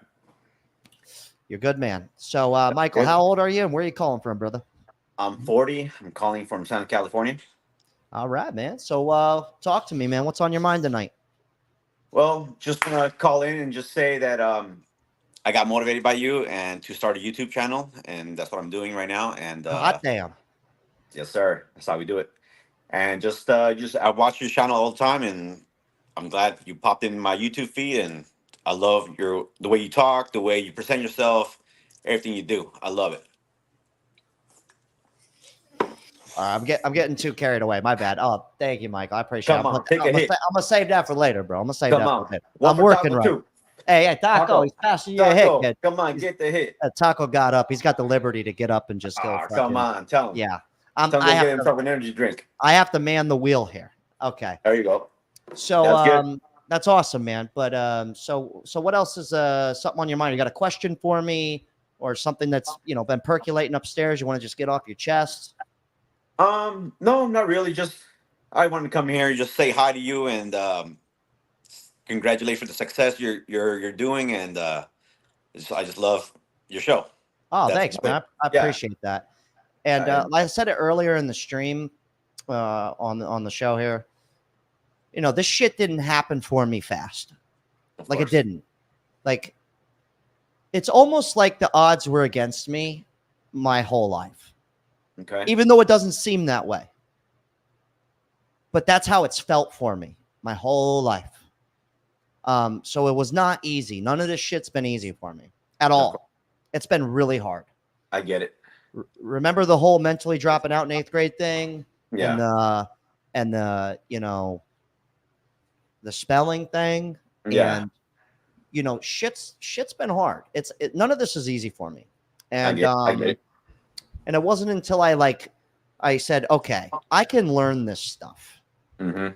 You're good, man. So, Michael, Good. how old are you and where are you calling from, brother? I'm 40. I'm calling from Southern California. All right, man. So, talk to me, man. What's on your mind tonight? Well, just want to call in and just say that I got motivated by you and to start a YouTube channel, and that's what I'm doing right now. And Hot damn. yes, sir. That's how we do it. And just I watch your channel all the time, and I'm glad you popped in my YouTube feed. And I love the way you talk, the way you present yourself, everything you do. I love it. I'm getting too carried away. My bad. Oh, thank you, Michael. I appreciate it. Come on, take a hit. I'm gonna save that for later, bro. I'm gonna save Come that on. for later. One I'm for working Taco right. too. Hey, Taco, Taco. he's passing you a hit, Taco, kid. come on, get the hit. Taco got up. He's got the liberty to get up and just go. Come on, tell him. Yeah. Tell him to get himself an energy drink. I have to man the wheel here. Okay. There you go. So that's awesome, man. But so what else is something on your mind? You got a question for me or something that's been percolating upstairs? You want to just get off your chest? No, not really. Just I wanted to come here and just say hi to you and congratulate for the success you're doing, and I just love your show. Oh, thanks, man. I appreciate that. And like I said it earlier in the stream on the show here, this shit didn't happen for me fast. Like it didn't. Like it's almost like the odds were against me my whole life. Okay. Even though it doesn't seem that way. But that's how it's felt for me my whole life. So it was not easy. None of this shit's been easy for me at all. It's been really hard. I get it. Remember the whole mentally dropping out in 8th grade thing? Yeah. And the spelling thing. Yeah. And shit's been hard. None of this is easy for me. And I get it. And it wasn't until I said, okay, I can learn this stuff. Mm-hmm.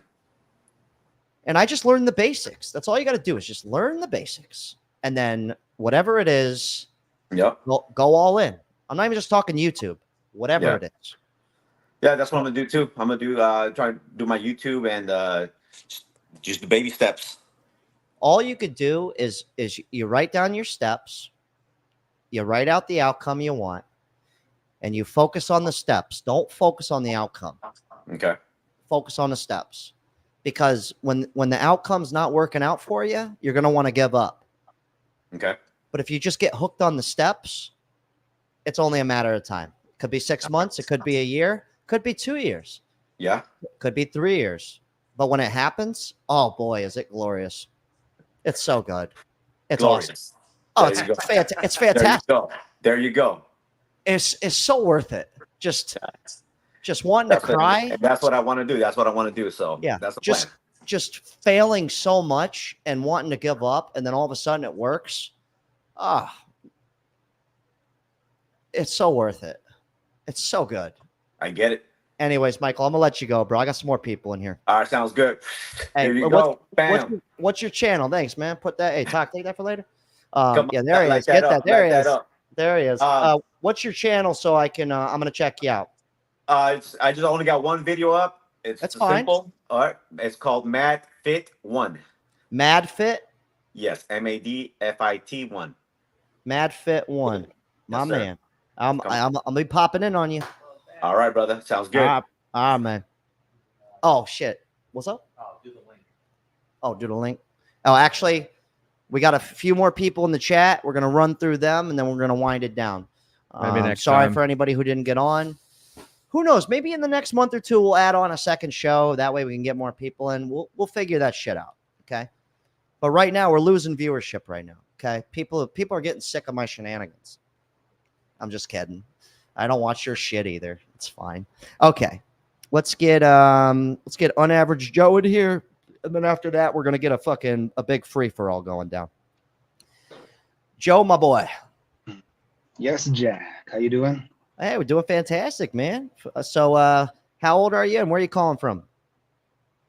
And I just learned the basics. That's all you got to do is just learn the basics. And then whatever it is, yep, go all in. I'm not even just talking YouTube, whatever it is. Yeah, that's what I'm going to do too. I'm going to try to do my YouTube and just the baby steps. All you could do is you write down your steps, you write out the outcome you want, and you focus on the steps. Don't focus on the outcome. Okay. Focus on the steps. Because when the outcome's not working out for you, you're going to want to give up. Okay. But if you just get hooked on the steps, it's only a matter of time. It could be 6 months. It could be a year. Could be 2 years. Yeah. Could be 3 years. But when it happens, oh boy, is it glorious. It's so good. It's glorious. Awesome. Oh, it's fantastic. There you go. It's so worth it. Just wanting to cry. That's what I want to do. That's what I want to do. So yeah, that's the plan. Just failing so much and wanting to give up, and then all of a sudden it works. It's so worth it. It's so good. I get it. Anyways, Michael, I'm gonna let you go, bro. I got some more people in here. All right, sounds good. Hey, here you go. Bam. What's your channel? Thanks, man. Put that. Hey, take that for later. Come yeah, there on, he is. Get that. There he is. There he is. Um, What's your channel so I can? I'm gonna check you out. I just only got one video up. That's fine. Simple. All right. It's called Mad Fit 1. Mad Fit? Yes, MADFIT 1. Mad Fit 1. My Yes, sir. man. I'm gonna be popping in on you. All right, brother. Sounds good. All right, man. Oh shit. What's up? Do the link. Oh, actually, we got a few more people in the chat. We're gonna run through them and then we're gonna wind it down. Maybe next sorry time. for anybody who didn't get on. Who knows? Maybe in the next month or two we'll add on a second show. That way we can get more people in. We'll figure that shit out. Okay. But right now we're losing viewership right now. Okay. People are getting sick of my shenanigans. I'm just kidding. I don't watch your shit either. It's fine. Okay. Let's get Unaverage Joe in here. And then after that, we're gonna get a big free for all going down. Joe, my boy. Yes, Jack. How you doing? Hey, we're doing fantastic, man. So how old are you and where are you calling from?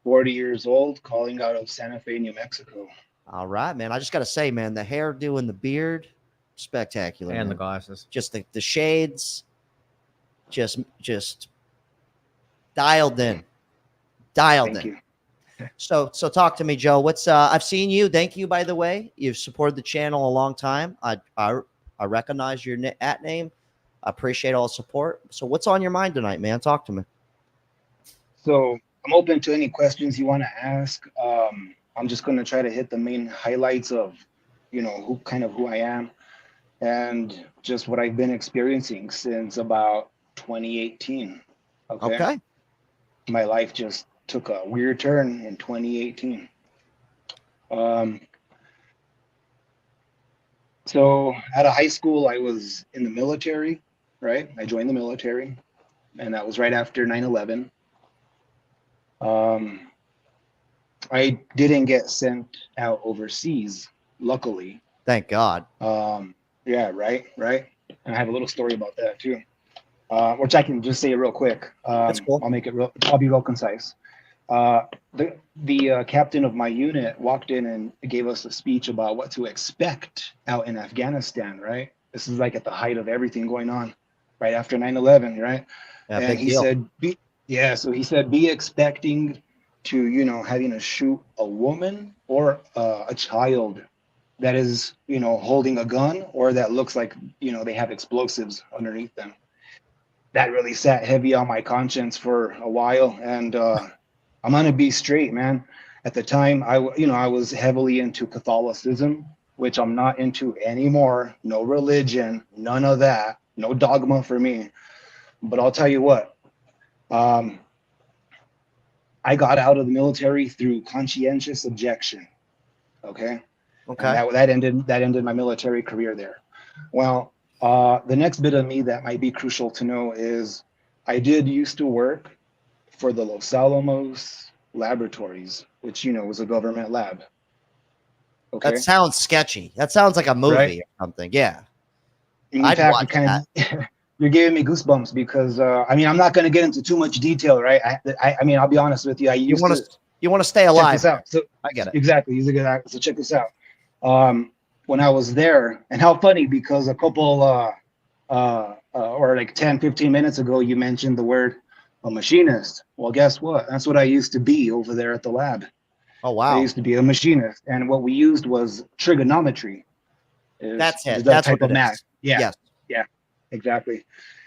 40 years old, calling out of Santa Fe, New Mexico. All right, man. I just got to say, man, the hairdo and the beard, spectacular. And man. the glasses. Just the shades, just Dialed in. Dialed Thank in. you. So talk to me, Joe. What's I've seen you. Thank you, by the way. You've supported the channel a long time. I recognize your at name. I appreciate all the support. So what's on your mind tonight, man? Talk to me. So I'm open to any questions you want to ask. I'm just going to try to hit the main highlights of, who I am and just what I've been experiencing since about 2018. Okay. My life just took a weird turn in 2018. So out of high school, I was in the military, right? I joined the military, and that was right after 9/11. I didn't get sent out overseas, luckily. Thank God. Yeah, right. And I have a little story about that too, which I can just say real quick. That's cool. I'll be real concise. The captain of my unit walked in and gave us a speech about what to expect out in Afghanistan, right? This is like at the height of everything going on, right after 9/11, right? Yeah, and big he deal. said, so he said, be expecting to, having to shoot a woman or a child that is, holding a gun or that looks like, they have explosives underneath them. That really sat heavy on my conscience for a while. And I'm going to be straight, man. At the time, I was heavily into Catholicism, which I'm not into anymore. No religion, none of that. No dogma for me. But I'll tell you what, I got out of the military through conscientious objection. Okay. And that ended my military career there. Well, the next bit of me that might be crucial to know is I did used to work for the Los Alamos Laboratories, which, was a government lab. Okay. That sounds sketchy. That sounds like a movie Right? or something. Yeah. In I'd fact, watch that. you're giving me goosebumps because I'm not going to get into too much detail, right? I'll be honest with you. You want to stay alive. Check this out. So I get it. Exactly. He's a good actor. So check this out. When I was there, and how funny, because a couple or like 10, 15 minutes ago, you mentioned the word a machinist. Well, guess what? That's what I used to be over there at the lab. Oh, wow. I used to be a machinist, and what we used was trigonometry. That's it. That That's type what of it math. is. Yeah. Yes. Yeah, exactly.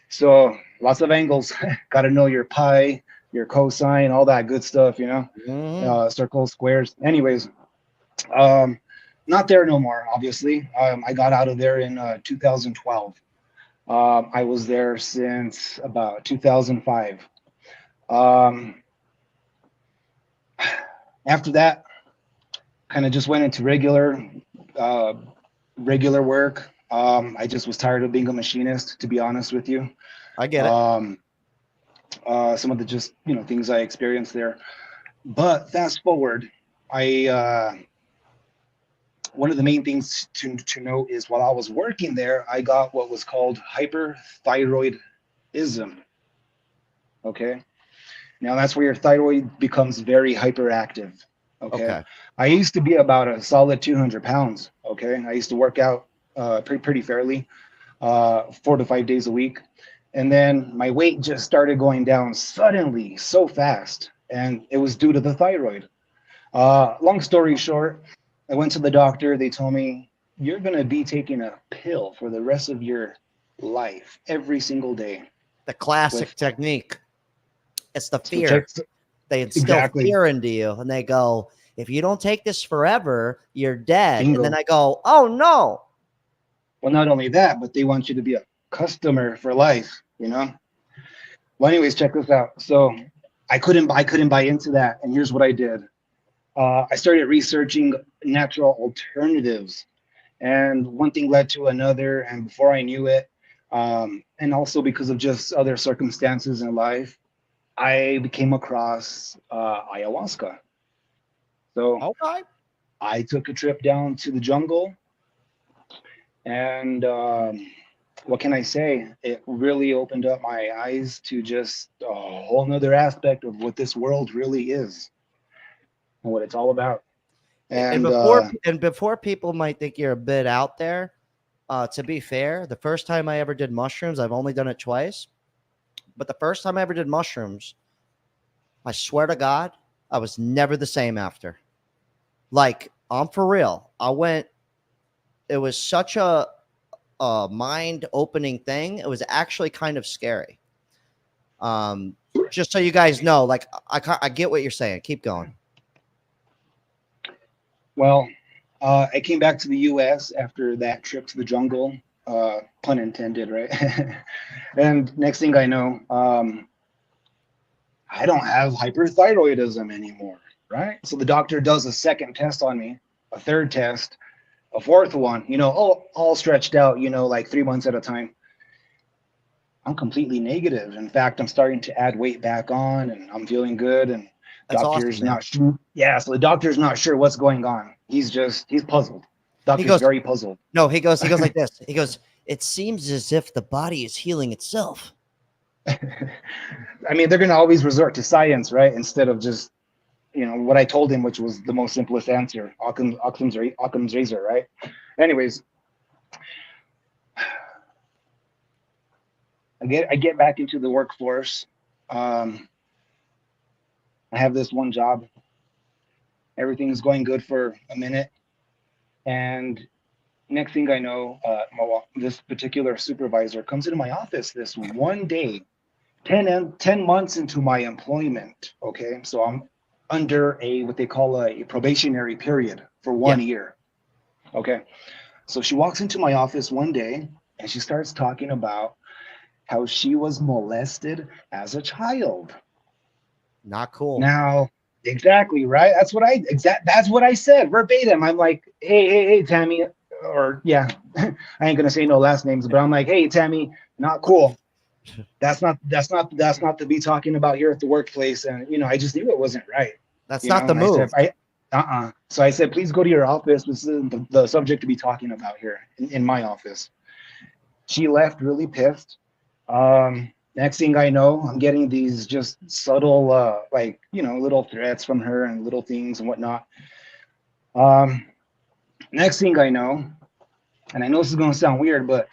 So lots of angles. Got to know your pi, your cosine, all that good stuff, circles, squares. Anyways, not there no more, obviously. I got out of there in 2012. I was there since about 2005. After that, kind of just went into regular work. I just was tired of being a machinist, to be honest with you. I get it. Some of the just things I experienced there. But fast forward, one of the main things to note is while I was working there, I got what was called hyperthyroidism. Okay. Now that's where your thyroid becomes very hyperactive. Okay. I used to be about a solid 200 pounds. Okay. I used to work out pretty fairly, 4 to 5 days a week. And then my weight just started going down suddenly so fast. And it was due to the thyroid. Long story short, I went to the doctor. They told me, you're going to be taking a pill for the rest of your life, every single day. The classic technique. It's the fear. They instill fear into you, and they go, if you don't take this forever, you're dead. Bingo. And then I go, oh, no. Well, not only that, but they want you to be a customer for life, Well, anyways, check this out. So I couldn't buy into that. And here's what I did. I started researching natural alternatives, and one thing led to another. And before I knew it, and also because of just other circumstances in life, I came across ayahuasca. So I took a trip down to the jungle, and what can I say? It really opened up my eyes to just a whole nother aspect of what this world really is and what it's all about. And before people might think you're a bit out there, to be fair, the first time I ever did mushrooms, I've only done it twice, but the first time I ever did mushrooms, I swear to God, I was never the same after. Like, I'm for real. It was such a mind-opening thing. It was actually kind of scary. Just so you guys know, like, I get what you're saying. Keep going. Well, I came back to the U.S. after that trip to the jungle, pun intended, right? And next thing I know, I don't have hyperthyroidism anymore, right? So the doctor does a second test on me, a third test, a fourth one, all stretched out, like 3 months at a time. I'm completely negative. In fact, I'm starting to add weight back on, and I'm feeling good. And That's doctor's awesome, not sure. Yeah, so the doctor's not sure what's going on. He's puzzled. Doctor's very puzzled. No, he goes like this. He goes, it seems as if the body is healing itself. I mean, they're going to always resort to science, right? Instead of just, what I told him, which was the most simplest answer, Occam's razor, right? Anyways, I get back into the workforce. I have this one job. Everything's going good for a minute. And next thing I know, this particular supervisor comes into my office this one day, 10 months into my employment. Okay. So I'm under what they call a probationary period for 1 year. Okay. So she walks into my office one day and she starts talking about how she was molested as a child. Not cool. Now, exactly, right? That's what I said verbatim. I'm like, hey, Tammy, or yeah, I ain't gonna say no last names, but I'm like, hey, Tammy, not cool. That's not to be talking about here at the workplace. And I just knew it wasn't right. That's not the move. So I said, please go to your office. This isn't the subject to be talking about here in my office. She left really pissed. Next thing I know, I'm getting these just subtle, little threats from her and little things and whatnot. Next thing I know, and I know this is going to sound weird, but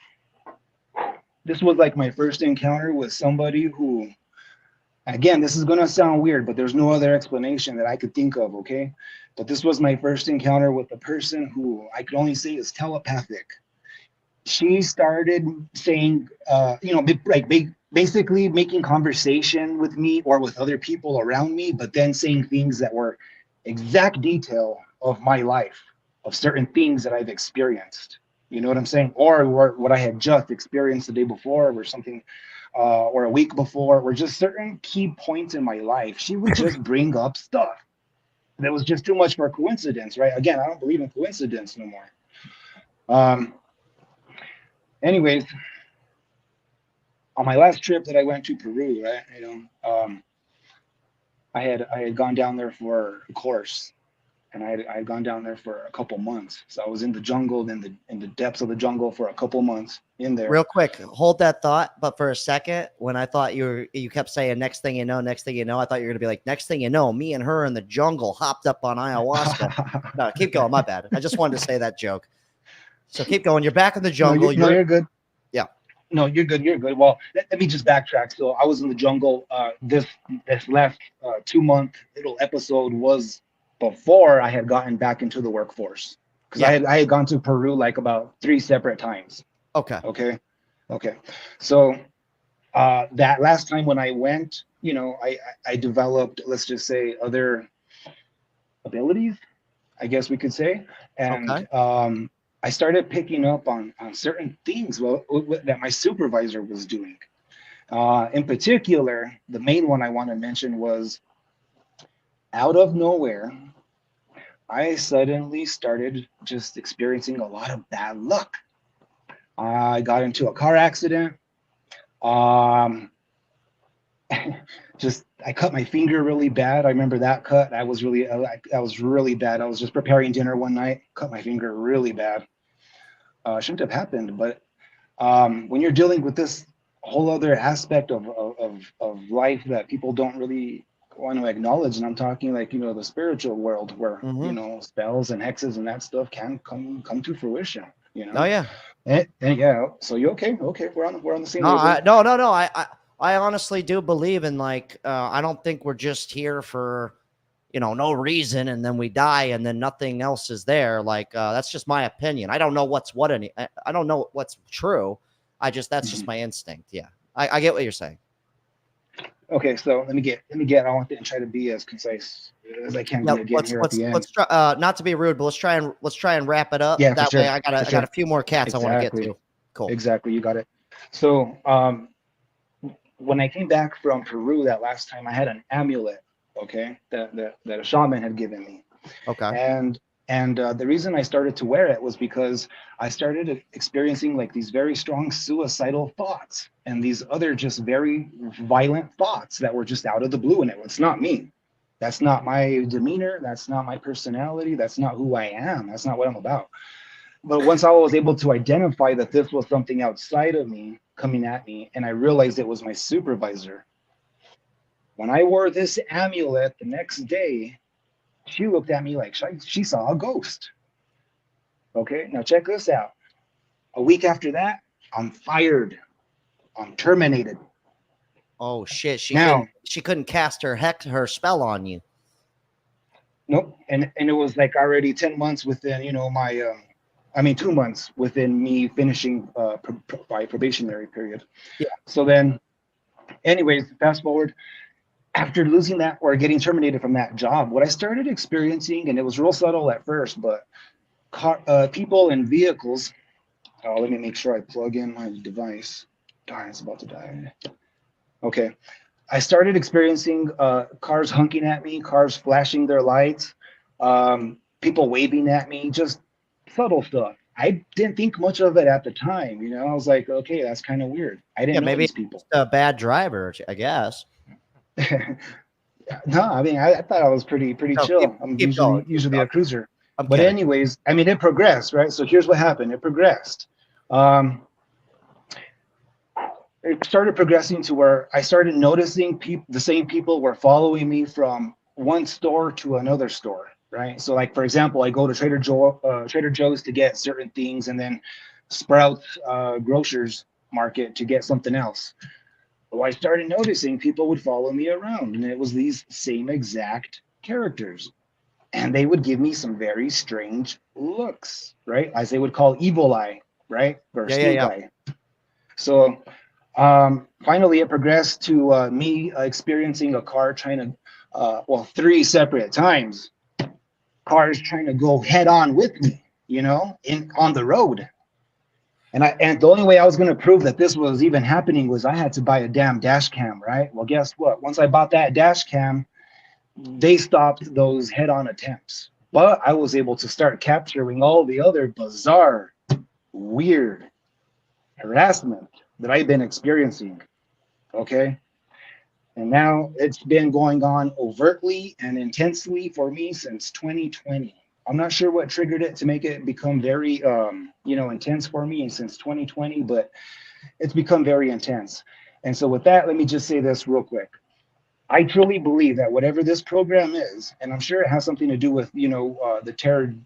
this was like my first encounter with somebody who, again, this is going to sound weird, but there's no other explanation that I could think of, okay? But this was my first encounter with a person who I could only say is telepathic. She started saying, basically making conversation with me or with other people around me, but then saying things that were exact detail of my life, of certain things that I've experienced. You know what I'm saying? Or what I had just experienced the day before or something, or a week before, or just certain key points in my life. She would just bring up stuff that was just too much for coincidence, right? Again, I don't believe in coincidence no more. Anyways, on my last trip that I went to Peru, right? I had gone down there for a course, and I had gone down there for a couple months. So I was in the jungle, in the depths of the jungle for a couple months in there. Real quick, hold that thought. But for a second, when I thought you kept saying next thing you know, I thought you were gonna be like, next thing you know, me and her in the jungle hopped up on ayahuasca. No, keep going. My bad. I just wanted to say that joke. So keep going. You're back in the jungle. You're good. Yeah. No, you're good. You're good. Well, let me just backtrack. So I was in the jungle. This last 2-month little episode was before I had gotten back into the workforce, because I had gone to Peru like about 3 separate times. Okay. So that last time when I went, I developed, let's just say, other abilities, I guess we could say, and I started picking up on certain things that my supervisor was doing. In particular, the main one I want to mention was, out of nowhere, I suddenly started just experiencing a lot of bad luck. I got into a car accident. I cut my finger really bad. I remember that cut. That was really bad. I was just preparing dinner one night, cut my finger really bad. Shouldn't have happened, but when you're dealing with this whole other aspect of life that people don't really want to acknowledge, and I'm talking like, the spiritual world where spells and hexes and that stuff can come to fruition. Oh yeah. And yeah. So you okay? Okay, we're on the same. No, I honestly do believe in like, I don't think we're just here for, no reason, and then we die and then nothing else is there. Like, that's just my opinion. I don't know I don't know what's true. That's just my instinct. Yeah. I get what you're saying. Okay, so let me get I want to try to be as concise as I can be again here at the end. Let's try, not to be rude, but let's try and wrap it up. Yeah, that sure, way I got a few more cats I want to get to. Cool. Exactly, you got it. So when I came back from Peru that last time, I had an amulet, okay, that a shaman had given me. Okay. And the reason I started to wear it was because I started experiencing like these very strong suicidal thoughts and these other just very violent thoughts that were just out of the blue. And it's not me. That's not my demeanor. That's not my personality. That's not who I am. That's not what I'm about. But once I was able to identify that this was something outside of me coming at me, and I realized it was my supervisor, when I wore this amulet the next day, she looked at me like she saw a ghost. Okay, now check this out. A week after that, I'm fired. I'm terminated. Oh shit! She couldn't cast her spell on you. Nope. And it was like already 10 months within, 2 months within me finishing my probationary period. Yeah. So then, anyways, fast forward. After losing that or getting terminated from that job, what I started experiencing, and it was real subtle at first, but people and vehicles. Oh, let me make sure I plug in my device. Darn, it's about to die. Okay. I started experiencing cars honking at me, cars flashing their lights, people waving at me, just subtle stuff. I didn't think much of it at the time. I was like, okay, that's kind of weird. I didn't know these people. A bad driver, I guess. No, I mean, I thought I was pretty chill. I'm usually a cruiser. But anyways, I mean, it progressed, right? So here's what happened. It progressed. It started progressing to where I started noticing the same people were following me from one store to another store, right? So like, for example, I go to Trader Joe's to get certain things, and then Sprouts Grocers Market to get something else. Well, I started noticing people would follow me around, and it was these same exact characters. And they would give me some very strange looks, right? As they would call evil eye, right? Or stink eye. So finally it progressed to me experiencing a car trying to, 3 separate times, cars trying to go head on with me, on the road. And the only way I was going to prove that this was even happening was I had to buy a damn dash cam, right? Well, guess what? Once I bought that dash cam, they stopped those head-on attempts. But I was able to start capturing all the other bizarre, weird harassment that I've been experiencing, okay? And now it's been going on overtly and intensely for me since 2020. I'm not sure what triggered it to make it become very, intense for me since 2020, but it's become very intense. And so with that, let me just say this real quick. I truly believe that whatever this program is, and I'm sure it has something to do with, the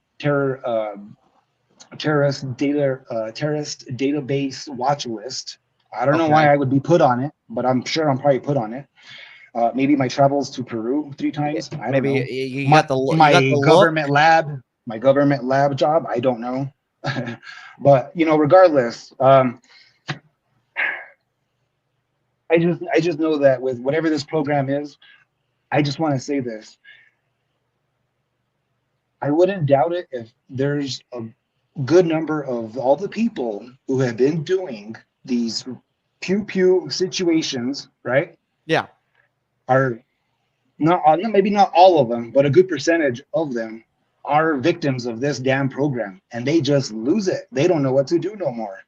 terrorist database watch list. I don't know why I would be put on it, but I'm sure I'm probably put on it. Maybe my travels to Peru 3 times. I don't know. You got the government lab job. I don't know. But regardless, I just know that with whatever this program is, I just want to say this. I wouldn't doubt it if there's a good number of all the people who have been doing these pew situations, right? Yeah. Are not, maybe not all of them, but a good percentage of them are victims of this damn program, and they just lose it. They don't know what to do no more.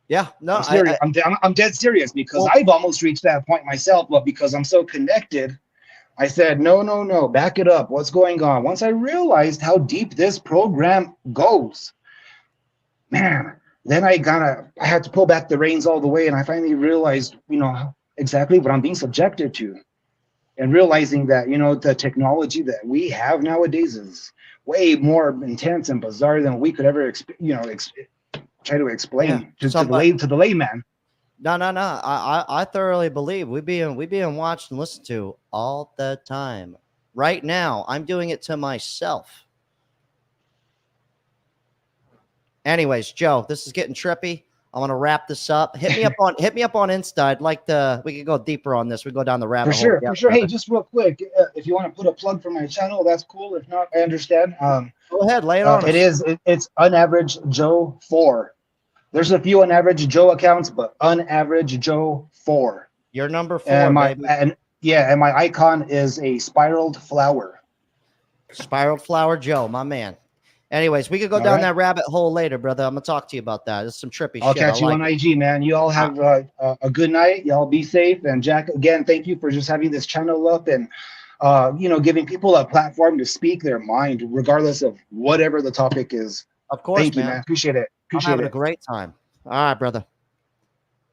Yeah, no, I'm serious. I'm dead serious, because I've almost reached that point myself, but because I'm so connected, I said, no, back it up. What's going on? Once I realized how deep this program goes, man, then I had to pull back the reins all the way, and I finally realized, exactly what I'm being subjected to, and realizing that, the technology that we have nowadays is way more intense and bizarre than we could ever, try to explain to the layman. No. I thoroughly believe we being watched and listened to all the time. Right now, I'm doing it to myself. Anyways, Joe, this is getting trippy. I want to wrap this up. Hit me up on Insta. I'd like we could go deeper on this. We go down the rabbit hole. For sure. Hey, just real quick, if you want to put a plug for my channel, that's cool. If not, I understand. Go ahead, lay it on us. It's Unaverage Joe 4. There's a few Unaverage Joe accounts, but Unaverage Joe 4. You're number 4, baby. And my icon is a spiraled flower. Spiraled flower Joe, my man. Anyways, we could go down that rabbit hole later, brother. I'm gonna talk to you about that. It's some trippy shit. I'll catch you on IG, man. You all have a good night. Y'all be safe. And Jack, again, thank you for just having this channel up and giving people a platform to speak their mind, regardless of whatever the topic is. Of course, thank you, man. Appreciate it. I'm having a great time. All right, brother.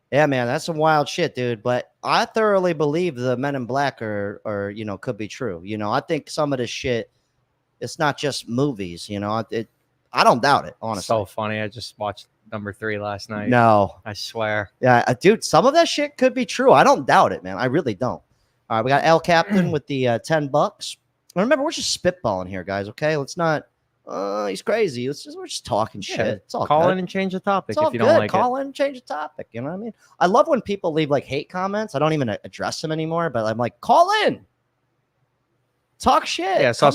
Yeah, man, that's some wild shit, dude. But I thoroughly believe the Men in Black are could be true. I think some of this shit. It's not just movies, I don't doubt it, honestly. So funny. I just watched number 3 last night. No. I swear. Yeah, dude, some of that shit could be true. I don't doubt it, man. I really don't. All right, we got El Captain with the $10. Remember, we're just spitballing here, guys, okay? Let's not, he's crazy. We're just talking shit. It's all Call good. in and change the topic It's all if you don't good. like Call it. in and change the topic. You know what I mean? I love when people leave, like, hate comments. I don't even address them anymore, but I'm like, call in. Talk shit. Yeah, I saw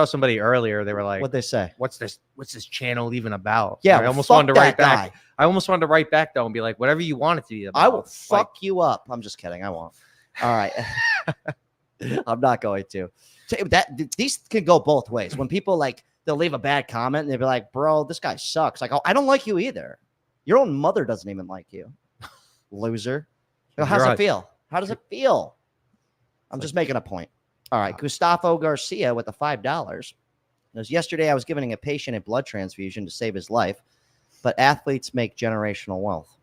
somebody earlier. They were like, what'd they say? What's this channel even about? Yeah, I almost wanted to write back. I almost wanted to write back though and be like, whatever you want it to be about. I will fuck you up. I'm just kidding. I won't. All right. I'm not going to. These can go both ways. When people they'll leave a bad comment and they'll be like, bro, this guy sucks. Like, oh, I don't like you either. Your own mother doesn't even like you. Loser. How's it feel? How does it feel? I'm just making a point. All right, Gustavo Garcia with the $5. Yesterday, I was giving a patient a blood transfusion to save his life, but athletes make generational wealth.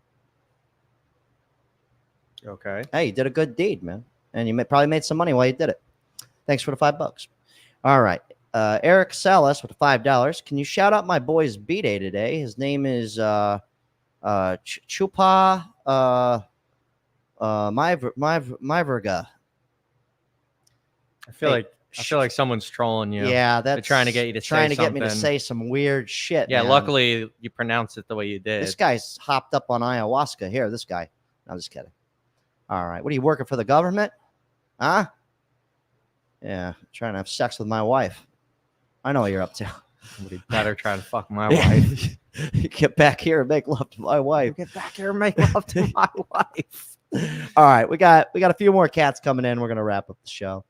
Okay. Hey, you did a good deed, man. And you probably made some money while you did it. Thanks for the $5. All right. Eric Salas with the $5. Can you shout out my boy's B-Day today? His name is Chupa Myverga. I feel like someone's trolling you. Yeah, they're trying to get you to get me to say some weird shit. Yeah, man. luckily you pronounced it the way you did. This guy's hopped up on ayahuasca. Here, this guy. I'm just kidding. All right, what are you working for the government? Huh? Yeah, trying to have sex with my wife. I know what you're up to. Somebody better try to fuck my wife. Get back here and make love to my wife. Get back here and make love to my wife. All right, we got a few more cats coming in. We're gonna wrap up the show.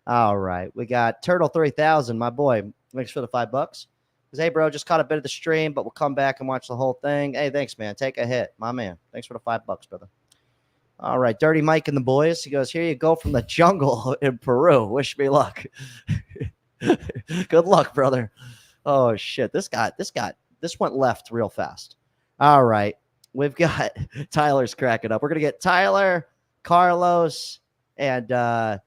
All right, we got Turtle 3000, my boy. Thanks for the $5. Because, hey, bro, just caught a bit of the stream, but we'll come back and watch the whole thing. Hey, thanks, man. Take a hit, my man. Thanks for the $5, brother. All right, Dirty Mike and the boys. He goes, here you go from the jungle in Peru. Wish me luck. Good luck, brother. Oh shit, this went left real fast. All right, we've got Tyler's cracking up. We're gonna get Tyler, Carlos, and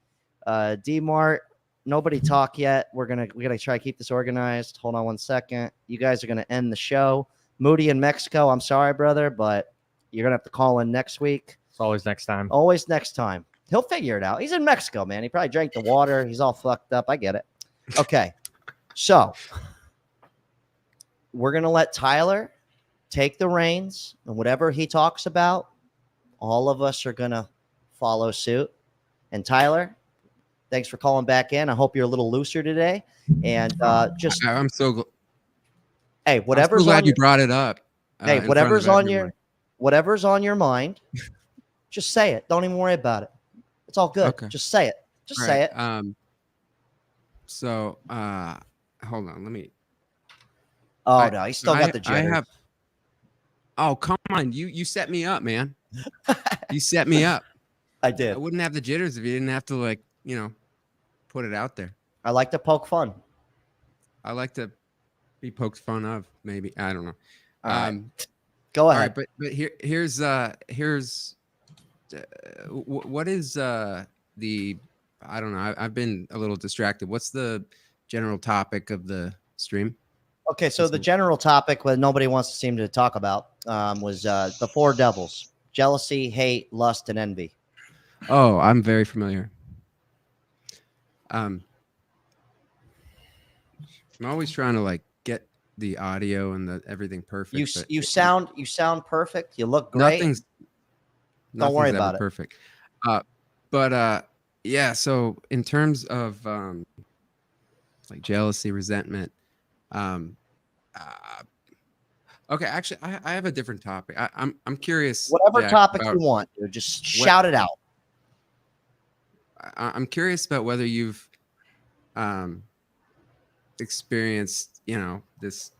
D-Mart. Nobody talk yet. We're gonna try to keep this organized. Hold on one second. You guys are gonna end the show. Moody in Mexico. I'm sorry, brother, but you're gonna have to call in next week. It's always next time. Always next time. He'll figure it out. He's in Mexico, man. He probably drank the water. He's all fucked up. I get it. Okay, so we're gonna let Tyler take the reins, and whatever he talks about, all of us are gonna follow suit. And Tyler, thanks for calling back in. I hope you're a little looser today. And I'm so hey, whatever's I'm so glad you brought it up. Hey, whatever's on your mind, just say it. Don't even worry about it. It's all good. Okay. Just say it. Just all say right. it. So hold on, let me. Oh no, he still got the jitters. Oh, come on. You set me up, man. You set me up. I did. I wouldn't have the jitters if you didn't have to put it out there. I like to poke fun. I like to be poked fun of, maybe. I don't know. All right. Go ahead. All right, but here's what is the I don't know. I've been a little distracted. What's the general topic of the stream? Okay, so the general topic that nobody wants to seem to talk about was the Four Devils. Jealousy, hate, lust, and envy. Oh, I'm very familiar. I'm always trying to like get the audio and the everything perfect. You sound perfect. You look great. Nothing's worry ever about it. perfect. But yeah. So in terms of like jealousy, resentment, okay. Actually, I have a different topic. I'm curious. Whatever Jack, topic about you want, dude, just shout it out. I'm curious about whether you've experienced, you know, this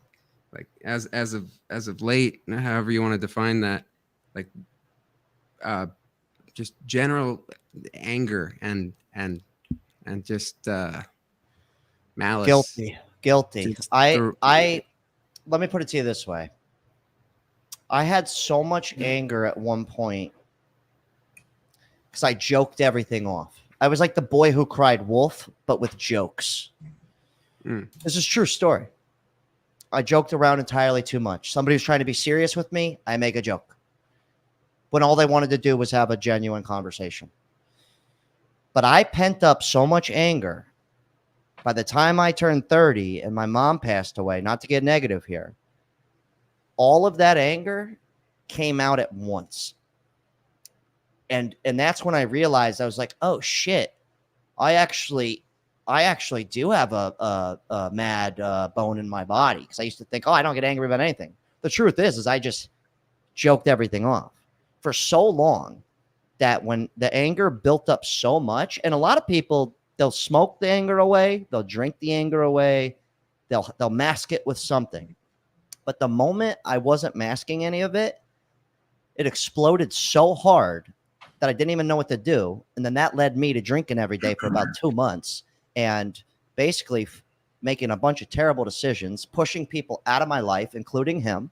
like as of late, however you want to define that, like just general anger and just malice. Guilty. I let me put it to you this way. I had so much anger at one point because I joked everything off. I was like the boy who cried wolf, but with jokes. This is a true story. I joked around entirely too much. Somebody was trying to be serious with me, I make a joke. When all they wanted to do was have a genuine conversation. But I pent up so much anger. By the time I turned 30 and my mom passed away, not to get negative here, all of that anger came out at once. And that's when I realized, I was like, oh shit, I actually do have a mad bone in my body. Because I used to think, oh, I don't get angry about anything. The truth is I just joked everything off for so long that when the anger built up so much, and a lot of people, they'll smoke the anger away, they'll drink the anger away, they'll mask it with something. But the moment I wasn't masking any of it, it exploded so hard that I didn't even know what to do. And then that led me to drinking every day for about 2 months and basically making a bunch of terrible decisions, pushing people out of my life, including him.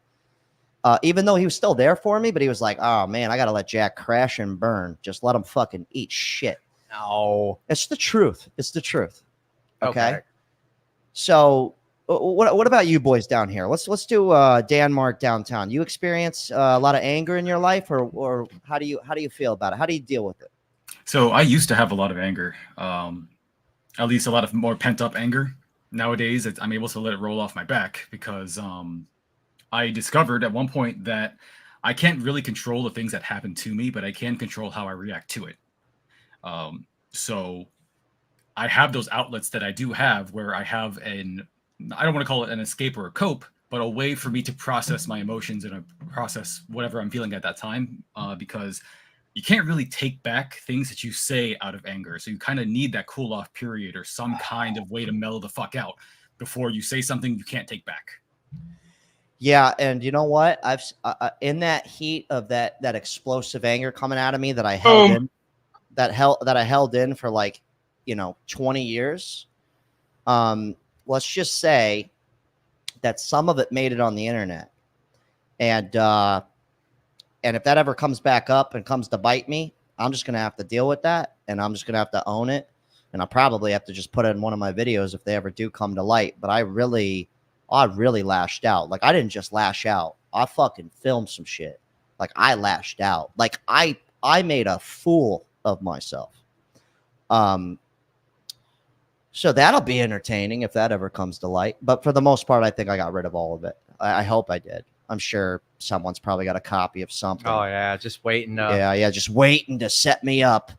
Even though he was still there for me, but he was like, oh man, I got to let Jack crash and burn. Just let him fucking eat shit. No. It's the truth. It's the truth. Okay. So what about you boys down here? Let's do Denmark downtown. You experience a lot of anger in your life, or how do you feel about it? How do you deal with it? So I used to have a lot of anger, at least a lot of more pent up anger. Nowadays, I'm able to let it roll off my back because I discovered at one point that I can't really control the things that happen to me, but I can control how I react to it. So I have those outlets that I do have where I have I don't want to call it an escape or a cope, but a way for me to process my emotions and process whatever I'm feeling at that time, because you can't really take back things that you say out of anger. So you kind of need that cool off period or some kind of way to mellow the fuck out before you say something you can't take back. Yeah, and you know what? I've in that heat of that explosive anger coming out of me that I held in, that I held in for 20 years. Let's just say that some of it made it on the internet, and if that ever comes back up and comes to bite me, I'm just gonna have to deal with that, and I'm just gonna have to own it, and I'll probably have to just put it in one of my videos if they ever do come to light. But I really lashed out. Like, I didn't just lash out. I fucking filmed some shit. Like, I lashed out. Like, I made a fool of myself. So that'll be entertaining if that ever comes to light. But for the most part, I think I got rid of all of it. I hope I did. I'm sure someone's probably got a copy of something. Oh yeah, just waiting. Just waiting to set me up.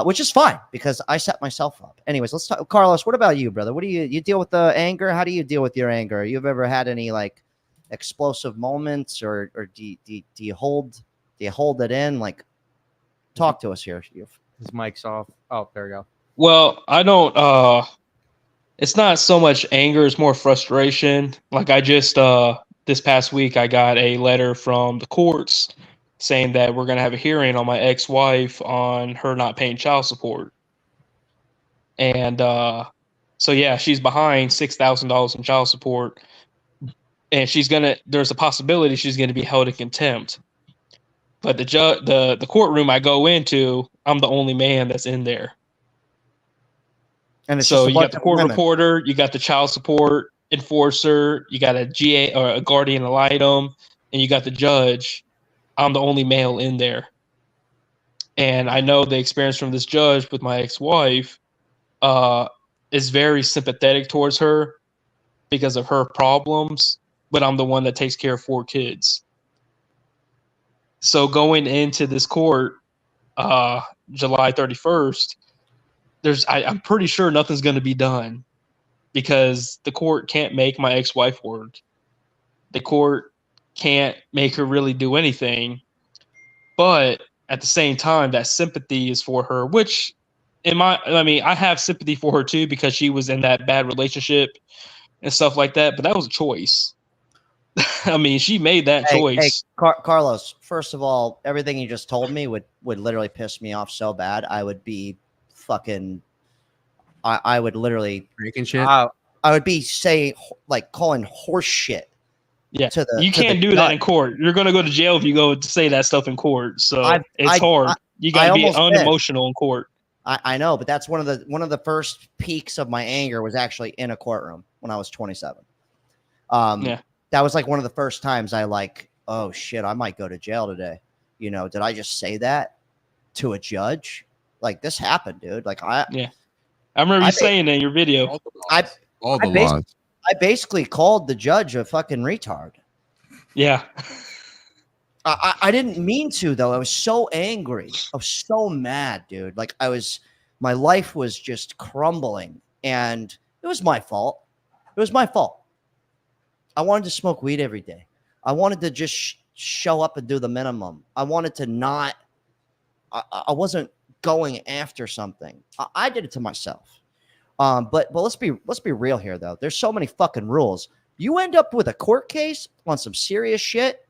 Which is fine because I set myself up. Anyways, let's talk. Carlos, what about you, brother? What do you deal with the anger? How do you deal with your anger? You've ever had any explosive moments, or do you hold it in? Like, talk to us here. His mic's off. Oh, there we go. Well, I don't. It's not so much anger; it's more frustration. Like, I just this past week, I got a letter from the courts saying that we're going to have a hearing on my ex-wife on her not paying child support. And so, yeah, she's behind $6,000 in child support. And there's a possibility she's going to be held in contempt. But the courtroom I go into, I'm the only man that's in there. And it's so just you got the court reporter, you got the child support enforcer, you got a GA or a guardian ad litem, and you got the judge. I'm the only male in there. And I know the experience from this judge with my ex-wife is very sympathetic towards her because of her problems, but I'm the one that takes care of 4 kids. So going into this court, July 31st, I'm pretty sure nothing's going to be done because the court can't make my ex-wife work. The court can't make her really do anything. But at the same time, that sympathy is for her, which I have sympathy for her too because she was in that bad relationship and stuff like that. But that was a choice. I mean, she made that choice. Hey, Carlos, first of all, everything you just told me would literally piss me off so bad. I would be fucking. I would literally breaking shit. I would be calling horse shit. Yeah, you can't do that in court. You're gonna go to jail if you go to say that stuff in court. So it's hard. You gotta be unemotional in court. I know, but that's one of the first peaks of my anger was actually in a courtroom when I was 27. Yeah, that was like one of the first times I oh shit, I might go to jail today. You know, did I just say that to a judge? Like this happened, dude. I remember you saying in your video. I basically called the judge a fucking retard. Yeah. I didn't mean to, though. I was so angry. I was so mad, dude. My life was just crumbling, and it was my fault. It was my fault. I wanted to smoke weed every day. I wanted to just show up and do the minimum. I wanted to not. I wasn't going after something. I did it to myself. But let's be real here, though. There's so many fucking rules. You end up with a court case on some serious shit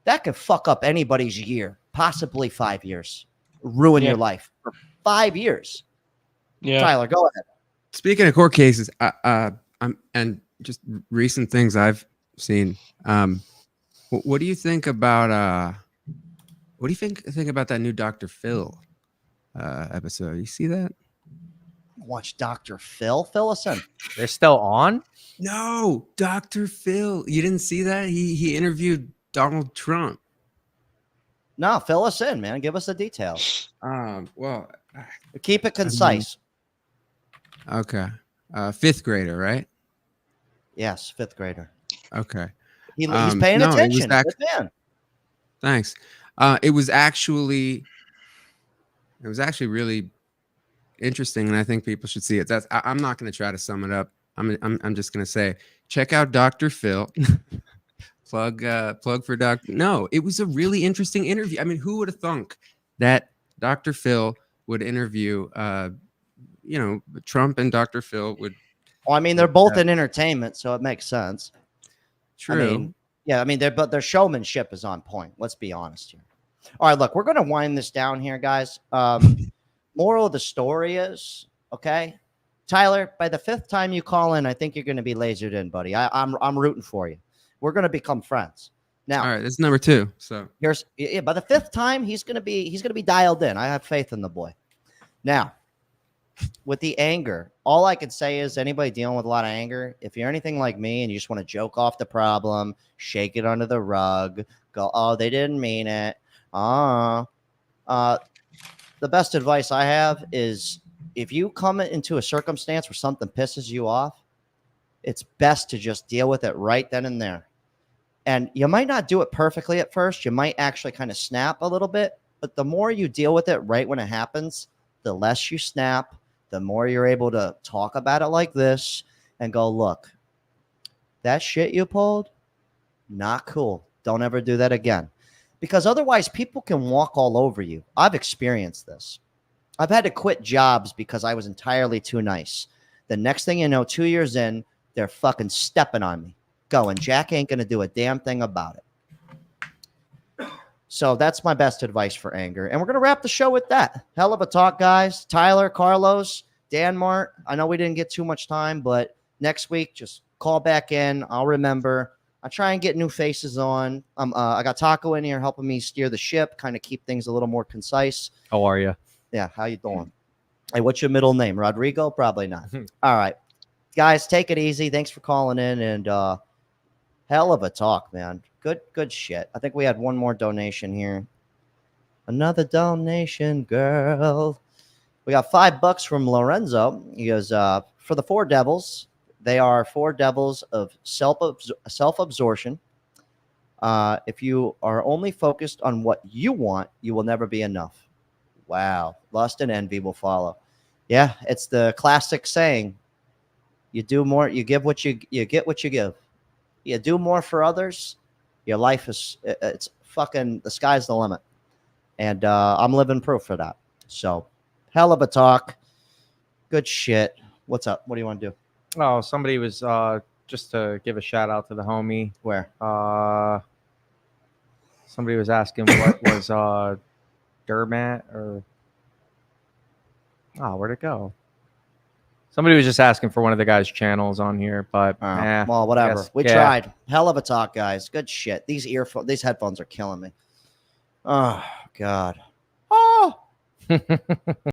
that could fuck up anybody's year, possibly 5 years, ruin your life for 5 years. Yeah, Tyler, go ahead. Speaking of court cases, and just recent things I've seen. What do you think about what do you think about that new Dr. Phil episode? You see that? Watch Dr. Phil. Fill us in. They're still on? No, Dr. Phil. You didn't see that? He interviewed Donald Trump. No, fill us in, man. Give us the details. Well, keep it concise. Okay. 5th grader, right? Yes, 5th grader. Okay. He's paying attention. Good man. Thanks. It was actually really interesting, and I think people should see it. I'm not going to try to sum it up. I'm just going to say, check out Dr. Phil. plug for Dr. No, it was a really interesting interview. I mean, who would have thunk that Dr. Phil would interview? Trump and Dr. Phil would. Well, I mean, they're both in entertainment, so it makes sense. True. Their showmanship is on point. Let's be honest here. All right, look, we're going to wind this down here, guys. Moral of the story is, okay, Tyler, by the 5th time you call in, I think you're going to be lasered in, buddy. I'm rooting for you. We're going to become friends. Now, all right, that's number 2. So by the 5th time, he's going to be dialed in. I have faith in the boy. Now, with the anger, all I could say is anybody dealing with a lot of anger, if you're anything like me and you just want to joke off the problem, shake it under the rug, go, oh, they didn't mean it. The best advice I have is if you come into a circumstance where something pisses you off, it's best to just deal with it right then and there. And you might not do it perfectly at first. You might actually kind of snap a little bit, but the more you deal with it right when it happens, the less you snap, the more you're able to talk about it like this and go, look, that shit you pulled, not cool. Don't ever do that again. Because otherwise people can walk all over you. I've experienced this. I've had to quit jobs because I was entirely too nice. The next thing you know, 2 years in, they're fucking stepping on me. Going, Jack ain't going to do a damn thing about it. So that's my best advice for anger. And we're going to wrap the show with that. Hell of a talk, guys. Tyler, Carlos, Dan Mart. I know we didn't get too much time, but next week, just call back in. I'll remember. I try and get new faces on. I got Taco in here helping me steer the ship, kind of keep things a little more concise. How are you? Yeah, how you doing? Hey, what's your middle name? Rodrigo? Probably not. All right. Guys, take it easy. Thanks for calling in, and hell of a talk, man. Good shit. I think we had one more donation here. Another donation, girl. We got $5 from Lorenzo. He goes, for the 4 devils, they are 4 devils of self-absorption. If you are only focused on what you want, you will never be enough. Wow. Lust and envy will follow. Yeah, it's the classic saying. You do more, you give what you get what you give. You do more for others, your life is, it's fucking, the sky's the limit. And I'm living proof for that. So, hell of a talk. Good shit. What's up? What do you want to do? Oh, somebody was just to give a shout out to the homie. Where? Somebody was asking what was Dermat or where'd it go? Somebody was just asking for one of the guys' channels on here, but well, whatever. We tried. Hell of a talk, guys. Good shit. These headphones are killing me. Oh God. Oh.